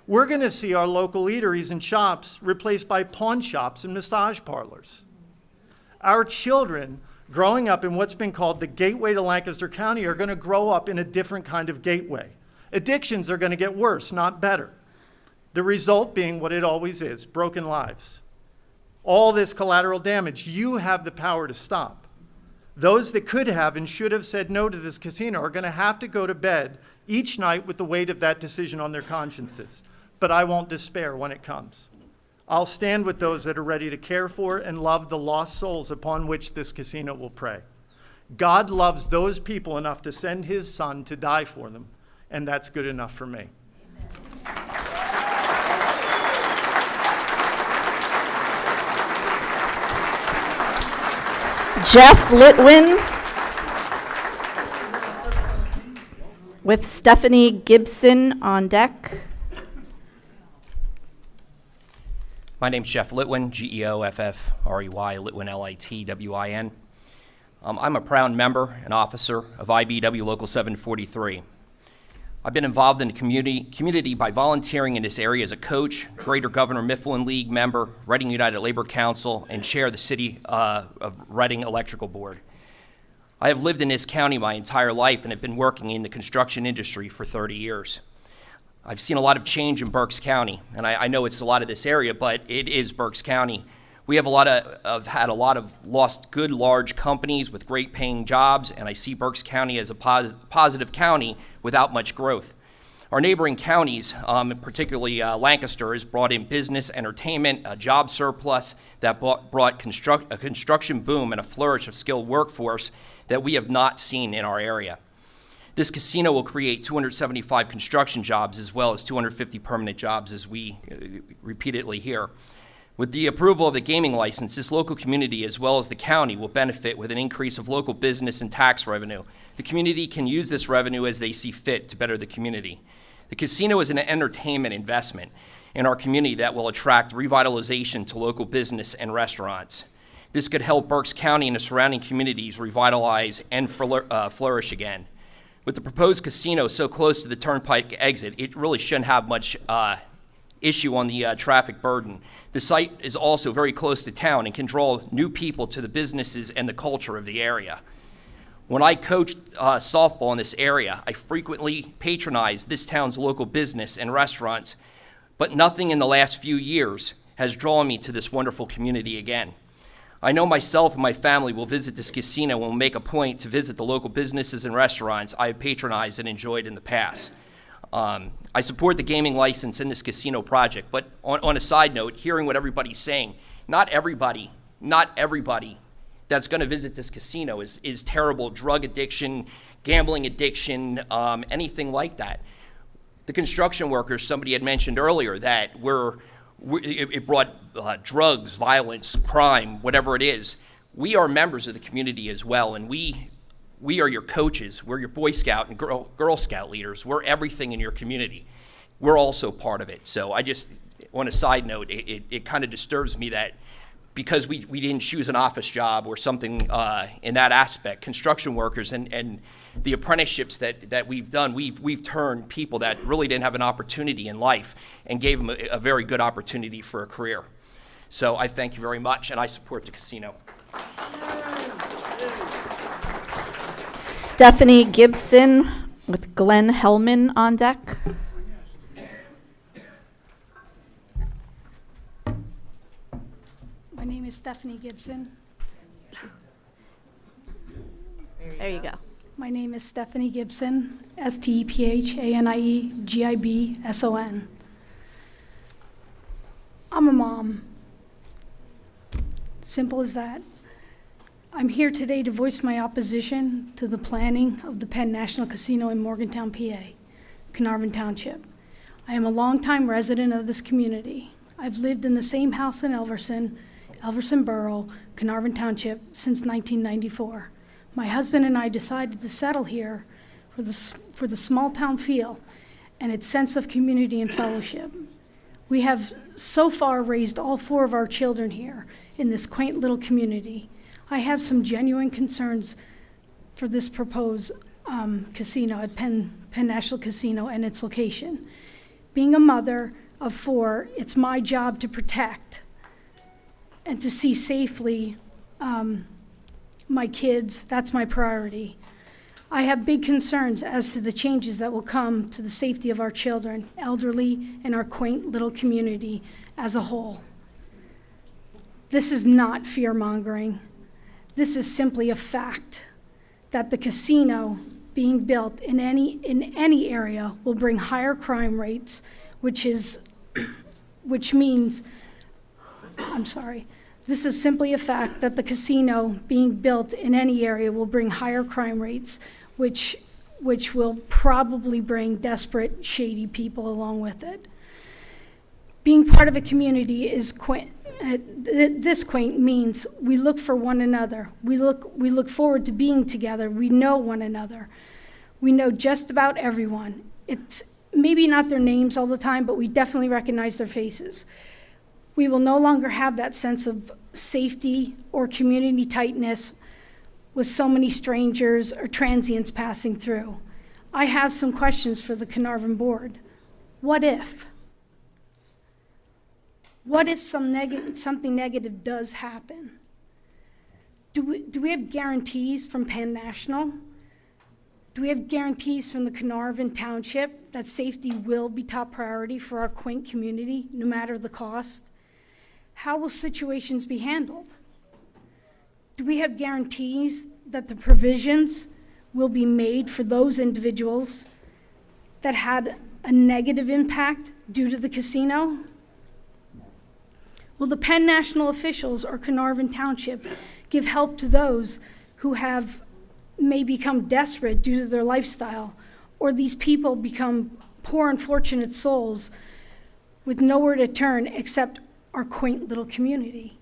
We're going to see our local eateries and shops replaced by pawn shops and massage parlors. Our children growing up in what's been called the gateway to Lancaster County are going to grow up in a different kind of gateway. Addictions are going to get worse, not better. The result being what it always is, broken lives. All this collateral damage, you have the power to stop. Those that could have and should have said no to this casino are going to have to go to bed each night with the weight of that decision on their consciences. But I won't despair when it comes. I'll stand with those that are ready to care for and love the lost souls upon which this casino will prey. God loves those people enough to send his son to die for them, and that's good enough for me. Jeff Litwin with Stephanie Gibson on deck. My name's Jeff Litwin, Geoffrey, Litwin, Litwin. I'm a proud member and officer of IBW Local 743. I've been involved in the community by volunteering in this area as a coach, Greater Governor Mifflin League member, Reading United Labor Council, and chair of the City of Reading Electrical Board. I have lived in this county my entire life and have been working in the construction industry for 30 years. I've seen a lot of change in Berks County, and I know it's a lot of this area, but it is Berks County. We have had a lot of lost good large companies with great paying jobs, and I see Berks County as a positive county without much growth. Our neighboring counties, particularly Lancaster, has brought in business, entertainment, a job surplus that brought a construction boom and a flourish of skilled workforce that we have not seen in our area. This casino will create 275 construction jobs as well as 250 permanent jobs, as we repeatedly hear. With the approval of the gaming license, this local community as well as the county will benefit with an increase of local business and tax revenue. The community can use this revenue as they see fit to better the community. The casino is an entertainment investment in our community that will attract revitalization to local business and restaurants. This could help Berks County and the surrounding communities revitalize and flourish again. With the proposed casino so close to the Turnpike exit, it really shouldn't have much issue on the traffic burden. The site is also very close to town and can draw new people to the businesses and the culture of the area. When I coached softball in this area, I frequently patronized this town's local business and restaurants, but nothing in the last few years has drawn me to this wonderful community again. I know myself and my family will visit this casino and will make a point to visit the local businesses and restaurants I have patronized and enjoyed in the past. I support the gaming license in this casino project, but on a side note, hearing what everybody's saying, not everybody that's going to visit this casino is terrible. Drug addiction, gambling addiction, anything like that. The construction workers, somebody had mentioned earlier that it brought drugs, violence, crime, whatever it is. We are members of the community as well, and we are your coaches. We're your Boy Scout and Girl Scout leaders. We're everything in your community. We're also part of it. So I just, on a side note, it kind of disturbs me that because we didn't choose an office job or something in that aspect, construction workers and the apprenticeships that we've done, we've turned people that really didn't have an opportunity in life and gave them a very good opportunity for a career. So I thank you very much, and I support the casino. Stephanie Gibson with Glenn Hellman on deck. My name is Stephanie Gibson. There you go. My name is Stephanie Gibson, StephanieGibson. I'm a mom. Simple as that. I'm here today to voice my opposition to the planning of the Penn National Casino in Morgantown, PA, Carnarvon Township. I am a longtime resident of this community. I've lived in the same house in Elverson Borough, Carnarvon Township, since 1994. My husband and I decided to settle here for the small town feel and its sense of community and fellowship. We have so far raised all 4 of our children here in this quaint little community. I have some genuine concerns for this proposed casino at Penn National Casino and its location. Being a mother of 4, it's my job to protect and to see safely my kids. That's my priority. I have big concerns as to the changes that will come to the safety of our children, elderly, and our quaint little community as a whole. This is not fear-mongering. This is simply a fact that the casino being built in any area will bring higher crime rates, which means, I'm sorry, this is simply a fact that the casino being built in any area will bring higher crime rates, which will probably bring desperate, shady people along with it. Being part of a community is quaint. This quaint means we look for one another. We look forward to being together. We know one another. We know just about everyone. It's maybe not their names all the time, but we definitely recognize their faces. We will no longer have that sense of safety or community tightness with so many strangers or transients passing through. I have some questions for the Carnarvon board. What if? What if something negative does happen? Do we have guarantees from Penn National? Do we have guarantees from the Carnarvon Township that safety will be top priority for our quaint community, no matter the cost? How will situations be handled? Do we have guarantees that the provisions will be made for those individuals that had a negative impact due to the casino? Will the Penn National officials or Carnarvon Township give help to those who may become desperate due to their lifestyle, or these people become poor, unfortunate souls with nowhere to turn except our quaint little community?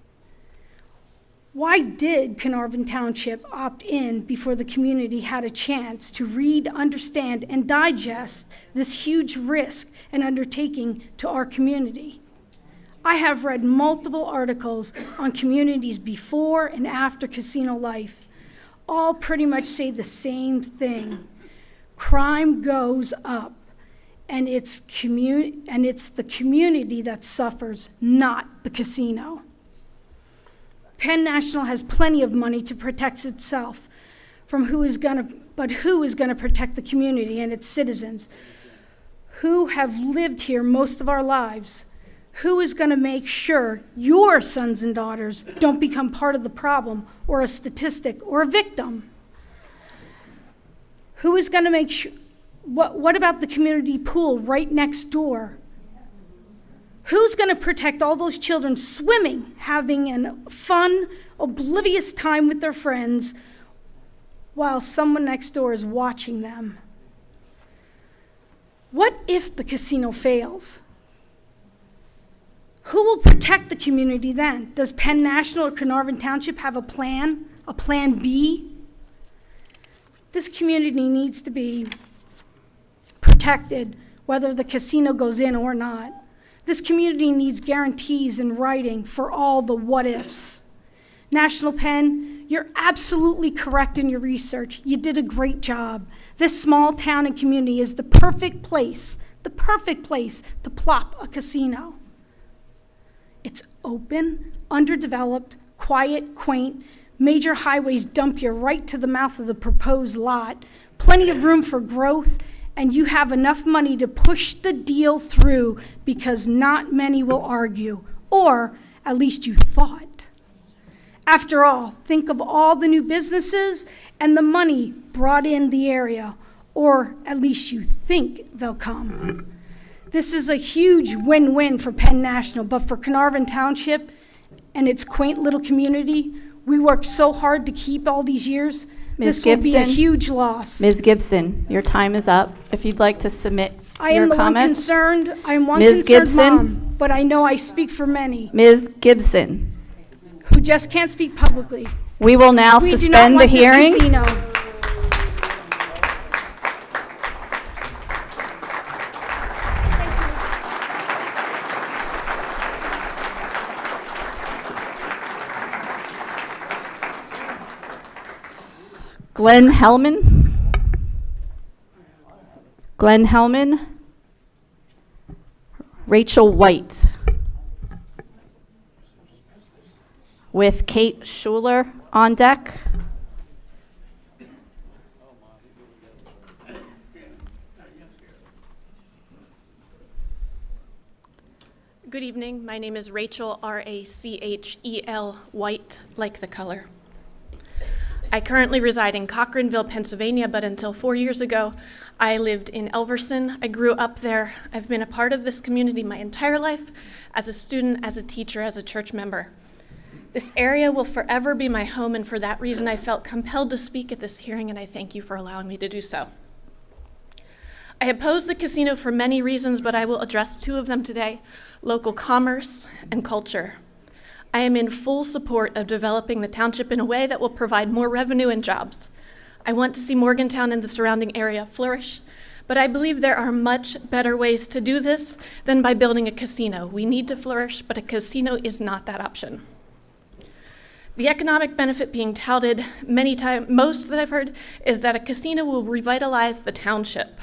Why did Carnarvon Township opt in before the community had a chance to read, understand, and digest this huge risk and undertaking to our community? I have read multiple articles on communities before and after casino life. All pretty much say the same thing. Crime goes up, and it's the community that suffers, not the casino. Penn National has plenty of money to protect itself from who is going to protect the community and its citizens who have lived here most of our lives? Who is going to make sure your sons and daughters don't become part of the problem or a statistic or a victim? Who is going to make sure? What about the community pool right next door? Who's going to protect all those children swimming, having a fun, oblivious time with their friends while someone next door is watching them? What if the casino fails? Who will protect the community then? Does Penn National or Carnarvon Township have a plan B? This community needs to be protected whether the casino goes in or not. This community needs guarantees in writing for all the what ifs. National Penn, you're absolutely correct in your research. You did a great job. This small town and community is the perfect place to plop a casino. It's open, underdeveloped, quiet, quaint. Major highways dump you right to the mouth of the proposed lot. Plenty of room for growth, and you have enough money to push the deal through because not many will argue, or at least you thought. After all, think of all the new businesses and the money brought in the area, or at least you think they'll come. This is a huge win-win for Penn National, but for Carnarvon Township and its quaint little community, we worked so hard to keep all these years. Ms. This will be a Gibson? huge loss. Ms. Gibson, your time is up. If you'd like to submit I your am the one comments. concerned. I am one Ms. concerned Gibson? mom, but I know I speak for many Ms. Gibson, who just can't speak publicly. we will now We do not suspend the want this hearing. casino. Glenn Hellman. Glenn Hellman. Rachel White. With Kate Schuler on deck. Good evening. My name is Rachel, R-A-C-H-E-L, White, like the color. I currently reside in Cochranville, Pennsylvania, but until 4 years ago, I lived in Elverson. I grew up there. I've been a part of this community my entire life, as a student, as a teacher, as a church member. This area will forever be my home, and for that reason, I felt compelled to speak at this hearing, and I thank you for allowing me to do so. I oppose the casino for many reasons, but I will address two of them today: local commerce and culture. I am in full support of developing the township in a way that will provide more revenue and jobs. I want to see Morgantown and the surrounding area flourish, but I believe there are much better ways to do this than by building a casino. We need to flourish, but a casino is not that option. The economic benefit being touted most that I've heard, is that a casino will revitalize the township.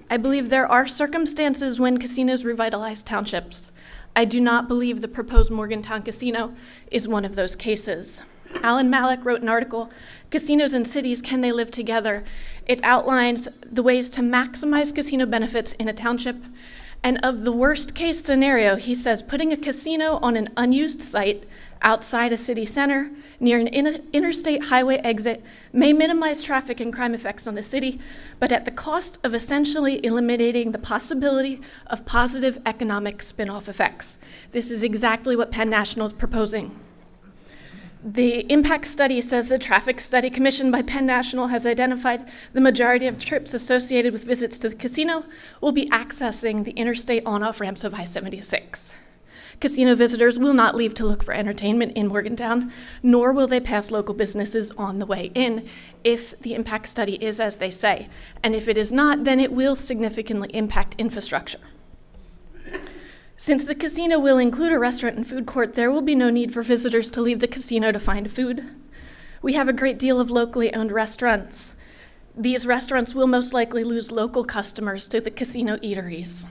I believe there are circumstances when casinos revitalize townships. I do not believe the proposed Morgantown casino is one of those cases. Alan Malik wrote an article, Casinos in Cities, Can They Live Together? It outlines the ways to maximize casino benefits in a township. And of the worst case scenario, he says putting a casino on an unused site outside a city center near an interstate highway exit may minimize traffic and crime effects on the city, but at the cost of essentially eliminating the possibility of positive economic spin-off effects. This is exactly what Penn National is proposing. The impact study says the traffic study commissioned by Penn National has identified the majority of trips associated with visits to the casino will be accessing the interstate on-off ramps of I-76. Casino visitors will not leave to look for entertainment in Morgantown, nor will they pass local businesses on the way in if the impact study is as they say. And if it is not, then it will significantly impact infrastructure. Since the casino will include a restaurant and food court, there will be no need for visitors to leave the casino to find food. We have a great deal of locally owned restaurants. These restaurants will most likely lose local customers to the casino eateries.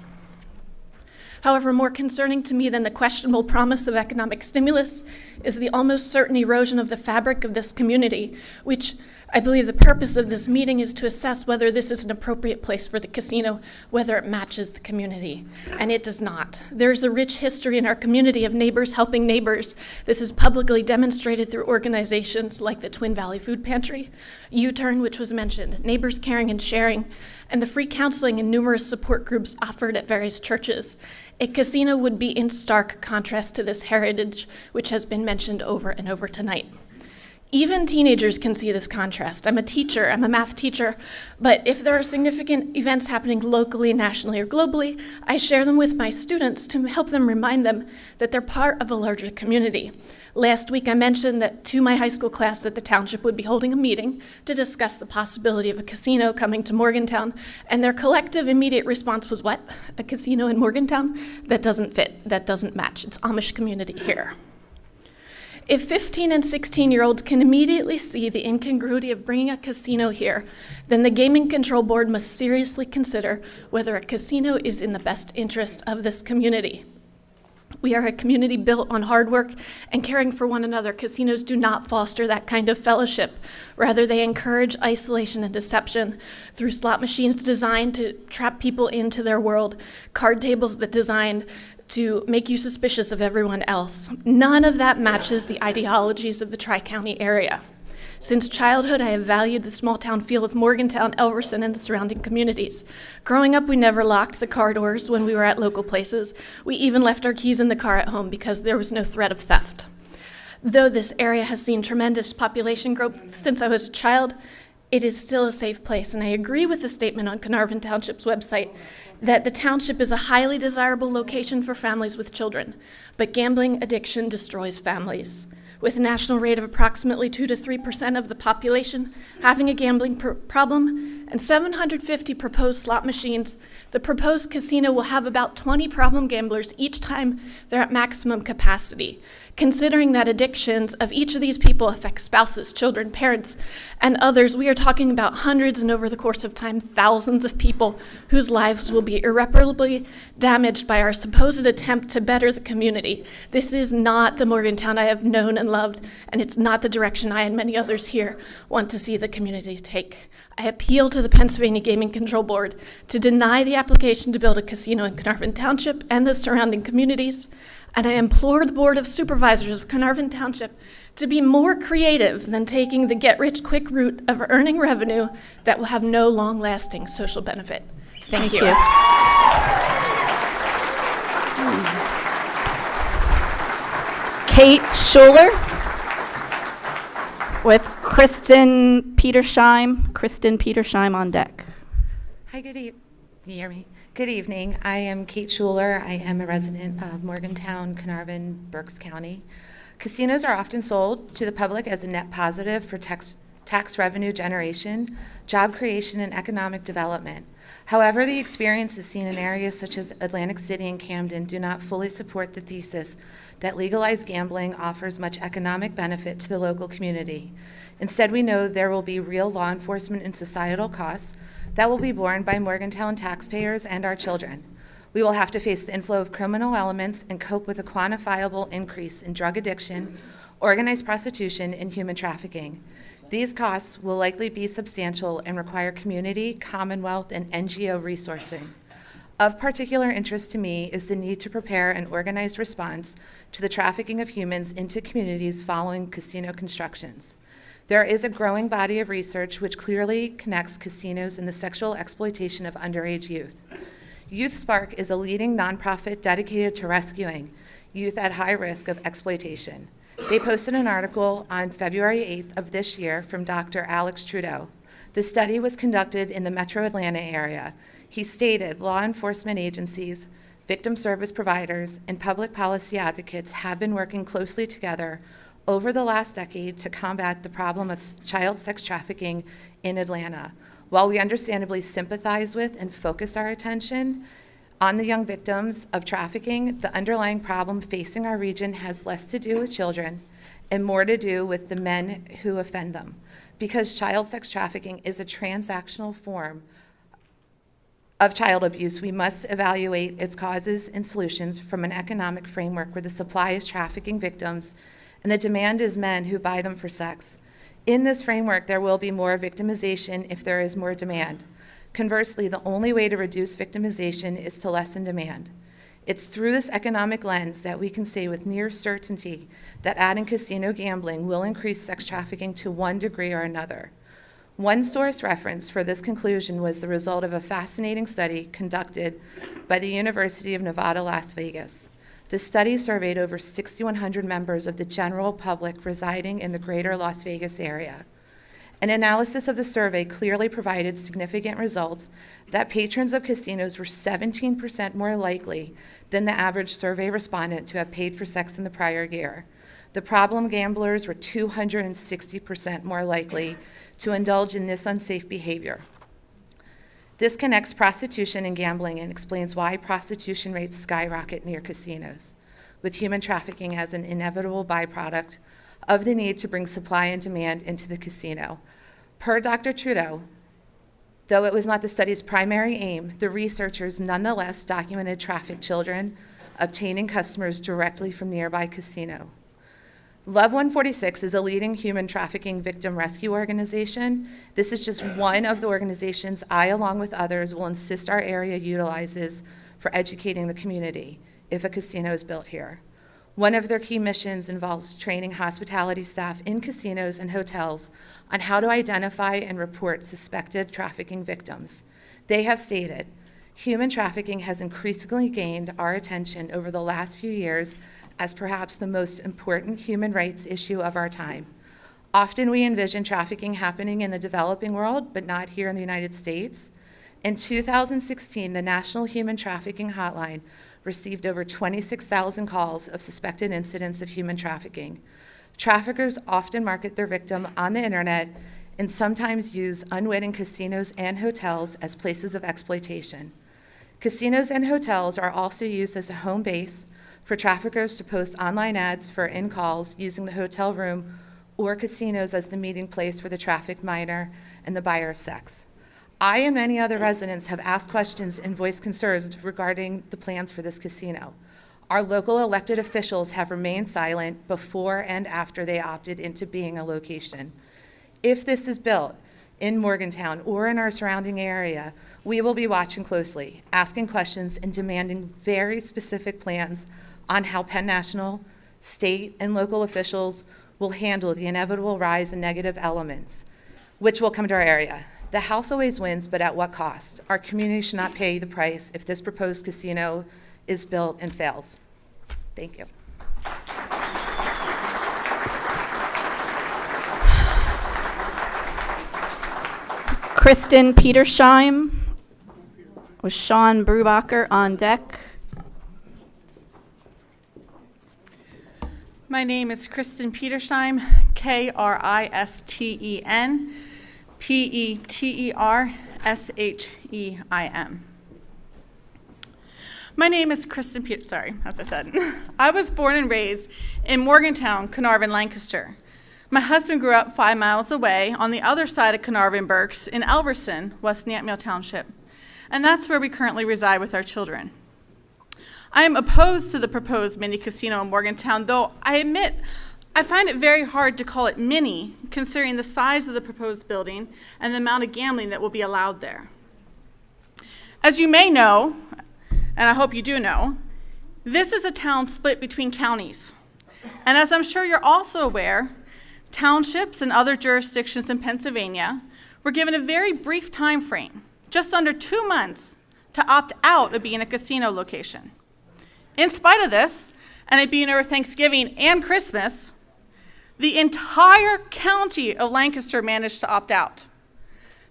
However, more concerning to me than the questionable promise of economic stimulus is the almost certain erosion of the fabric of this community, which I believe the purpose of this meeting is to assess whether this is an appropriate place for the casino, whether it matches the community, and it does not. There's a rich history in our community of neighbors helping neighbors. This is publicly demonstrated through organizations like the Twin Valley Food Pantry, U-Turn, which was mentioned, Neighbors Caring and Sharing, and the free counseling and numerous support groups offered at various churches. A casino would be in stark contrast to this heritage, which has been mentioned over and over tonight. Even teenagers can see this contrast. I'm a teacher, I'm a math teacher, but if there are significant events happening locally, nationally, or globally, I share them with my students to help them remind them that they're part of a larger community. Last week I mentioned that to my high school class that the township would be holding a meeting to discuss the possibility of a casino coming to Morgantown, and their collective immediate response was what? A casino in Morgantown? That doesn't fit, that doesn't match. It's Amish community here. If 15 and 16-year-olds can immediately see the incongruity of bringing a casino here, then the Gaming Control Board must seriously consider whether a casino is in the best interest of this community. We are a community built on hard work and caring for one another. Casinos do not foster that kind of fellowship. Rather, they encourage isolation and deception through slot machines designed to trap people into their world, card tables that designed to make you suspicious of everyone else. None of that matches the ideologies of the Tri-County area. Since childhood, I have valued the small town feel of Morgantown, Elverson, and the surrounding communities. Growing up, we never locked the car doors when we were at local places. We even left our keys in the car at home because there was no threat of theft. Though this area has seen tremendous population growth since I was a child, it is still a safe place, and I agree with the statement on Carnarvon Township's website that the township is a highly desirable location for families with children, but gambling addiction destroys families. With a national rate of approximately 2 to 3% of the population having a gambling problem and 750 proposed slot machines, the proposed casino will have about 20 problem gamblers each time they're at maximum capacity. Considering that addictions of each of these people affect spouses, children, parents, and others, we are talking about hundreds and over the course of time, thousands of people whose lives will be irreparably damaged by our supposed attempt to better the community. This is not the Morgantown I have known and loved, and it's not the direction I and many others here want to see the community take. I appeal to the Pennsylvania Gaming Control Board to deny the application to build a casino in Carnarvon Township and the surrounding communities, and I implore the Board of Supervisors of Carnarvon Township to be more creative than taking the get-rich-quick route of earning revenue that will have no long-lasting social benefit. Thank you. Kate Schuler with Kristen Petersheim on deck. Hi, good evening. Can you hear me? Good evening. I am Kate Schuler. I am a resident of Morgantown, Carnarvon, Berks County. Casinos are often sold to the public as a net positive for tax revenue generation, job creation, and economic development. However, the experiences seen in areas such as Atlantic City and Camden do not fully support the thesis that legalized gambling offers much economic benefit to the local community. Instead, we know there will be real law enforcement and societal costs that will be borne by Morgantown taxpayers and our children. We will have to face the inflow of criminal elements and cope with a quantifiable increase in drug addiction, organized prostitution, and human trafficking. These costs will likely be substantial and require community, Commonwealth, and NGO resourcing. Of particular interest to me is the need to prepare an organized response to the trafficking of humans into communities following casino constructions. There is a growing body of research which clearly connects casinos and the sexual exploitation of underage youth. Youth Spark is a leading nonprofit dedicated to rescuing youth at high risk of exploitation. They posted an article on February 8th of this year from Dr. Alex Trudeau. The study was conducted in the metro Atlanta area. He stated law enforcement agencies, victim service providers, and public policy advocates have been working closely together over the last decade to combat the problem of child sex trafficking in Atlanta. While we understandably sympathize with and focus our attention on the young victims of trafficking, the underlying problem facing our region has less to do with children and more to do with the men who offend them. Because child sex trafficking is a transactional form of child abuse, we must evaluate its causes and solutions from an economic framework where the supply is trafficking victims and the demand is men who buy them for sex. In this framework, there will be more victimization if there is more demand. Conversely, the only way to reduce victimization is to lessen demand. It's through this economic lens that we can say with near certainty that adding casino gambling will increase sex trafficking to one degree or another. One source reference for this conclusion was the result of a fascinating study conducted by the University of Nevada, Las Vegas. The study surveyed over 6,100 members of the general public residing in the greater Las Vegas area. An analysis of the survey clearly provided significant results that patrons of casinos were 17% more likely than the average survey respondent to have paid for sex in the prior year. The problem gamblers were 260% more likely to indulge in this unsafe behavior. This connects prostitution and gambling and explains why prostitution rates skyrocket near casinos, with human trafficking as an inevitable byproduct of the need to bring supply and demand into the casino. Per Dr. Trudeau, though it was not the study's primary aim, the researchers nonetheless documented trafficked children obtaining customers directly from nearby casino. Love 146 is a leading human trafficking victim rescue organization. This is just one of the organizations I, along with others, will insist our area utilizes for educating the community. if a casino is built here. One of their key missions involves training hospitality staff in casinos and hotels on how to identify and report suspected trafficking victims. They have stated, human trafficking has increasingly gained our attention over the last few years as perhaps the most important human rights issue of our time. Often we envision trafficking happening in the developing world, but not here in the United States. In 2016, the National Human Trafficking Hotline received over 26,000 calls of suspected incidents of human trafficking. Traffickers often market their victim on the internet and sometimes use unwitting casinos and hotels as places of exploitation. Casinos and hotels are also used as a home base for traffickers to post online ads for in-calls using the hotel room or casinos as the meeting place for the trafficked minor and the buyer of sex. I and many other residents have asked questions and voiced concerns regarding the plans for this casino. Our local elected officials have remained silent before and after they opted into being a location. If this is built in Morgantown or in our surrounding area, we will be watching closely, asking questions and demanding very specific plans on how Penn National, state, and local officials will handle the inevitable rise in negative elements, which will come to our area. The House always wins, but at what cost? Our community should not pay the price if this proposed casino is built and fails. Thank you. Kristen Petersheim with Sean Brubacher on deck. My name is Kristen Petersheim, Kristen Petershheim. My name is Kristen sorry, as I said. I was born and raised in Morgantown, Carnarvon, Lancaster. My husband grew up 5 miles away on the other side of Carnarvon Berks in Elverson, West Nantmeal Township. And that's where we currently reside with our children. I am opposed to the proposed mini casino in Morgantown, though I admit I find it very hard to call it mini, considering the size of the proposed building and the amount of gambling that will be allowed there. As you may know, and I hope you do know, this is a town split between counties. And as I'm sure you're also aware, townships and other jurisdictions in Pennsylvania were given a very brief time frame, just under 2 months, to opt out of being a casino location. In spite of this, and it being over Thanksgiving and Christmas, the entire county of Lancaster managed to opt out.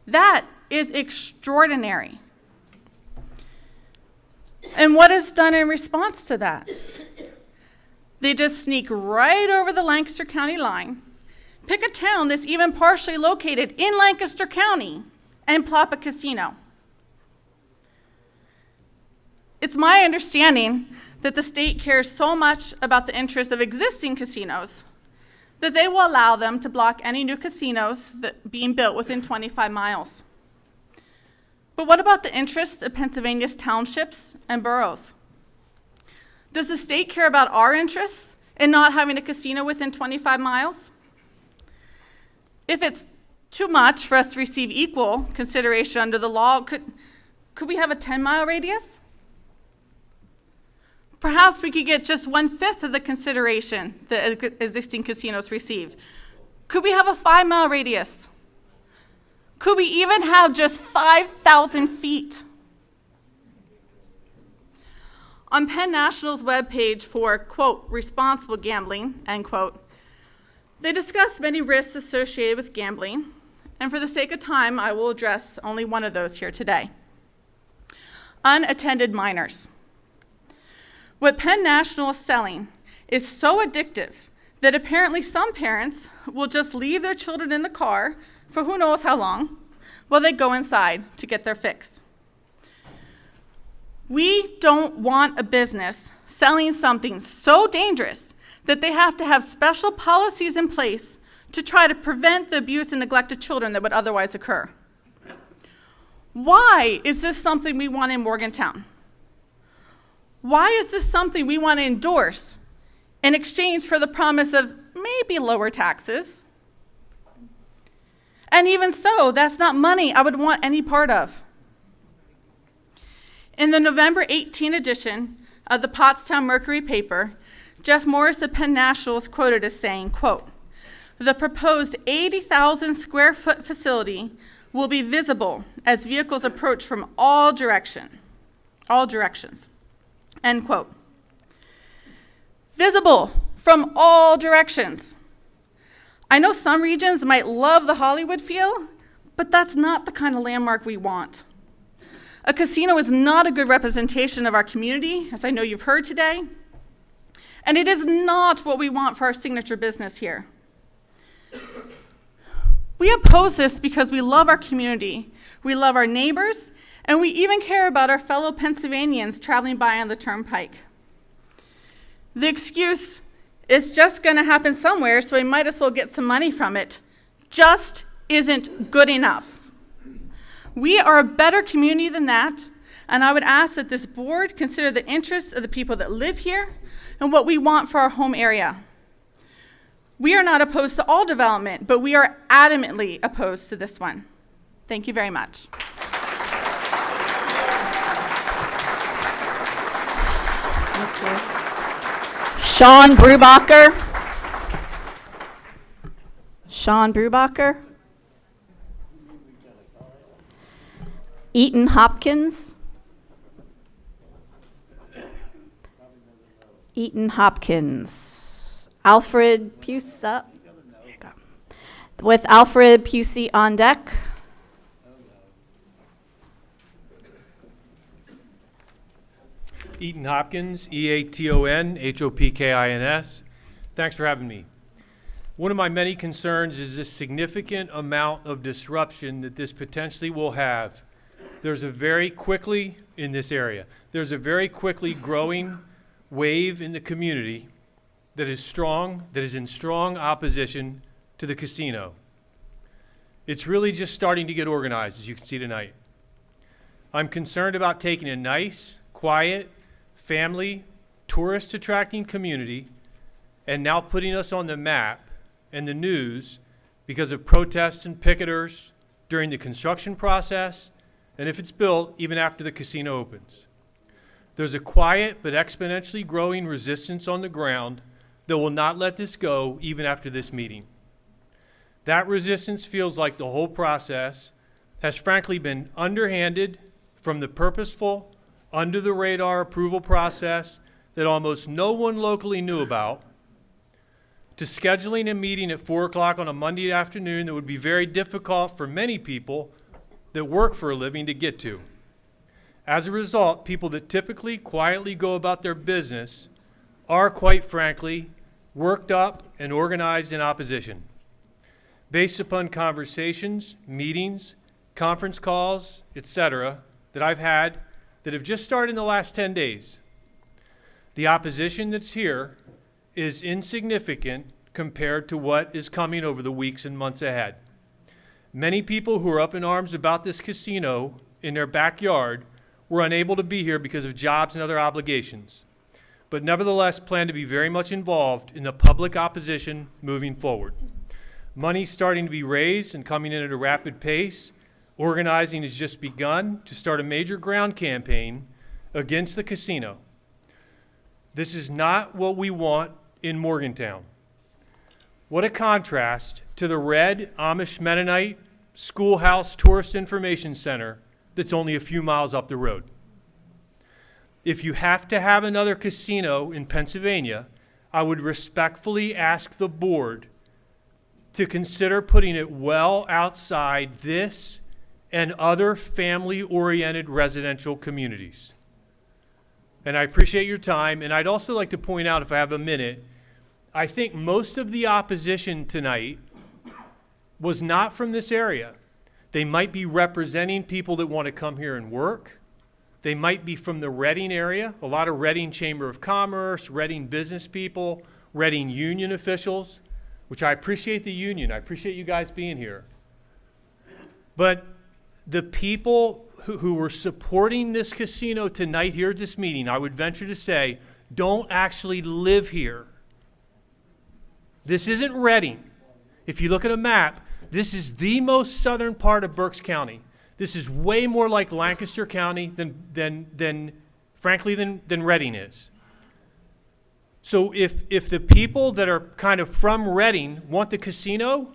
That is extraordinary. And what is done in response to that? They just sneak right over the Lancaster County line, pick a town that's even partially located in Lancaster County, and plop a casino. It's my understanding that the state cares so much about the interests of existing casinos that they will allow them to block any new casinos that being built within 25 miles. But what about the interests of Pennsylvania's townships and boroughs? Does the state care about our interests in not having a casino within 25 miles? If it's too much for us to receive equal consideration under the law, could we have a 10-mile radius? Perhaps we could get just 1/5 of the consideration that existing casinos receive. Could we have a 5-mile radius? Could we even have just 5,000 feet? On Penn National's webpage for, quote, responsible gambling, end quote, they discuss many risks associated with gambling, and for the sake of time, I will address only one of those here today. Unattended minors. What Penn National is selling is so addictive that apparently some parents will just leave their children in the car for who knows how long while they go inside to get their fix. We don't want a business selling something so dangerous that they have to have special policies in place to try to prevent the abuse and neglect of children that would otherwise occur. Why is this something we want in Morgantown? Why is this something we want to endorse in exchange for the promise of maybe lower taxes? And even so, that's not money I would want any part of. In the November 18 edition of the Pottstown Mercury paper, Jeff Morris of Penn National is quoted as saying, quote, "The proposed 80,000 square foot facility will be visible as vehicles approach from all directions, end quote. Visible from all directions. I know some regions might love the Hollywood feel, but that's not the kind of landmark we want. A casino is not a good representation of our community, as I know you've heard today, and it is not what we want for our signature business here. We oppose this because we love our community, we love our neighbors, and we even care about our fellow Pennsylvanians traveling by on the turnpike. The excuse, it's just going to happen somewhere, so we might as well get some money from it, just isn't good enough. We are a better community than that, and I would ask that this board consider the interests of the people that live here and what we want for our home area. We are not opposed to all development, but we are adamantly opposed to this one. Thank you very much. Thank you. Sean Brubacher. Sean Brubacher. Eaton Hopkins. Eaton Hopkins. Alfred Pusey. With Alfred Pusey on deck. Eaton Hopkins, EATON, HOPKINS. Thanks for having me. One of my many concerns is the significant amount of disruption that this potentially will have. There's a very quickly, in this area, there's a very quickly growing wave in the community that is strong, that is in strong opposition to the casino. It's really just starting to get organized, as you can see tonight. I'm concerned about taking a nice, quiet, family, tourist-attracting community and now putting us on the map and the news because of protests and picketers during the construction process, and if it's built, even after the casino opens. There's a quiet but exponentially growing resistance on the ground that will not let this go even after this meeting. That resistance feels like the whole process has frankly been underhanded from the purposeful, under-the-radar approval process that almost no one locally knew about, to scheduling a meeting at 4 o'clock on a Monday afternoon that would be very difficult for many people that work for a living to get to. As a result, people that typically quietly go about their business are, quite frankly, worked up and organized in opposition. Based upon conversations, meetings, conference calls, etc., that I've had that have just started in the last 10 days, the opposition that's here is insignificant compared to what is coming over the weeks and months ahead. Many people who are up in arms about this casino in their backyard were unable to be here because of jobs and other obligations, but nevertheless plan to be very much involved in the public opposition moving forward. Money's starting to be raised and coming in at a rapid pace. Organizing has just begun to start a major ground campaign against the casino. This is not what we want in Morgantown. What a contrast to the red Amish Mennonite schoolhouse tourist information center that's only a few miles up the road. If you have to have another casino in Pennsylvania, I would respectfully ask the board to consider putting it well outside this and other family-oriented residential communities. And I appreciate your time, and I'd also like to point out, if I have a minute, I think most of the opposition tonight was not from this area. They might be representing people that want to come here and work. They might be from the Reading area, a lot of Reading Chamber of Commerce, Reading business people, Reading union officials, which I appreciate the union. I appreciate you guys being here. But the people who were supporting this casino tonight here at this meeting, I would venture to say, don't actually live here. This isn't Reading. If you look at a map, this is the most southern part of Berks County. This is way more like Lancaster County than frankly, than Reading is. So if the people that are kind of from Reading want the casino,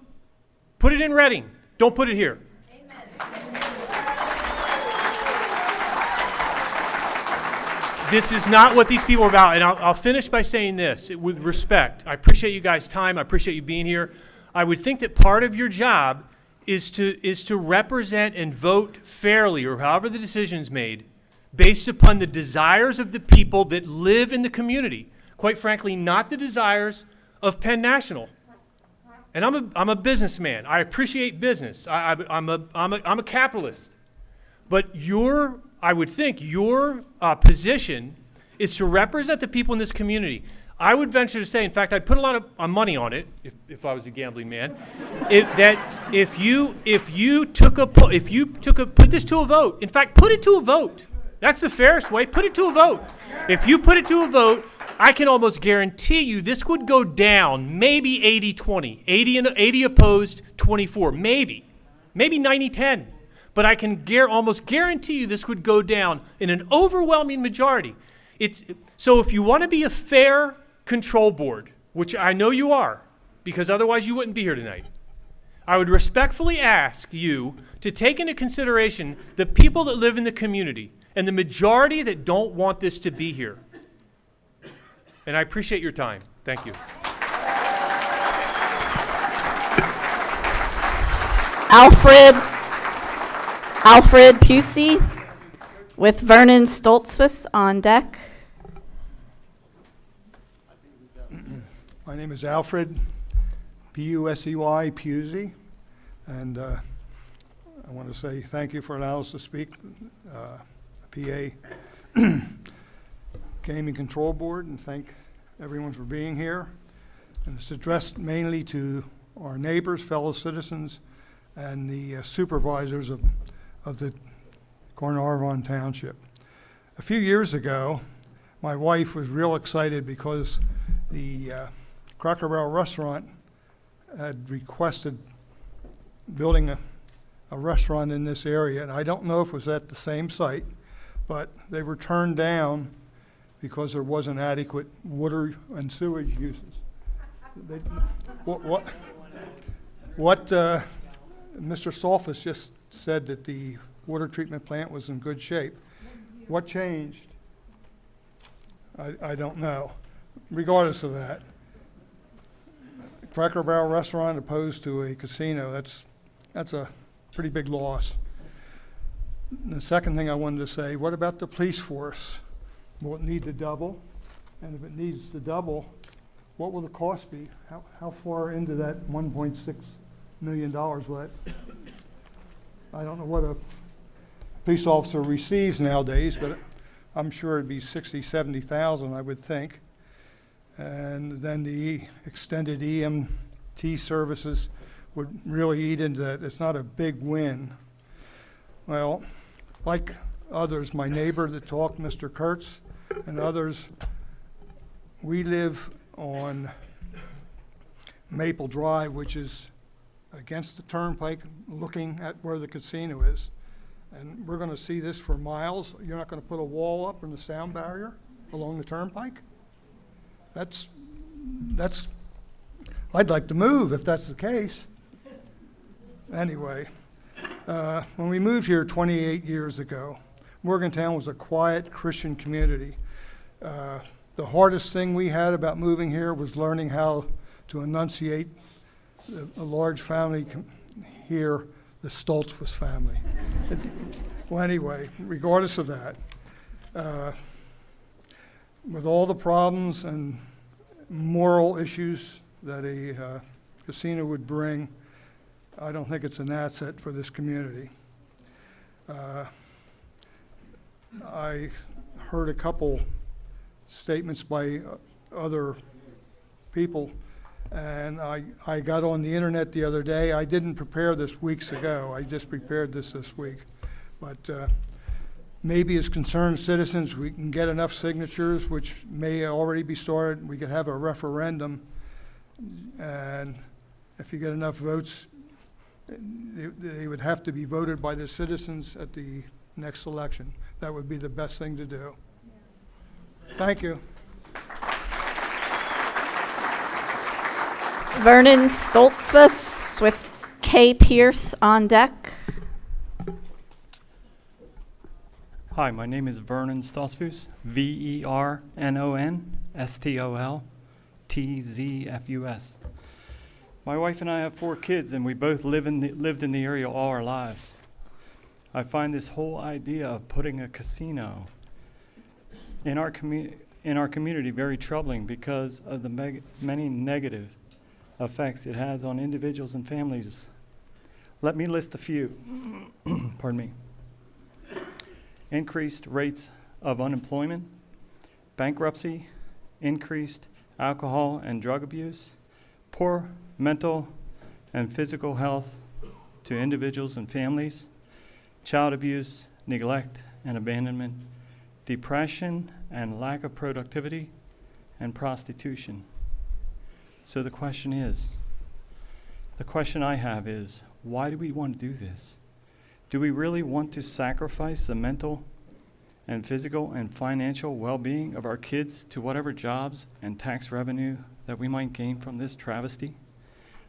put it in Reading. Don't put it here. This is not what these people are about. And I'll finish by saying this with respect. I appreciate you guys' time. I appreciate you being here. I would think that part of your job is to represent and vote fairly, or however the decision's made, based upon the desires of the people that live in the community. Quite frankly, not the desires of Penn National. And I'm a businessman. I appreciate business. I'm a capitalist. But I would think your position is to represent the people in this community. I would venture to say, in fact, I'd put a lot of money on it, if I was a gambling man, if you put this to a vote. In fact, put it to a vote. That's the fairest way. Put it to a vote. If you put it to a vote, I can almost guarantee you this would go down maybe 80-20, 80 opposed, 24, maybe 90-10. But I can almost guarantee you this would go down in an overwhelming majority. So if you want to be a fair control board, which I know you are, because otherwise you wouldn't be here tonight, I would respectfully ask you to take into consideration the people that live in the community and the majority that don't want this to be here. And I appreciate your time. Thank you. Alfred Pusey with Vernon Stoltzfus on deck. My name is Alfred, P-U-S-E-Y, Pusey, and I want to say thank you for allowing us to speak. PA Gaming Control Board, and thank everyone for being here. And it's addressed mainly to our neighbors, fellow citizens, and the supervisors of the Carnarvon Township. A few years ago, my wife was real excited because the Cracker Barrel restaurant had requested building a restaurant in this area, and I don't know if it was at the same site, but they were turned down because there wasn't adequate water and sewage uses. What Mr. Solfus just said that the water treatment plant was in good shape. What changed? I don't know. Regardless of that, Cracker Barrel restaurant opposed to a casino, that's a pretty big loss. And the second thing I wanted to say, what about the police force? Will it need to double? And if it needs to double, what will the cost be? How far into that $1.6 million will that? I don't know what a police officer receives nowadays, but I'm sure it'd be 60, 70,000, I would think. And then the extended EMT services would really eat into that. It's not a big win. Well, like others, my neighbor that talked, Mr. Kurtz, and others, we live on Maple Drive, which is against the turnpike, looking at where the casino is. And we're going to see this for miles. You're not going to put a wall up and a sound barrier along the turnpike? That's, I'd like to move if that's the case. Anyway, when we moved here 28 years ago, Morgantown was a quiet Christian community. The hardest thing we had about moving here was learning how to enunciate a large family here, the Stoltzfus family. Well, anyway, regardless of that, with all the problems and moral issues that a casino would bring, I don't think it's an asset for this community. I heard a couple statements by other people, and I got on the internet the other day. I didn't prepare this weeks ago. I just prepared this week. But maybe as concerned citizens, we can get enough signatures, which may already be started. We could have a referendum, and if you get enough votes, they would have to be voted by the citizens at the next election. That would be the best thing to do. Thank you. Vernon Stoltzfus with K. Pierce on deck. Hi, my name is Vernon Stoltzfus, VernonStoltzfus. My wife and I have 4 kids, and we both lived in the area all our lives. I find this whole idea of putting a casino in our community very troubling because of the many negative effects it has on individuals and families. Let me list a few. Pardon me. Increased rates of unemployment, bankruptcy, increased alcohol and drug abuse, poor mental and physical health to individuals and families, child abuse, neglect and abandonment, depression and lack of productivity, and prostitution. So the question I have is, why do we want to do this? Do we really want to sacrifice the mental and physical and financial well-being of our kids to whatever jobs and tax revenue that we might gain from this travesty?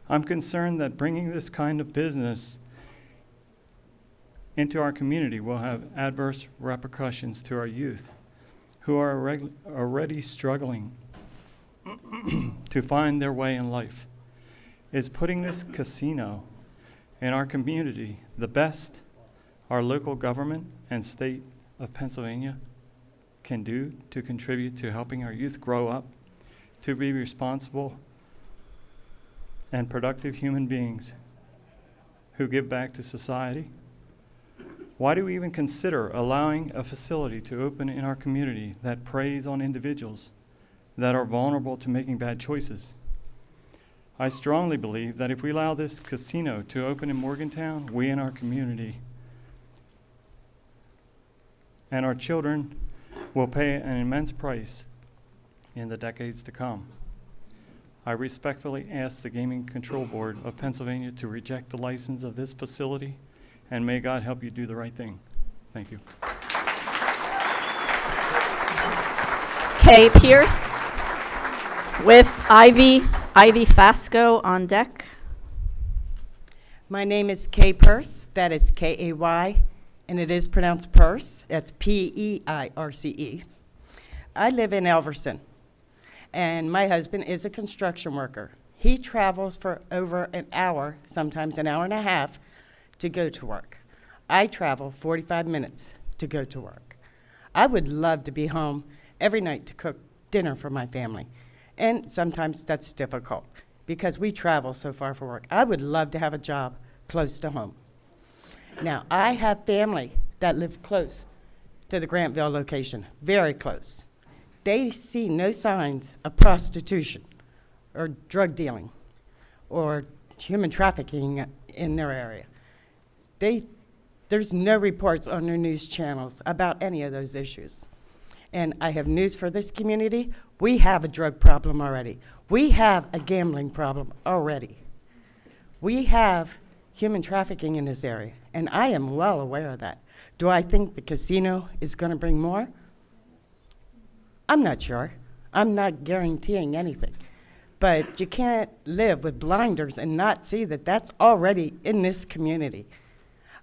I'm concerned that bringing this kind of business into our community will have adverse repercussions to our youth, who are already struggling to find their way in life. Is putting this casino in our community the best our local government and state of Pennsylvania can do to contribute to helping our youth grow up to be responsible and productive human beings who give back to society? Why do we even consider allowing a facility to open in our community that preys on individuals that are vulnerable to making bad choices? I strongly believe that if we allow this casino to open in Morgantown, we in our community and our children will pay an immense price in the decades to come. I respectfully ask the Gaming Control Board of Pennsylvania to reject the license of this facility, and may God help you do the right thing. Thank you. Kay Pierce with Ivy Fasco on deck. My name is Kay Pierce. That is K-A-Y, and it is pronounced Purse. That's P-E-I-R-C-E. I live in Elverson, and my husband is a construction worker. He travels for over an hour, sometimes an hour and a half, to go to work. I travel 45 minutes to go to work. I would love to be home every night to cook dinner for my family, and sometimes that's difficult because we travel so far for work. I would love to have a job close to home. Now, I have family that live close to the Grantville location, very close. They see no signs of prostitution or drug dealing or human trafficking in their area. There's no reports on their news channels about any of those issues. And I have news for this community. We have a drug problem already. We have a gambling problem already. We have human trafficking in this area, and I am well aware of that. Do I think the casino is going to bring more? I'm not sure. I'm not guaranteeing anything. But you can't live with blinders and not see that that's already in this community.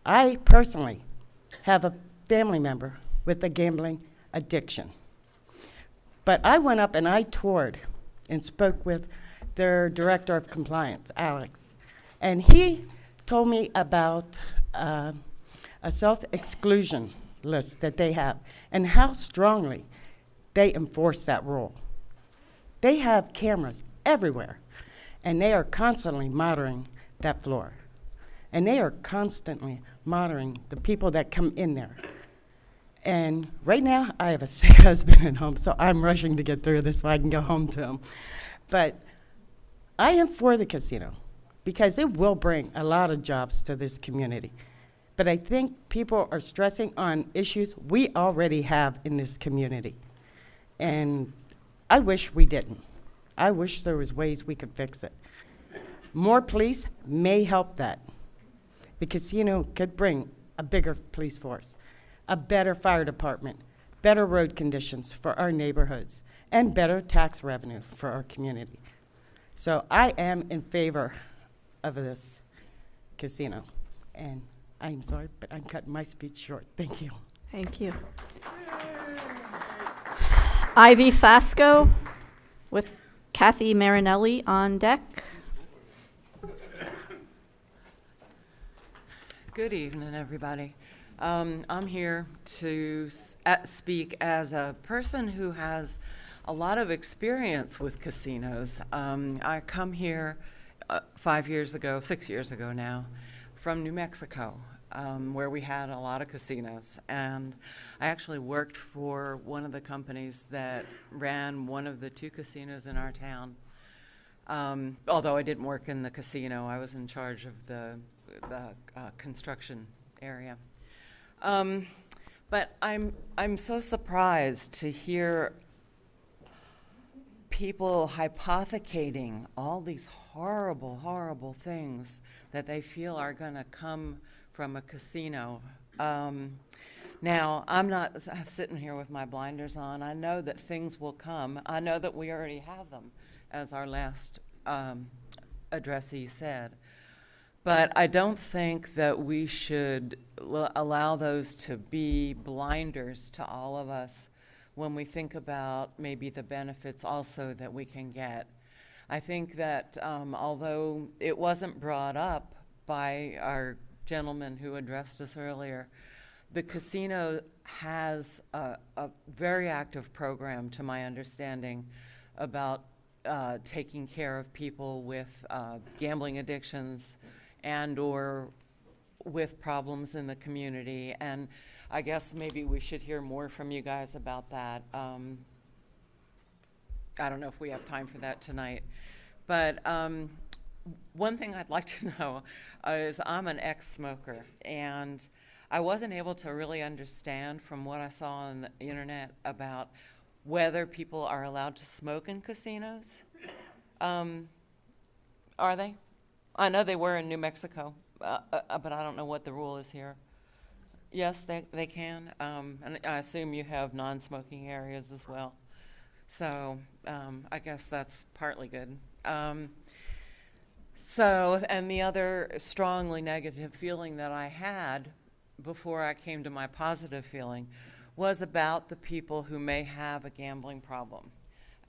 I personally have a family member with a gambling addiction. But I went up and I toured and spoke with their director of compliance, Alex, and he told me about a self-exclusion list that they have and how strongly they enforce that rule. They have cameras everywhere, and they are constantly monitoring that floor. And they are constantly monitoring the people that come in there. And right now, I have a sick husband at home, so I'm rushing to get through this so I can go home to him. But I am for the casino because it will bring a lot of jobs to this community. But I think people are stressing on issues we already have in this community. And I wish we didn't. I wish there was ways we could fix it. More police may help that. The casino could bring a bigger police force, a better fire department, better road conditions for our neighborhoods, and better tax revenue for our community. So I am in favor of this casino. And I'm sorry, but I'm cutting my speech short. Thank you. Thank you. Ivy Fasco with Kathy Marinelli on deck. Good evening, everybody. I'm here to speak as a person who has a lot of experience with casinos. I come here 6 years ago now, from New Mexico, where we had a lot of casinos. And I actually worked for one of the companies that ran one of the 2 casinos in our town. Although I didn't work in the casino, I was in charge of the construction area. But I'm so surprised to hear people hypothecating all these horrible, horrible things that they feel are going to come from a casino. Now, I'm not sitting here with my blinders on. I know that things will come. I know that we already have them, as our last addressee said. But I don't think that we should allow those to be blinders to all of us when we think about maybe the benefits also that we can get. I think that although it wasn't brought up by our gentleman who addressed us earlier, the casino has a very active program, to my understanding, about taking care of people with gambling addictions and or with problems in the community. And I guess maybe we should hear more from you guys about that. I don't know if we have time for that tonight. But one thing I'd like to know is I'm an ex-smoker, and I wasn't able to really understand from what I saw on the internet about whether people are allowed to smoke in casinos. Are they? I know they were in New Mexico, but I don't know what the rule is here. Yes, they can. And I assume you have non-smoking areas as well. So I guess that's partly good. And the other strongly negative feeling that I had before I came to my positive feeling was about the people who may have a gambling problem.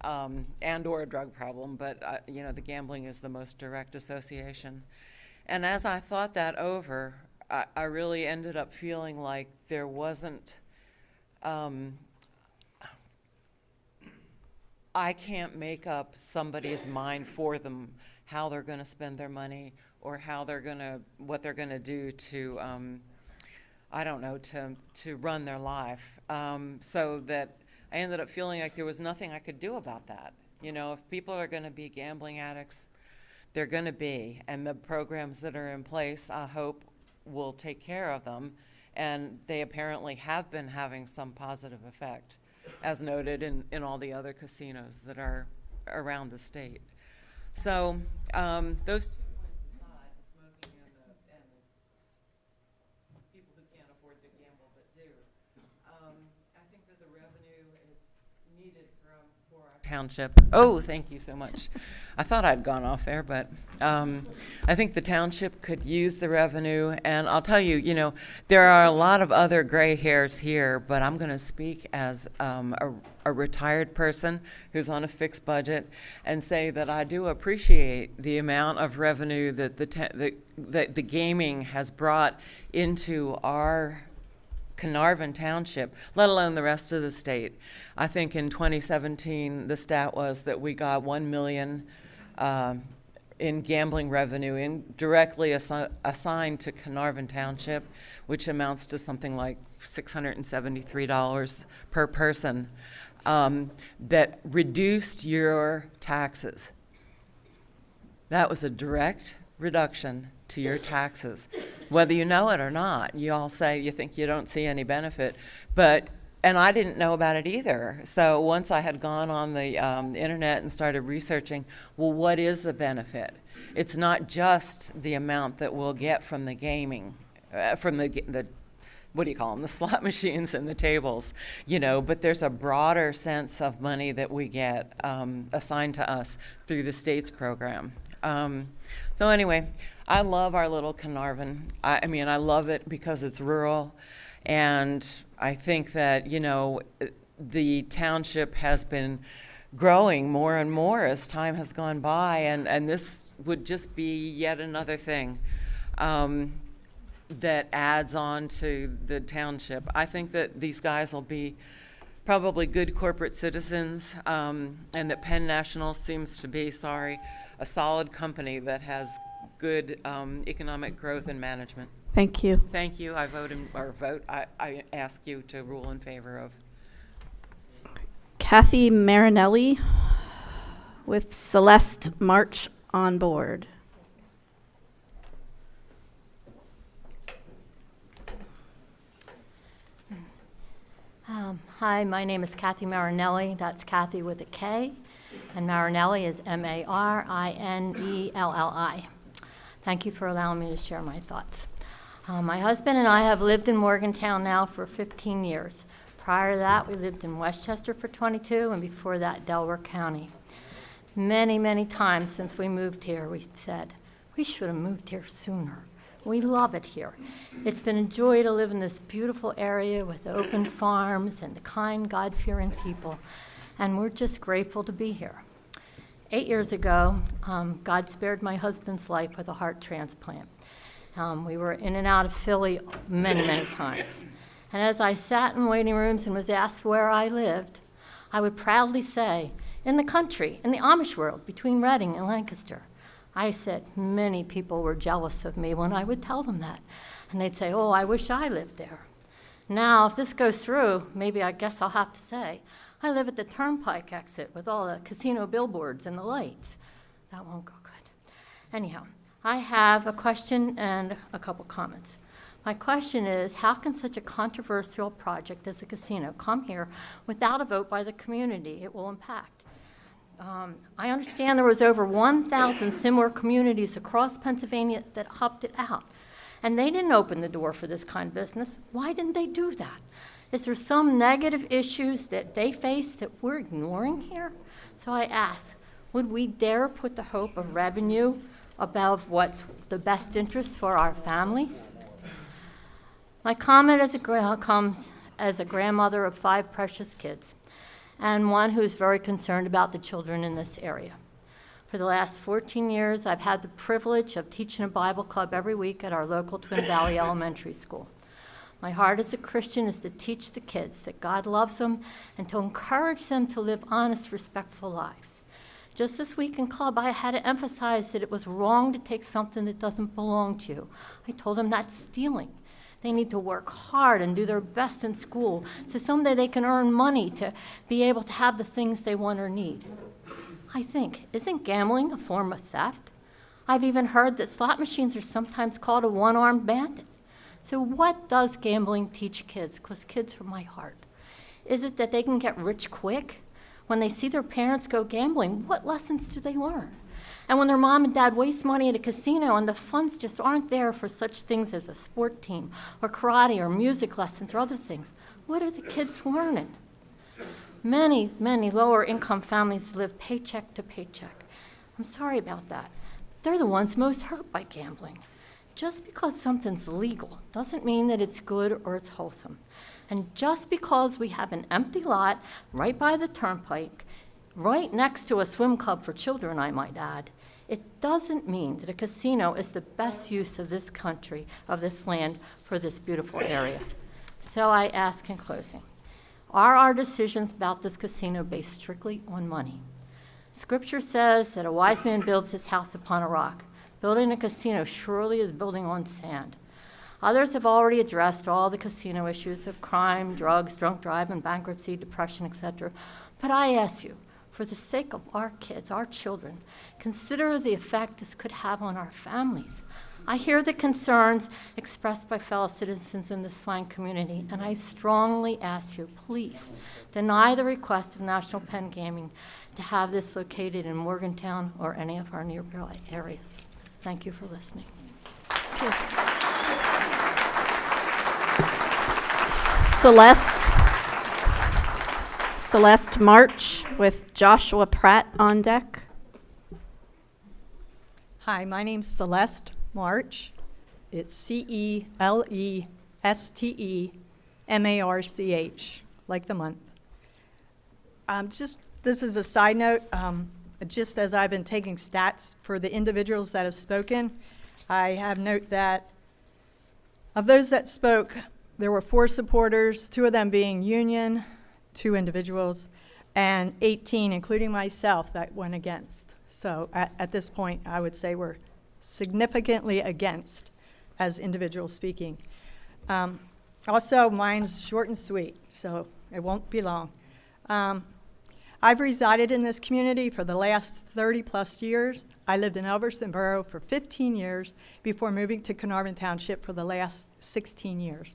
And or a drug problem, but you know, the gambling is the most direct association. And as I thought that over, I really ended up feeling like there wasn't, I can't make up somebody's mind for them, how they're going to spend their money or how they're going to, what they're going to do to, I don't know, to run their life. So that I ended up feeling like there was nothing I could do about that. You know, if people are going to be gambling addicts, they're going to be. And the programs that are in place, I hope, will take care of them. And they apparently have been having some positive effect, as noted in all the other casinos that are around the state. So those 2 points aside, the smoking and the people who can't afford to gamble but do, I think that the revenue is needed for our township. Oh, thank you so much. I thought I'd gone off there, but I think the township could use the revenue. And I'll tell you, you know, there are a lot of other gray hairs here, but I'm going to speak as a retired person who's on a fixed budget and say that I do appreciate the amount of revenue that the gaming has brought into our Carnarvon Township, let alone the rest of the state. I think in 2017, the stat was that we got $1 million in gambling revenue directly assigned to Carnarvon Township, which amounts to something like $673 per person, that reduced your taxes. That was a direct reduction to your taxes. Whether you know it or not, you all say you think you don't see any benefit, and I didn't know about it either. So once I had gone on the internet and started researching, well, what is the benefit? It's not just the amount that we'll get from the gaming, from the what do you call them, the slot machines and the tables, you know, but there's a broader sense of money that we get assigned to us through the state's program. So anyway, I love our little Carnarvon. I mean, I love it because it's rural, and I think that, you know, the township has been growing more and more as time has gone by, and this would just be yet another thing that adds on to the township. I think that these guys will be probably good corporate citizens, and that Penn National seems to be, a solid company that has good economic growth and management. Thank you. Thank you. I I ask you to rule in favor of. Kathy Marinelli with Celeste March on board. Hi, my name is Kathy Marinelli. That's Kathy with a K, and Marinelli is M-A-R-I-N-E-L-L-I. Thank you for allowing me to share my thoughts. My husband and I have lived in Morgantown now for 15 years. Prior to that, we lived in Westchester for 22, and before that, Delaware County. Many, many times since we moved here, we've said, we should have moved here sooner. We love it here. It's been a joy to live in this beautiful area with open farms and the kind, God-fearing people, and we're just grateful to be here. 8 years ago, God spared my husband's life with a heart transplant. We were in and out of Philly many, many times. And as I sat in waiting rooms and was asked where I lived, I would proudly say, in the country, in the Amish world, between Reading and Lancaster. I said many people were jealous of me when I would tell them that. And they'd say, oh, I wish I lived there. Now, if this goes through, maybe I guess I'll have to say, I live at the Turnpike exit with all the casino billboards and the lights. That won't go good. Anyhow, I have a question and a couple comments. My question is, how can such a controversial project as a casino come here without a vote by the community it will impact? I understand there was over 1,000 similar communities across Pennsylvania that opted out, and they didn't open the door for this kind of business. Why didn't they do that? Is there some negative issues that they face that we're ignoring here? So I ask, would we dare put the hope of revenue above what's the best interest for our families? My comment comes as a grandmother of 5 precious kids, and one who's very concerned about the children in this area. For the last 14 years, I've had the privilege of teaching a Bible club every week at our local Twin Valley Elementary School. My heart as a Christian is to teach the kids that God loves them and to encourage them to live honest, respectful lives. Just this week in club, I had to emphasize that it was wrong to take something that doesn't belong to you. I told them that's stealing. They need to work hard and do their best in school so someday they can earn money to be able to have the things they want or need. I think, isn't gambling a form of theft? I've even heard that slot machines are sometimes called a one-armed bandit. So what does gambling teach kids? Because kids are my heart. Is it that they can get rich quick? When they see their parents go gambling, what lessons do they learn? And when their mom and dad waste money at a casino and the funds just aren't there for such things as a sport team or karate or music lessons or other things, what are the kids learning? Many, many lower income families live paycheck to paycheck. I'm sorry about that. They're the ones most hurt by gambling. Just because something's legal doesn't mean that it's good or it's wholesome. And just because we have an empty lot right by the turnpike, right next to a swim club for children, I might add, it doesn't mean that a casino is the best use of this country, of this land, for this beautiful area. So I ask in closing, are our decisions about this casino based strictly on money? Scripture says that a wise man builds his house upon a rock. Building a casino surely is building on sand. Others have already addressed all the casino issues of crime, drugs, drunk driving, bankruptcy, depression, etc. But I ask you, for the sake of our kids, our children, consider the effect this could have on our families. I hear the concerns expressed by fellow citizens in this fine community, and I strongly ask you, please, deny the request of National Penn Gaming to have this located in Morgantown or any of our nearby areas. Thank you for listening. Celeste March with Joshua Pratt on deck. Hi, my name's Celeste March. It's CELESTEMARCH, like the month. This is a side note. Just as I've been taking stats for the individuals that have spoken, I have note that of those that spoke, there were 4 supporters, 2 of them being union, 2 individuals, and 18, including myself, that went against. So at this point, I would say we're significantly against as individuals speaking. Also, mine's short and sweet, so it won't be long. I've resided in this community for the last 30+ years. I lived in Elverson Borough for 15 years before moving to Carnarvon Township for the last 16 years.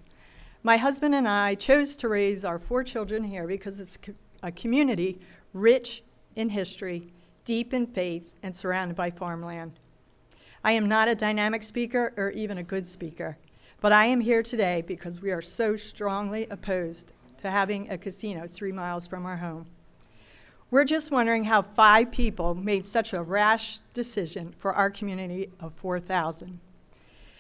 My husband and I chose to raise our 4 children here because it's a community rich in history, deep in faith, and surrounded by farmland. I am not a dynamic speaker or even a good speaker, but I am here today because we are so strongly opposed to having a casino 3 miles from our home. We're just wondering how 5 people made such a rash decision for our community of 4,000.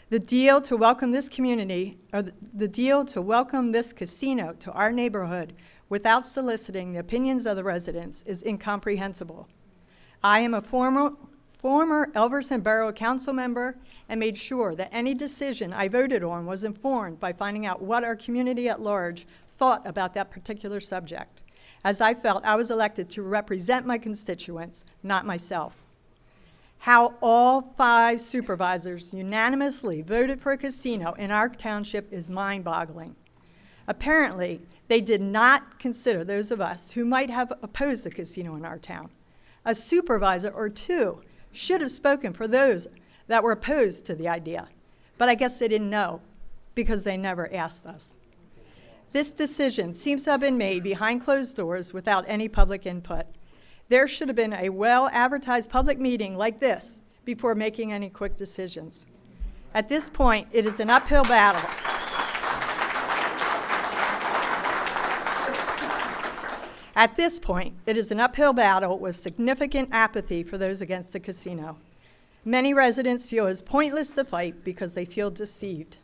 The deal to welcome this community, or the deal to welcome this casino to our neighborhood without soliciting the opinions of the residents is incomprehensible. I am a former Elverson Borough Council member and made sure that any decision I voted on was informed by finding out what our community at large thought about that particular subject, as I felt I was elected to represent my constituents, not myself. How all 5 supervisors unanimously voted for a casino in our township is mind-boggling. Apparently, they did not consider those of us who might have opposed the casino in our town. A supervisor or 2 should have spoken for those that were opposed to the idea, but I guess they didn't know because they never asked us. This decision seems to have been made behind closed doors without any public input. There should have been a well-advertised public meeting like this before making any quick decisions. At this point, it is an uphill battle. At this point, it is an uphill battle with significant apathy for those against the casino. Many residents feel it's pointless to fight because they feel deceived.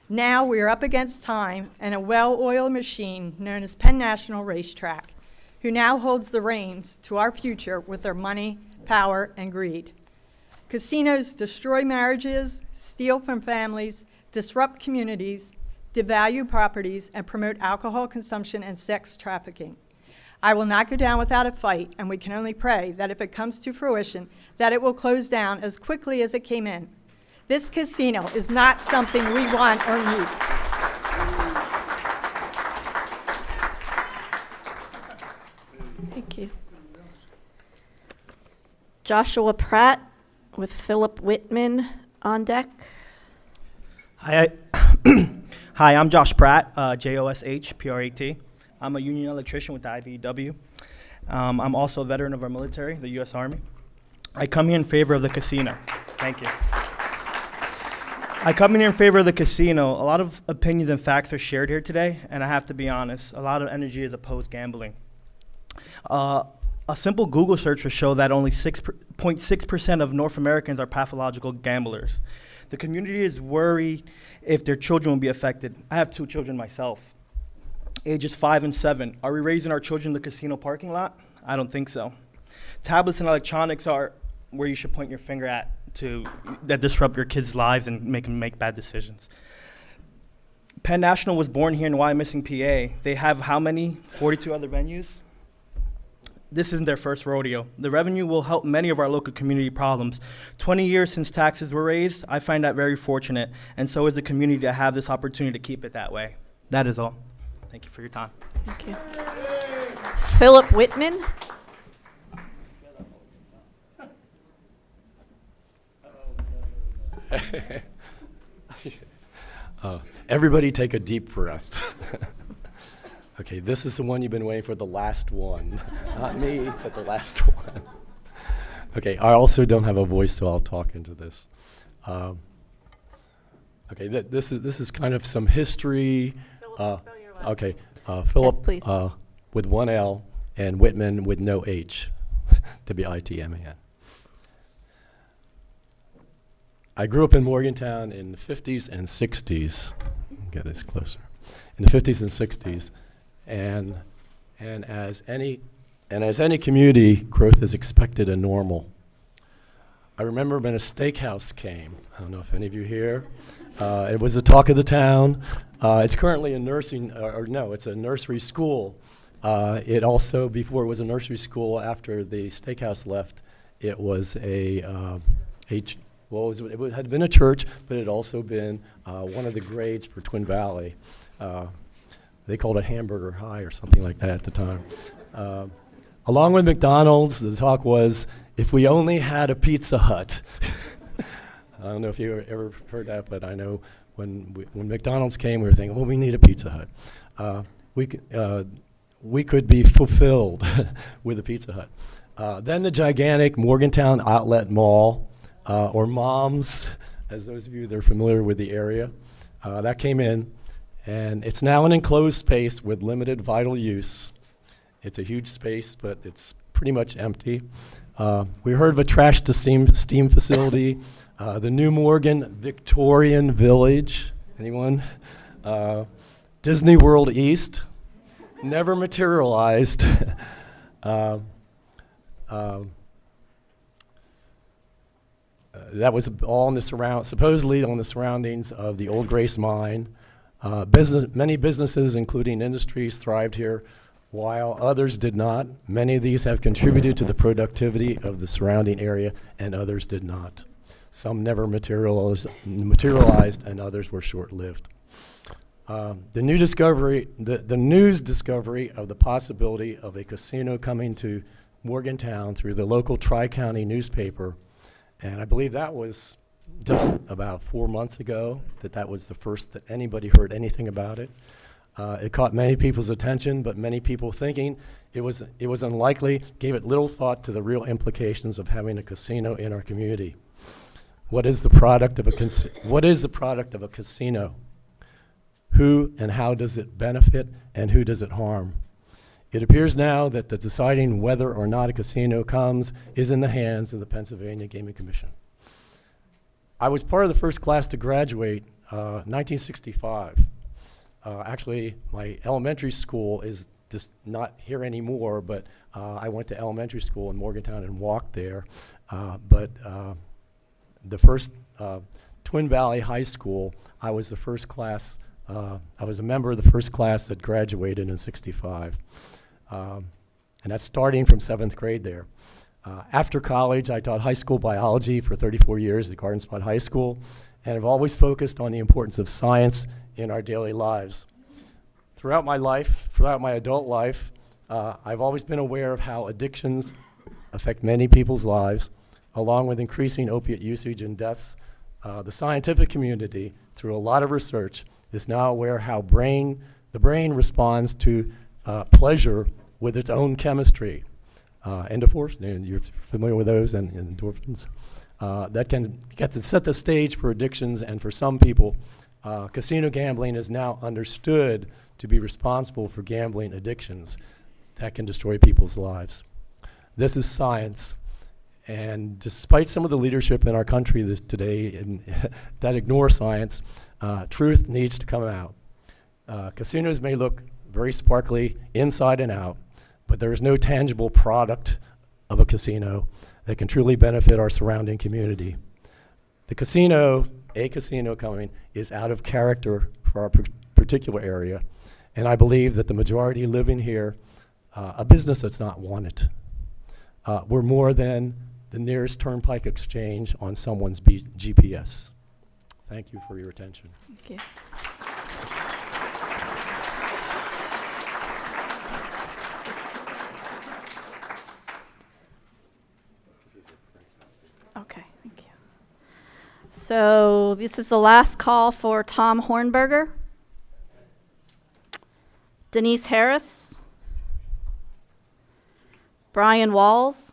Now we are up against time and a well-oiled machine known as Penn National Racetrack, who now holds the reins to our future with their money, power, and greed. Casinos destroy marriages, steal from families, disrupt communities, devalue properties, and promote alcohol consumption and sex trafficking. I will not go down without a fight, and we can only pray that if it comes to fruition, that it will close down as quickly as it came in. This casino is not something we want or need. Thank you. Joshua Pratt with Philip Whitman on deck. Hi, I'm Josh Pratt, JOSH, I'm a union electrician with the IBEW. I'm also a veteran of our military, the U.S. Army. I come here in favor of the casino. Thank you. I come in here in favor of the casino. A lot of opinions and facts are shared here today, and I have to be honest, a lot of energy is opposed gambling. A simple Google search will show that only 6.6% of North Americans are pathological gamblers. The community is worried if their children will be affected. I have 2 children myself, ages 5 and 7. Are we raising our children in the casino parking lot? I don't think so. Tablets and electronics are where you should point your finger at that disrupt your kids' lives and make them make bad decisions. Penn National was born here in Wyomissing, PA. They have how many? 42 other venues? This isn't their first rodeo. The revenue will help many of our local community problems. 20 years since taxes were raised, I find that very fortunate, and so is the community to have this opportunity to keep it that way. That is all. Thank you for your time. Thank you. Philip Whitman. Everybody take a deep breath. Okay, this is the one you've been waiting for, the last one. Not me, but the last one. Okay, I also don't have a voice, so I'll talk into this. Okay, this is kind of some history. Okay, Philip please. with one L and Whitman with no H, W-I-T-M-A-N. I grew up in Morgantown in the 50s and 60s. Get this closer. In the 50s and 60s, and as any community, growth is expected and normal. I remember when a steakhouse came. I don't know if any of you here. It was the talk of the town. It's currently a nursing, it's a nursery school. It also, before it was a nursery school, after the steakhouse left, it was it had been a church, but it had also been one of the grades for Twin Valley. They called it Hamburger High or something like that at the time. Along with McDonald's, the talk was, if we only had a Pizza Hut. I don't know if you ever heard that, but I know when McDonald's came, we were thinking, well, we need a Pizza Hut. We could be fulfilled with a Pizza Hut. Then the gigantic Morgantown Outlet Mall, or MOMS, as those of you that are familiar with the area, that came in, and it's now an enclosed space with limited vital use. It's a huge space, but it's pretty much empty. We heard of a trash to steam facility, the New Morgan Victorian Village. Anyone? Disney World East, never materialized. That was all in the supposedly on the surroundings of the old Grace mine. Many businesses, including industries, thrived here, while others did not. Many of these have contributed to the productivity of the surrounding area, and others did not. Some never materialized and others were short-lived. The news discovery of the possibility of a casino coming to Morgantown through the local Tri-County newspaper, and I believe that was just about 4 months ago that was the first that anybody heard anything about it. It caught many people's attention, but many people thinking it was unlikely, gave it little thought to the real implications of having a casino in our community. What is the product of a casino? Who and how does it benefit, and who does it harm? It appears now that the deciding whether or not a casino comes is in the hands of the Pennsylvania Gaming Commission. I was part of the first class to graduate 1965. Actually, my elementary school is just not here anymore, but I went to elementary school in Morgantown and walked there. But the first Twin Valley High School, I was the first class, I was a member of the first class that graduated in '65. And that's starting from 7th grade there. After college, I taught high school biology for 34 years at Garden Spot High School, and I've always focused on the importance of science in our daily lives. Throughout my adult life, I've always been aware of how addictions affect many people's lives, along with increasing opiate usage and deaths. The scientific community, through a lot of research, is now aware how the brain responds to pleasure with its own chemistry. Endorphins, and you're familiar with those, and endorphins. That can set the stage for addictions, and for some people, casino gambling is now understood to be responsible for gambling addictions that can destroy people's lives. This is science, and despite some of the leadership in our country today that ignore science, truth needs to come out. Casinos may look very sparkly inside and out, but there is no tangible product of a casino that can truly benefit our surrounding community. A casino coming, is out of character for our particular area, and I believe that the majority living here, a business that's not wanted. We're more than the nearest turnpike exchange on someone's GPS. Thank you for your attention. Thank you. Okay, thank you. So this is the last call for Tom Hornberger, Denise Harris, Brian Walls,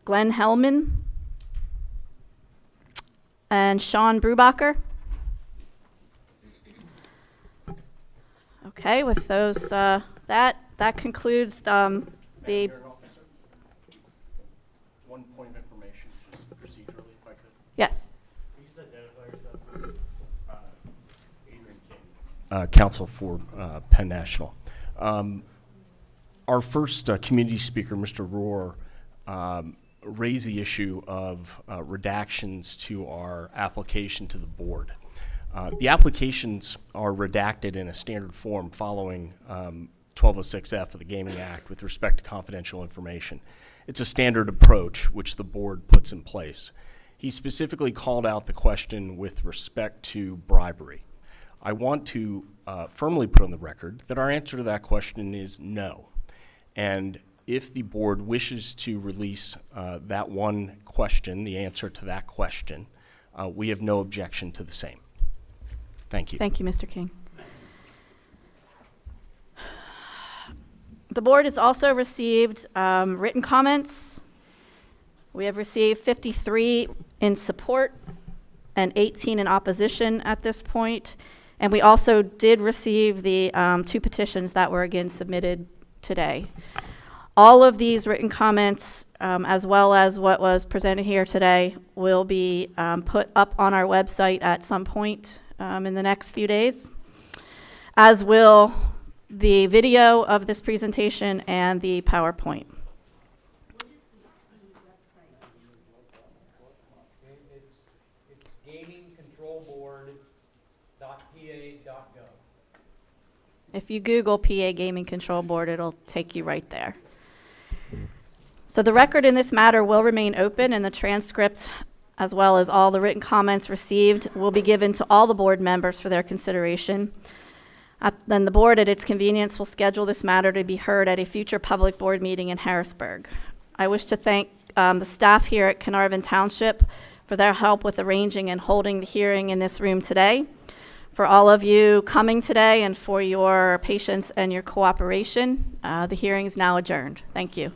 Glenn Hellman, and Sean Brubacher. Okay, with those, that concludes the. One point of information, just procedurally, if I could. Yes. Can you just identify yourself? Adrian King. Counsel for Penn National. Our first community speaker, Mr. Rohr, raised the issue of redactions to our application to the board. The applications are redacted in a standard form following 1206F of the Gaming Act with respect to confidential information. It's a standard approach which the board puts in place. He specifically called out the question with respect to bribery. I want to firmly put on the record that our answer to that question is no. And if the board wishes to release that one question, the answer to that question, we have no objection to the same. Thank you. Thank you, Mr. King. The board has also received written comments. We have received 53 in support and 18 in opposition at this point. And we also did receive the 2 petitions that were again submitted today. All of these written comments, as well as what was presented here today, will be put up on our website at some point in the next few days, as will the video of this presentation and the PowerPoint. It's gamingcontrolboard.pa.gov. If you Google PA Gaming Control Board, it'll take you right there. So the record in this matter will remain open, and the transcript, as well as all the written comments received, will be given to all the board members for their consideration. Then the board, at its convenience, will schedule this matter to be heard at a future public board meeting in Harrisburg. I wish to thank the staff here at Carnarvon Township for their help with arranging and holding the hearing in this room today, for all of you coming today, and for your patience and your cooperation. The hearing is now adjourned. Thank you.